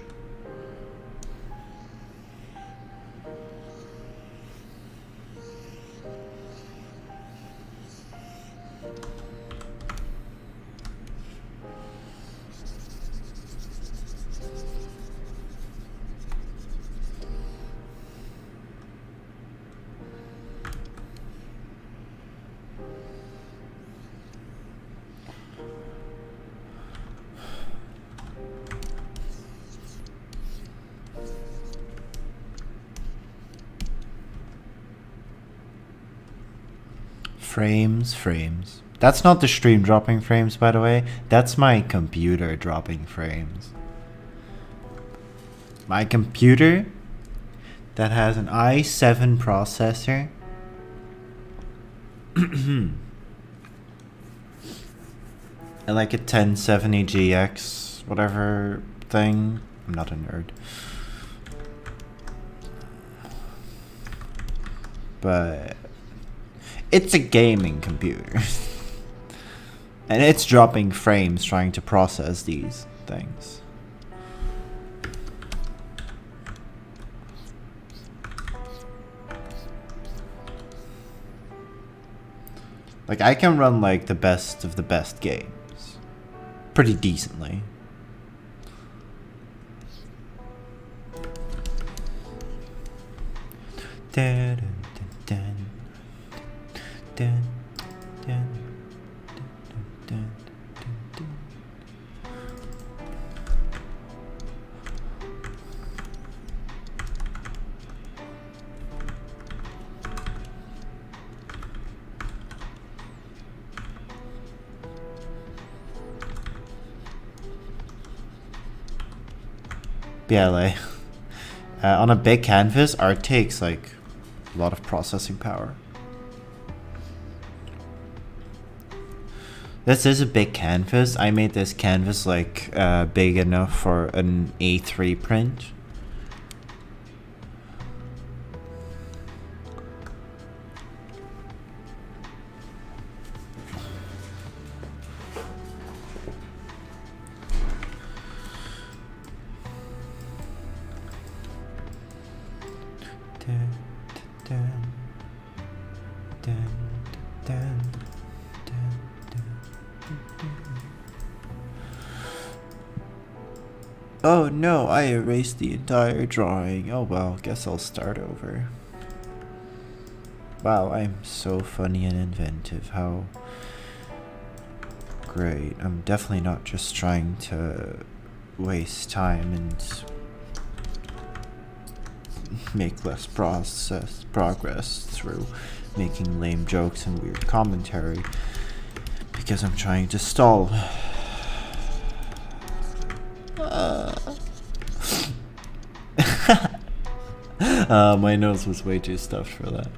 Frames. That's not the stream dropping frames, by the way. That's my computer dropping frames. My computer that has an i7 processor. And like a 1070 GX, whatever thing. I'm not a nerd. But it's a gaming computer. And it's dropping frames trying to process these things. Like, I can run like the best of the best games pretty decently. Dun, dun, dun, dun, dun, dun. BLA. On a big canvas, art takes like a lot of processing power. This is a big canvas. I made this canvas like big enough for an A3 print. Oh no, I erased the entire drawing. Oh well, guess I'll start over. Wow, I'm so funny and inventive. How great. I'm definitely not just trying to waste time and make less progress through making lame jokes and weird commentary, because I'm trying to stall. My nose was way too stuffed for that.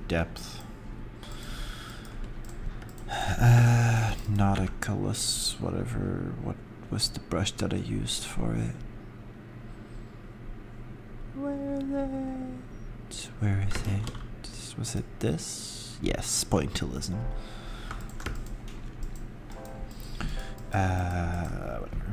Depth. Nauticus, whatever. What was the brush that I used for it? Where is it? Was it this? Yes, pointillism. Whatever.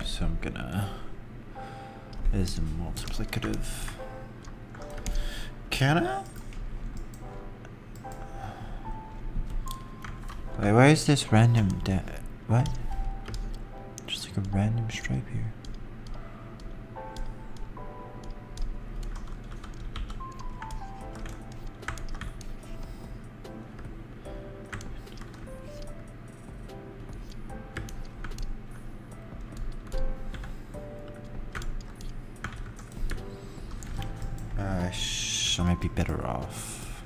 So I'm gonna, is multiplicative. Can I? Wait, why is this random what? Just like a random stripe here. might be better off.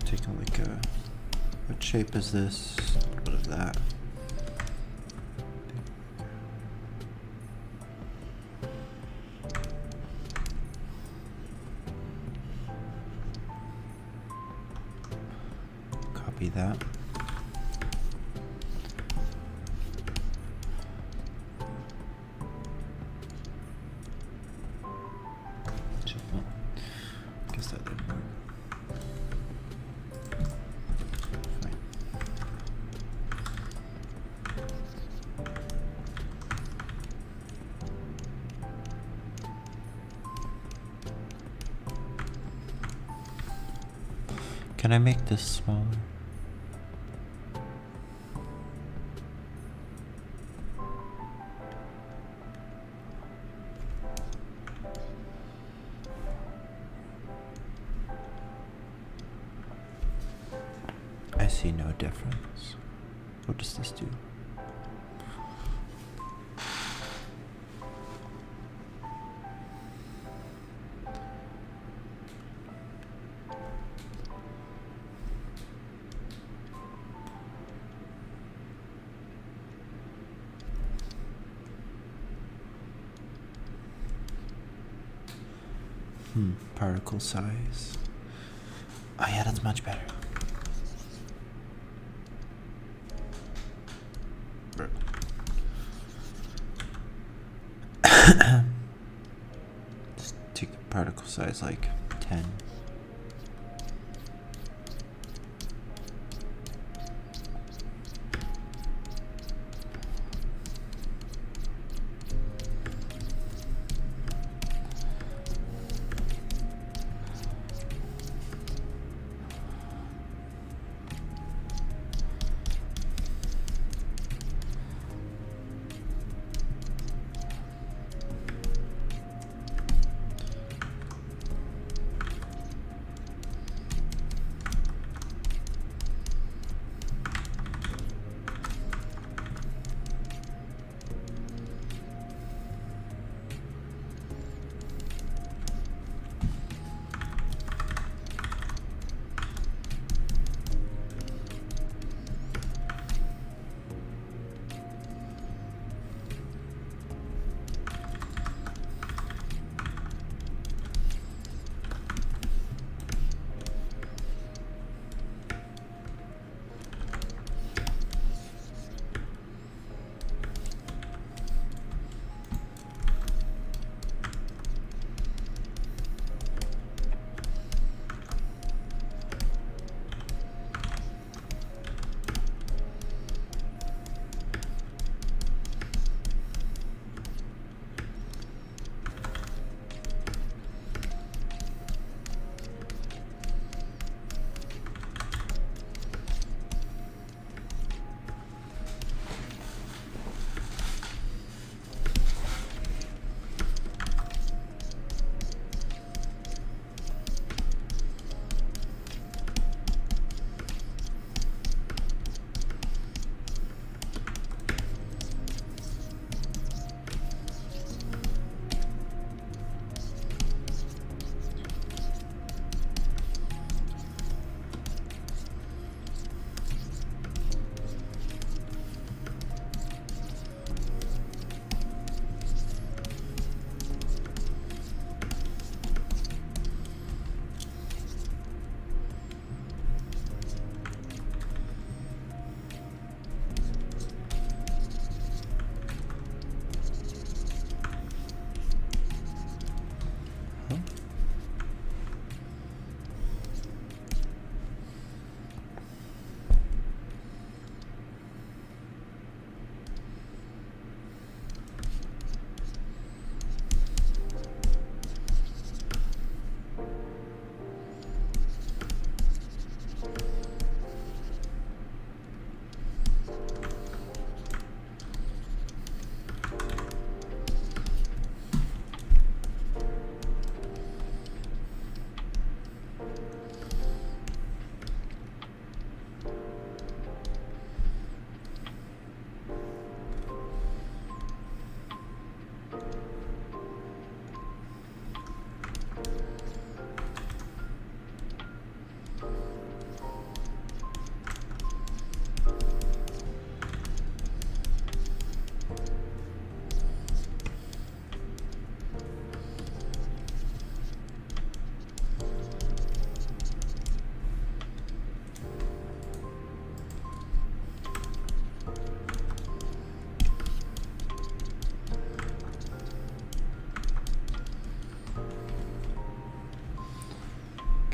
Taking like a, what shape is this? What is that? Copy that. Guess that didn't work. Fine. Can I make this smaller? I see no difference. What does this do? Particle size. Oh yeah, that's much better. Just take the particle size like 10.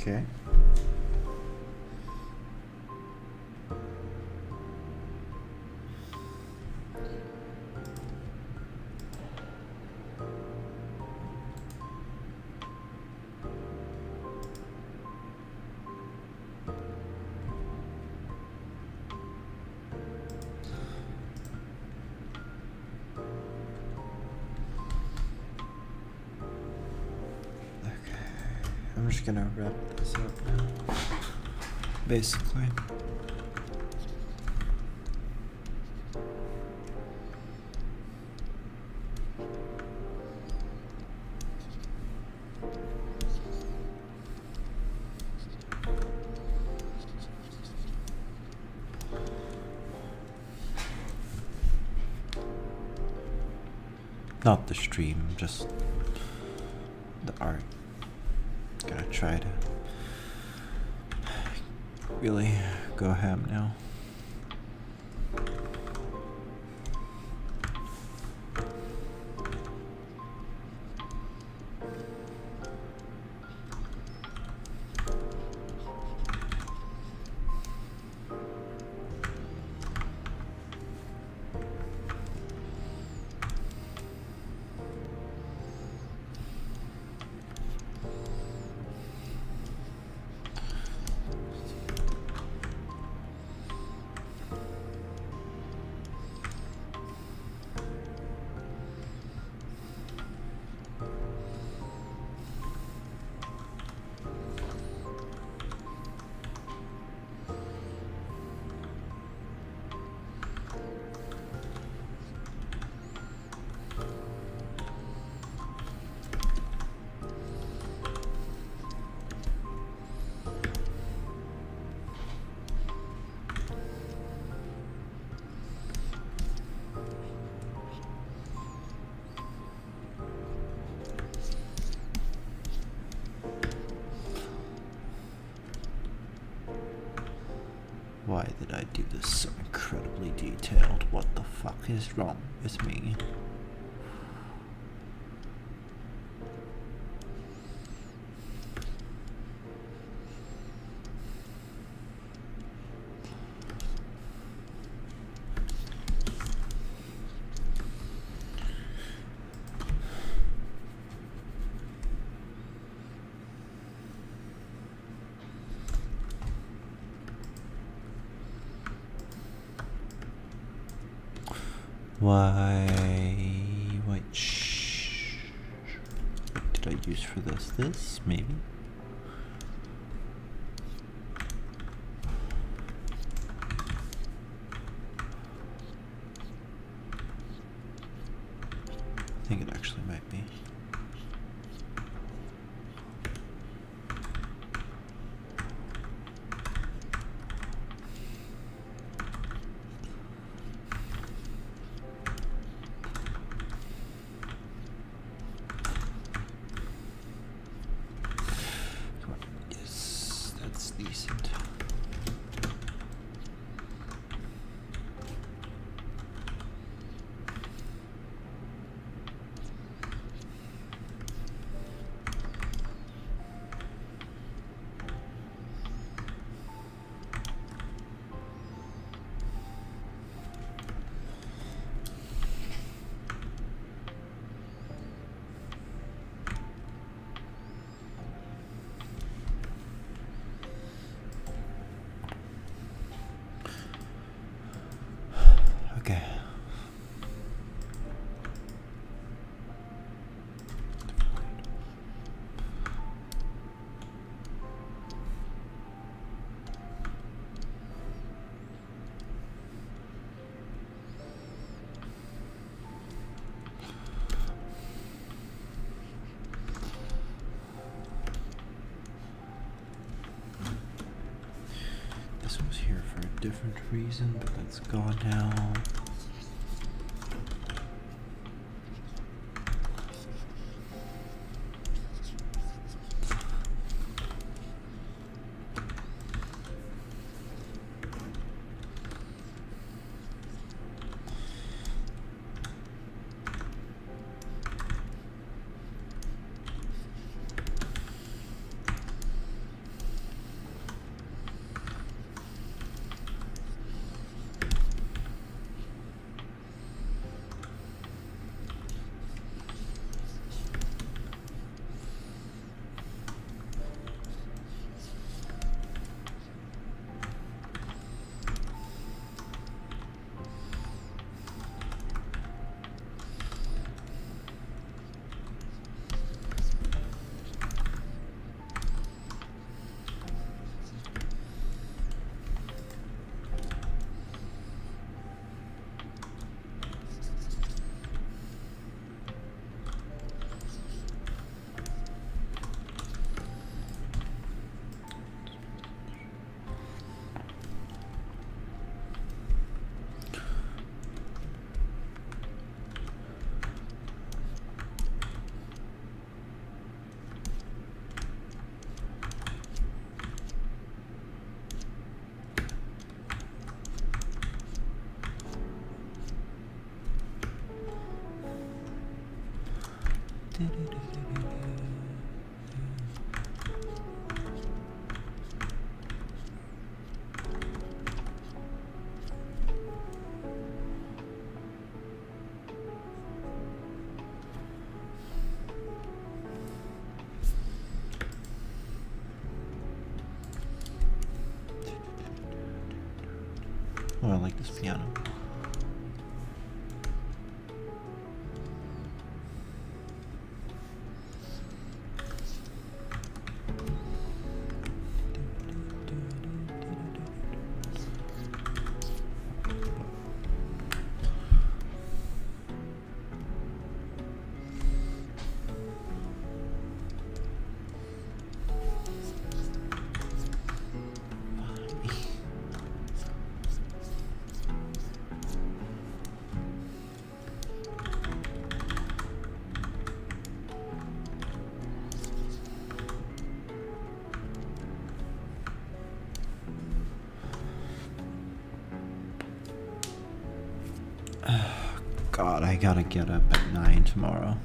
Okay. I'm just gonna wrap this up now. Basically. Not the stream, just the art. Gotta try to really go ham now. Why did I do this so incredibly detailed? What the fuck is wrong with me? What did I use for this? This, maybe? I think it actually might be. Decent. Okay. This was here for a different reason, but that's gone now. Oh, I like this piano. God, I gotta get up at 9 tomorrow.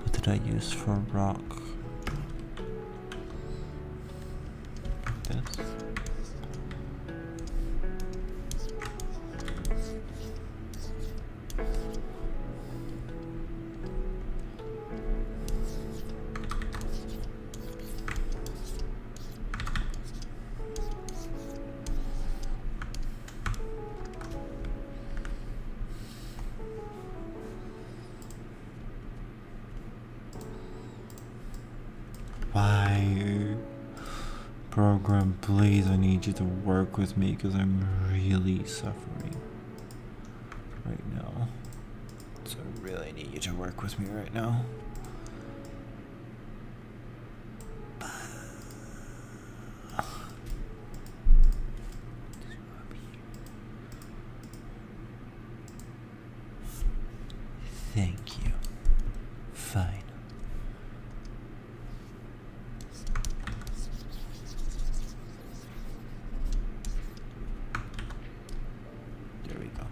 What did I use for rock? This. Why? Program, please, I need you to work with me because I'm really suffering right now. So I really need you to work with me right now. Thank you. Fine. There we go.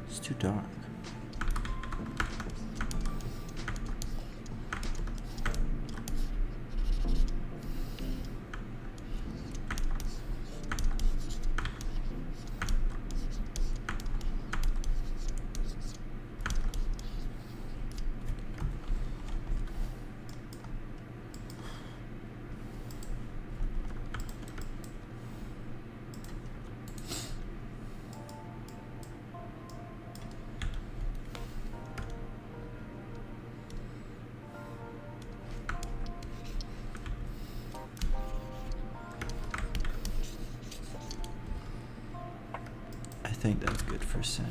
It's too dark. think that's good for Sam.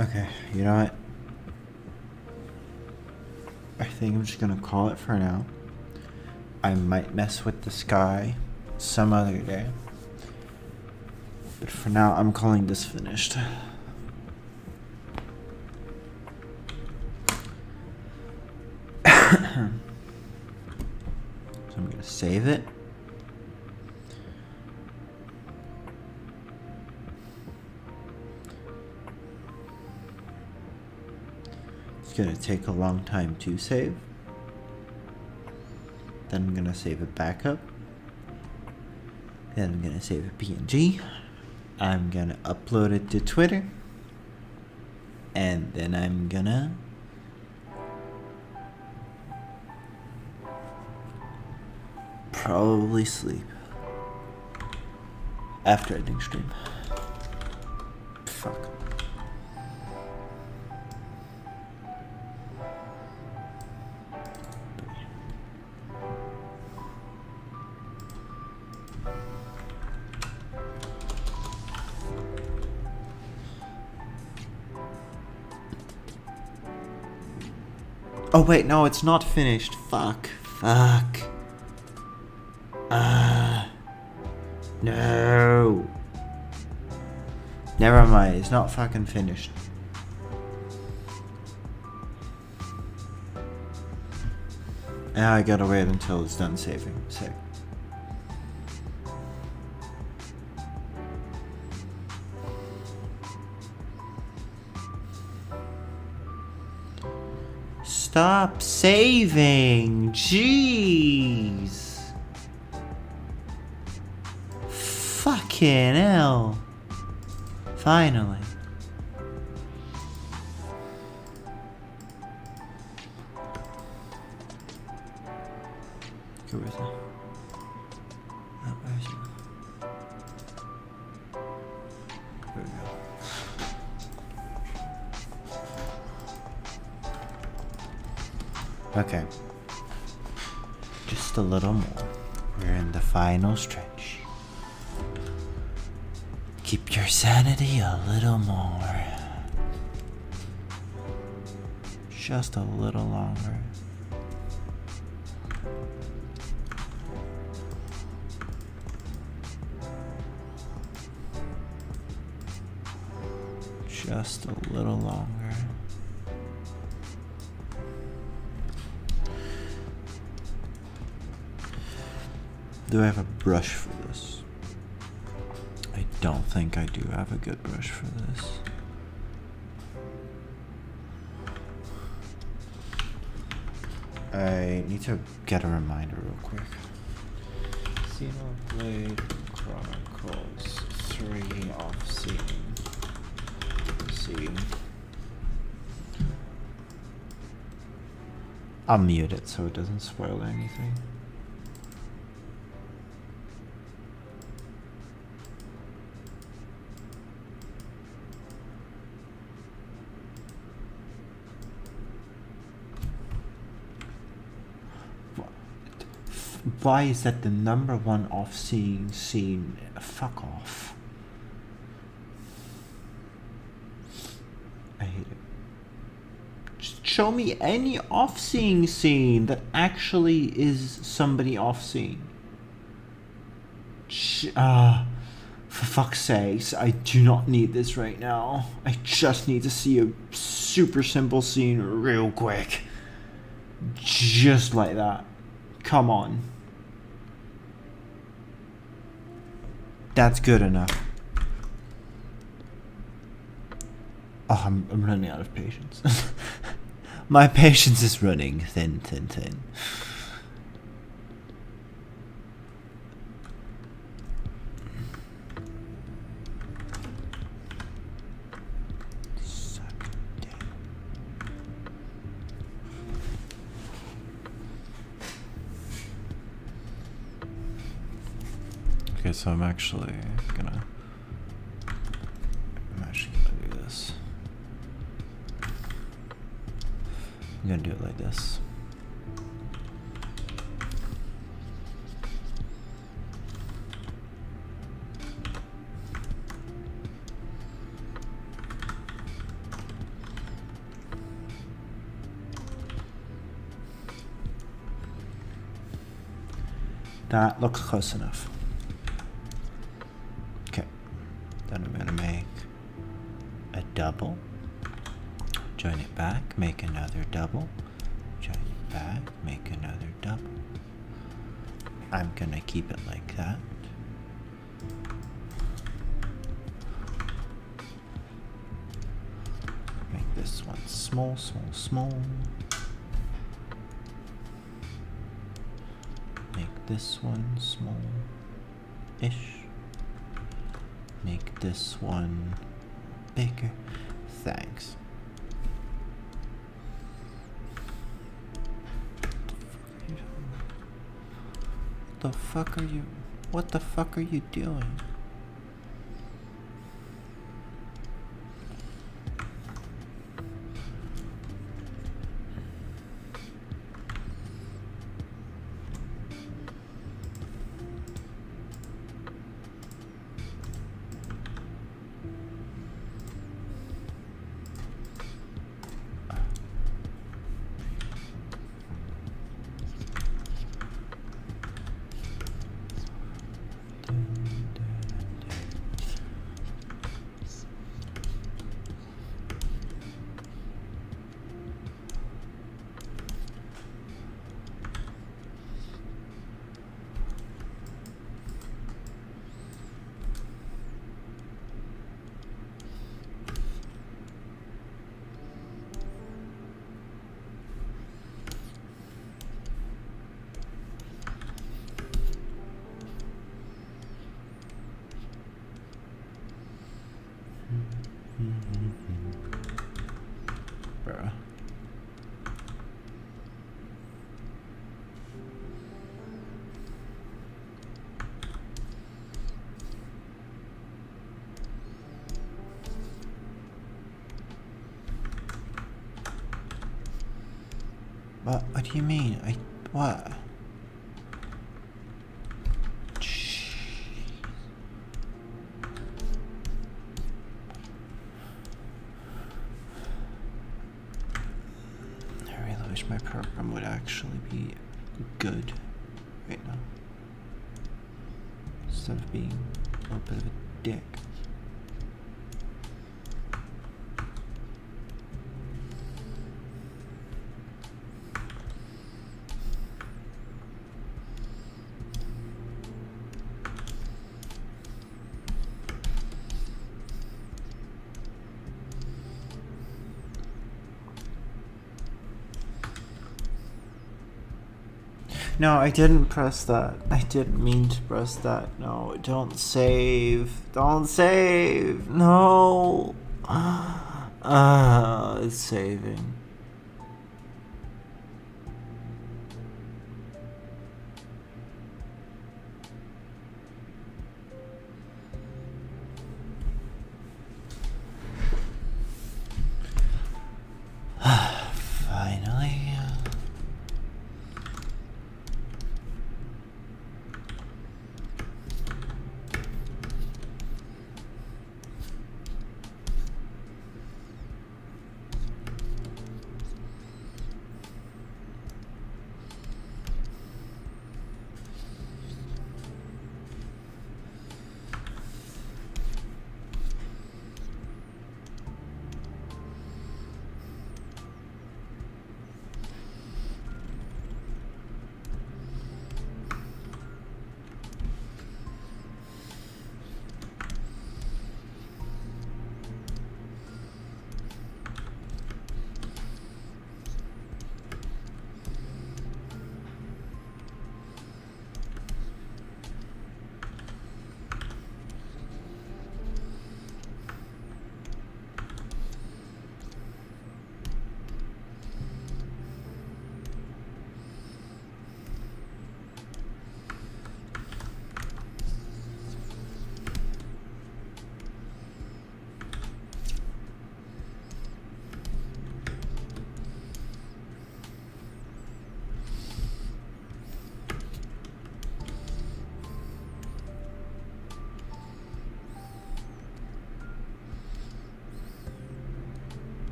Okay, you know what? I think I'm just gonna call it for now. I might mess with the sky some other day. But for now, I'm calling this finished. So I'm gonna save it. It's gonna take a long time to save. Then I'm gonna save a backup. Then I'm gonna save a PNG. I'm gonna upload it to Twitter. And then I'm gonna probably sleep after ending stream. Fuck. Oh wait, no, it's not finished. Fuck. No. Never mind, it's not fucking finished. Now I gotta wait until it's done saving. Sick. Stop saving! Jeez! Fucking hell! Finally. Go with it. Oh, where's it? There we go. Okay. Just a little more. We're in the final stretch. Keep your sanity a little more. Just a little longer. Just a little longer. Do I have a brush for this? I don't think I do have a good brush for this. I need to get a reminder real quick. Xenoblade Chronicles 3 off scene. I'll mute it so it doesn't spoil anything. Why is that the #1 off-scene scene? Fuck off. show me any off-scene scene that actually is somebody off-scene. For fuck's sakes, I do not need this right now. I just need to see a super simple scene real quick. Just like that. Come on. That's good enough. Oh, I'm running out of patience. My patience is running thin. Okay, so I'm actually gonna do this. I'm gonna do it like this. That looks close enough. Okay, then I'm gonna make a double, join it back, make another double, join it back, make another double. I'm gonna keep it like that. Make this one small. Make this one small-ish. Make this one bigger. Thanks. What the fuck are you doing? Bruh. What do you mean? What? I wish my program would actually be good right now, instead of being a little bit of a dick. No, I didn't press that. I didn't mean to press that. No, don't save. Don't save. No. It's saving. Finally.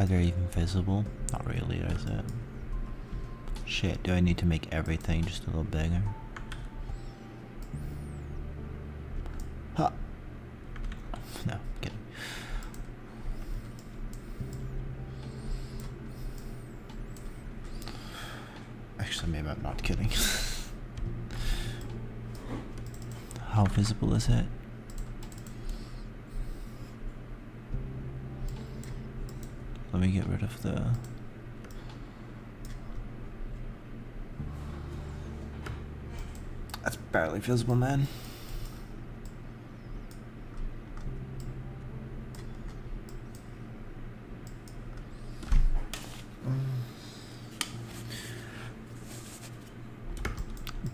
Are they even visible? Not really, is it? Shit, do I need to make everything just a little bigger? Huh. No, I'm kidding. Actually, maybe I'm not kidding. How visible is it? Let me get rid of the... That's barely visible, man.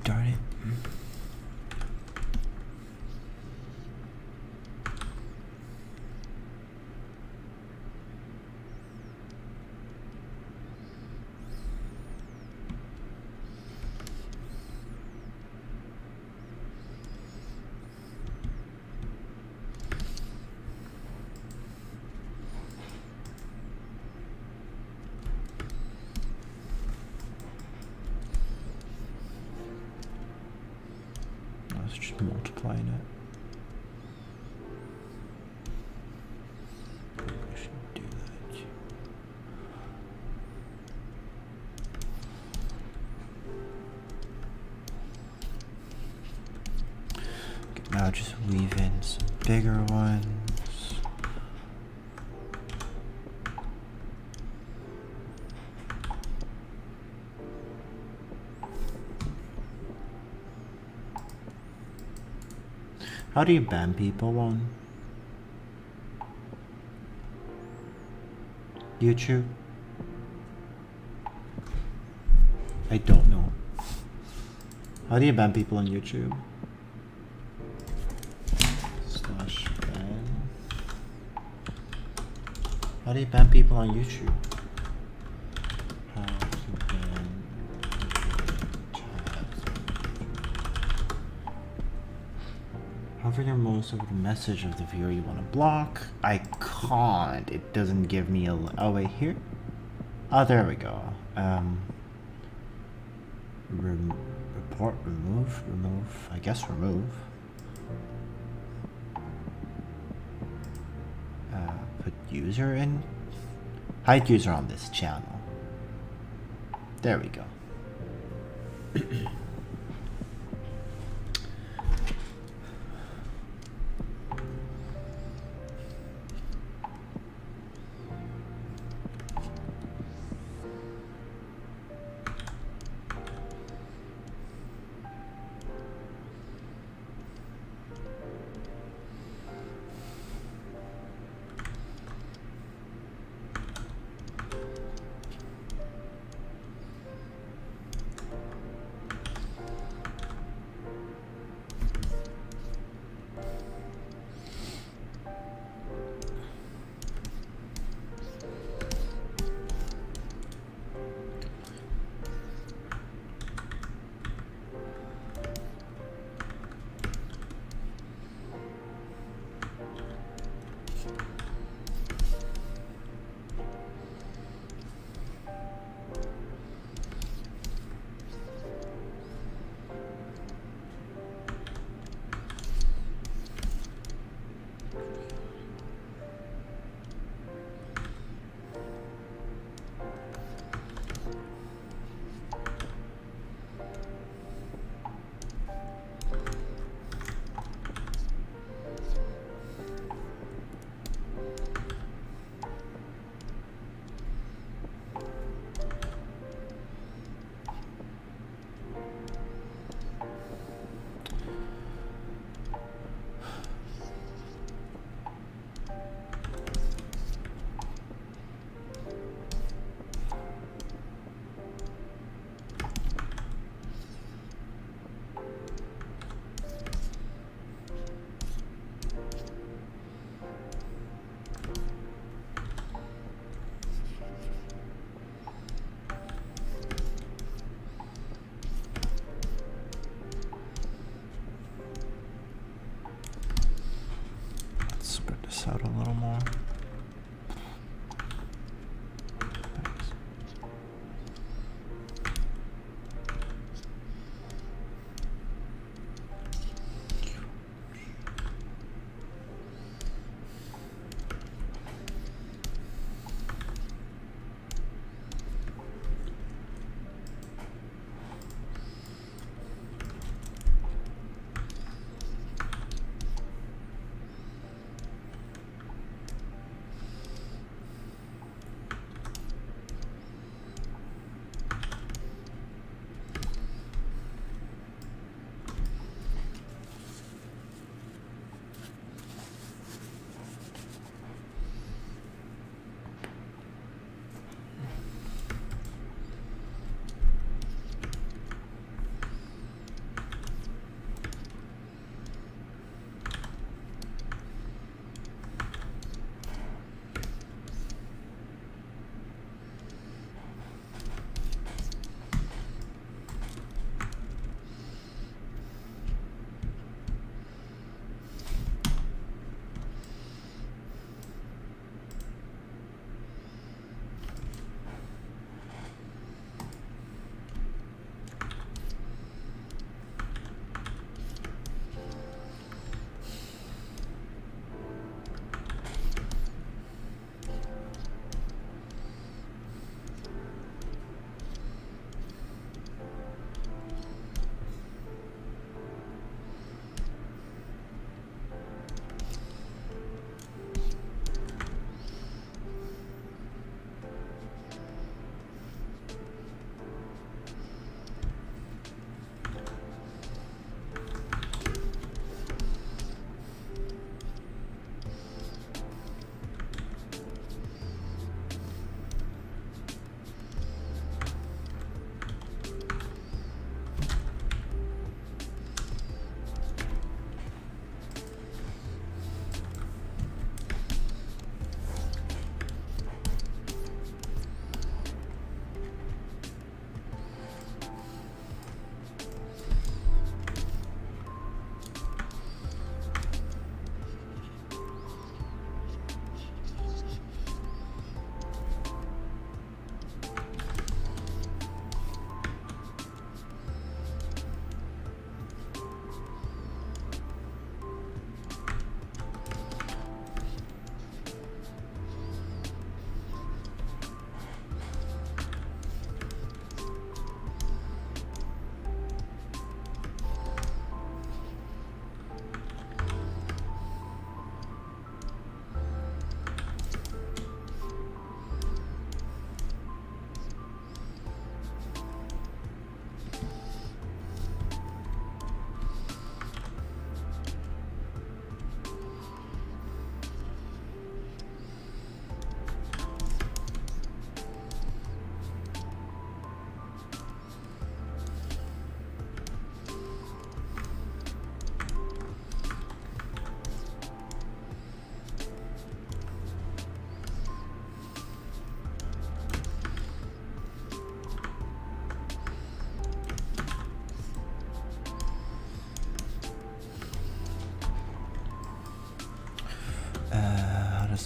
Darn it. It's just multiplying it. I should do that. Okay, now just weave in some bigger ones. How do you ban people on YouTube? I don't know. How do you ban people on YouTube? /ban. How do you ban people on YouTube? How to ban hover your mouse over the message of the viewer you want to block. I can't. It doesn't give me a... Oh, wait, here? Oh, there we go. Report, remove. I guess remove. Put user in. Hide user on this channel. There we go. Out a little more.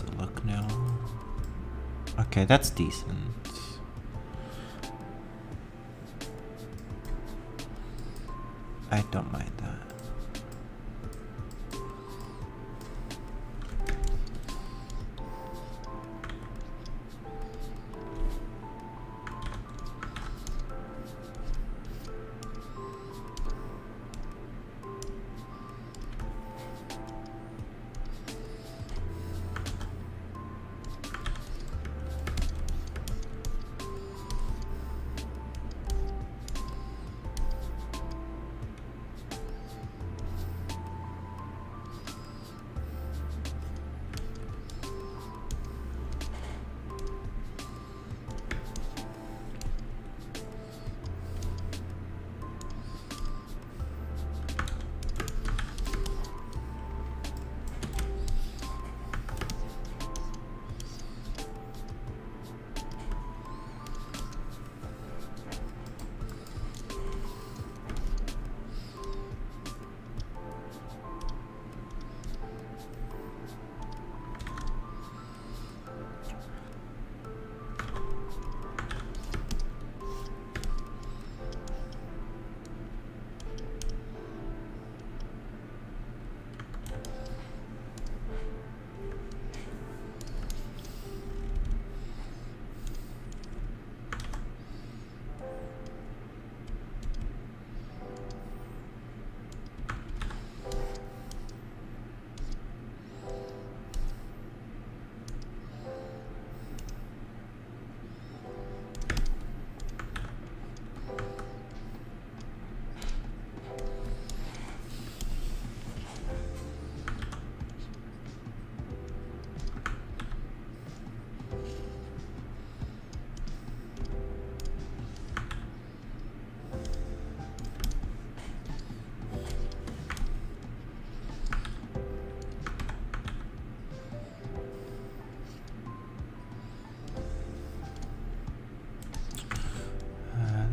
does it look now? Okay, that's decent. I don't mind that.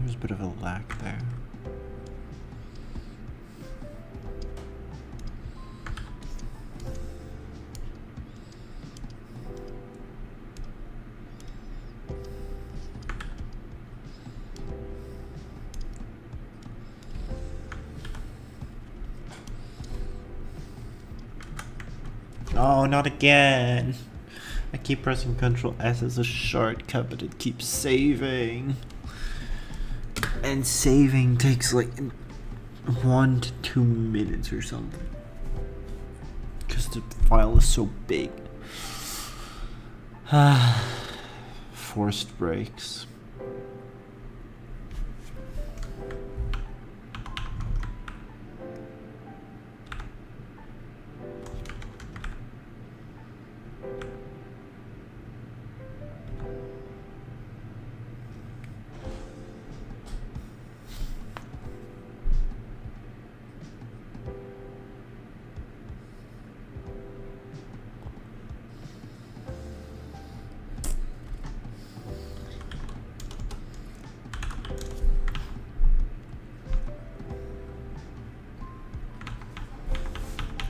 There's a bit of a lack there. Oh, not again. I keep pressing Ctrl S as a shortcut, but it keeps saving. And saving takes like 1 to 2 minutes or something. Because the file is so big. Forced breaks.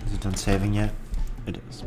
Is it done saving yet? It is.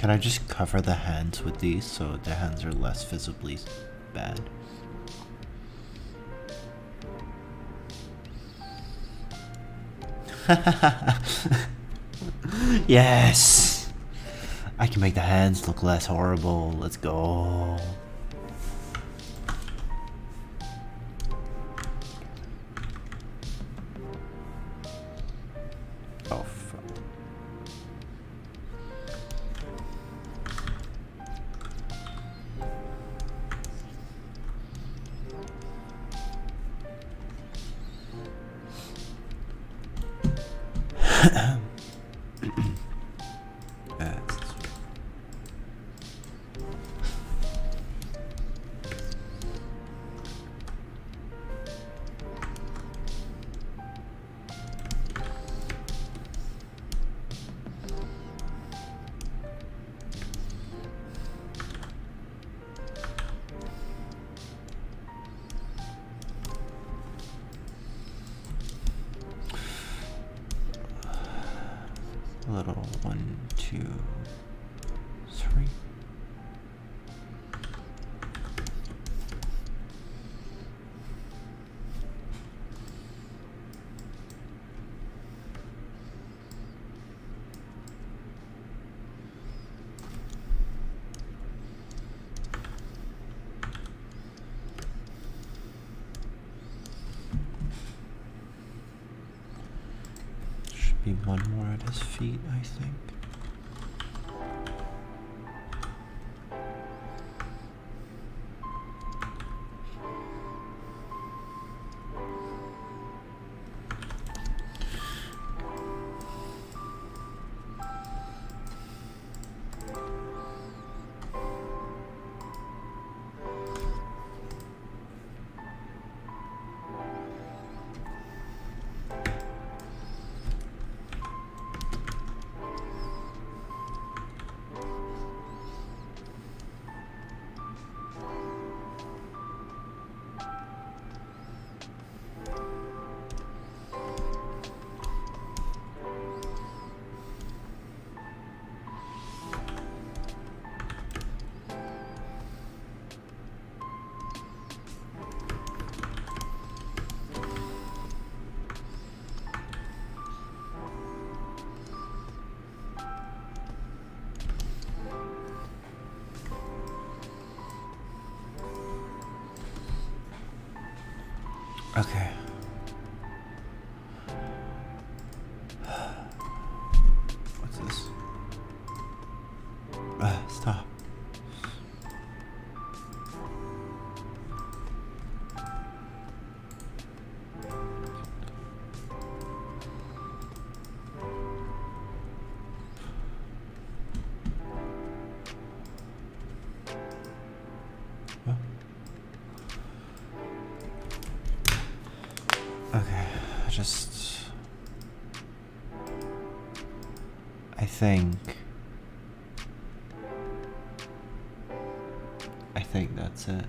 Can I just cover the hands with these so the hands are less visibly bad? Yes! I can make the hands look less horrible. Let's go. Oh, fuck. A little 1, 2, 3. Should be one more at his feet, I think. Okay. What's this? Stop. Okay, I think that's it.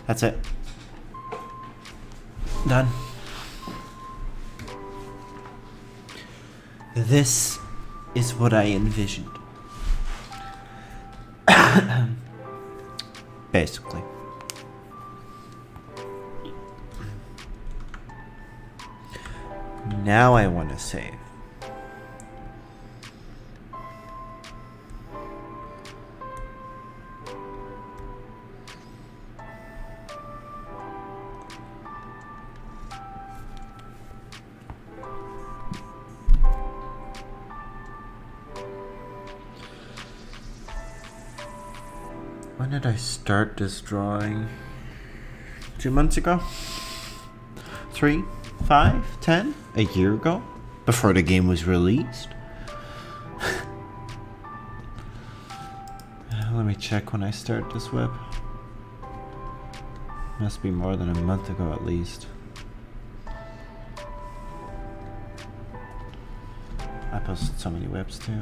That's it. Done. This is what I envisioned. Basically. Now I want to save. When did I start this drawing? 2 months ago? 3, 5, 10? A year ago? Before the game was released? Let me check when I start this web. Must be more than a month ago at least. I posted so many webs too.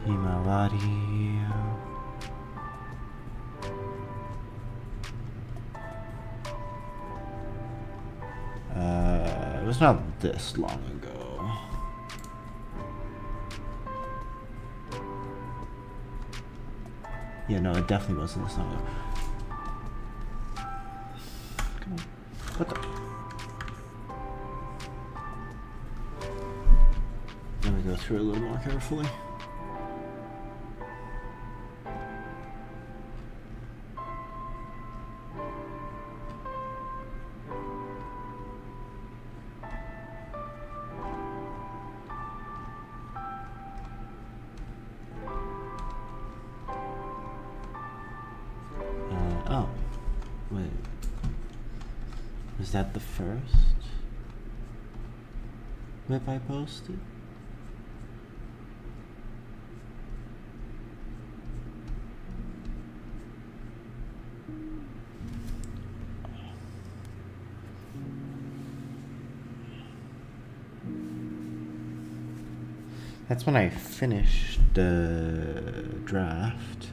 Himaladi. It was not this long ago. Yeah, no, it definitely wasn't this long ago. Come on. What the? Let me go through a little more carefully. Oh, wait. Was that the first whip I posted? That's when I finished the draft.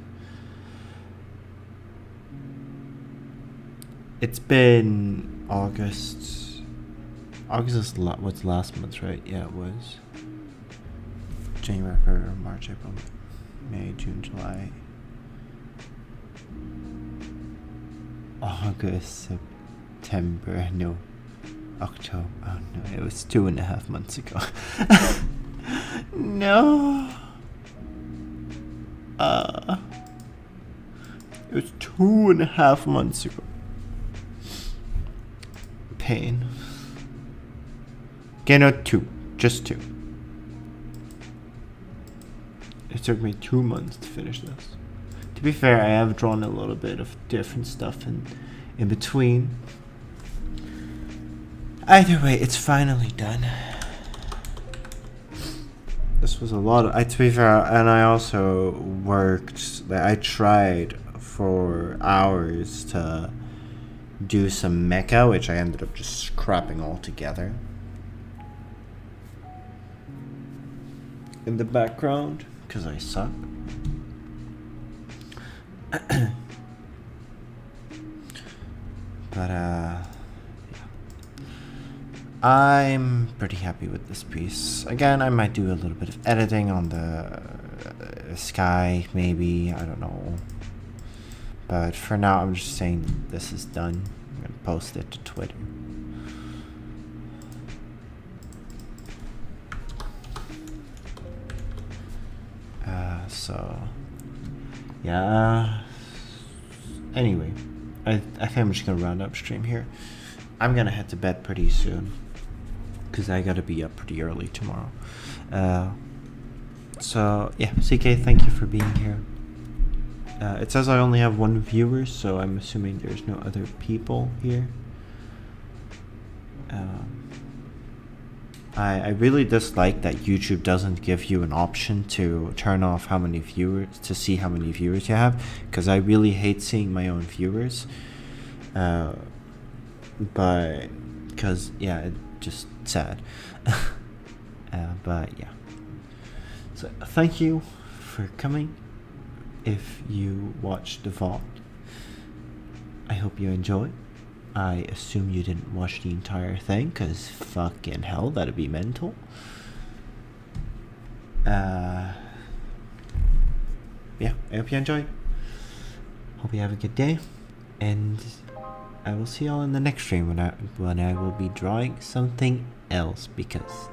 It's been August. August is what's last month, right? Yeah, it was. January, February, March, April, May, June, July. August, September, no. October, oh no, it was 2.5 months ago. No. It was 2.5 months ago. Pain. Okay, no, 2. Just 2. It took me 2 months to finish this. To be fair, I have drawn a little bit of different stuff in between. Either way, it's finally done. This was a lot of, to be fair, and I also worked, like, I tried for hours to do some mecha, which I ended up just scrapping altogether. In the background, because I suck. But, yeah. I'm pretty happy with this piece. Again, I might do a little bit of editing on the sky, maybe, I don't know. But for now, I'm just saying this is done. I'm going to post it to Twitter. So, yeah. Anyway, I think I'm just going to round up stream here. I'm going to head to bed pretty soon, because I got to be up pretty early tomorrow. So, yeah, CK, thank you for being here. It says I only have 1 viewer, so I'm assuming there's no other people here. I really dislike that YouTube doesn't give you an option to turn off how many viewers, to see how many viewers you have, because I really hate seeing my own viewers. But, because, yeah, it's just sad. But, yeah. So, thank you for coming. If you watched the VOD, I hope you enjoyed. I assume you didn't watch the entire thing, because fucking hell, that'd be mental. Yeah, I hope you enjoyed. Hope you have a good day, and I will see y'all in the next stream when I will be drawing something else, because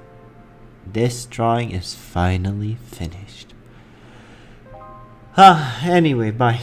this drawing is finally finished. Anyway, bye.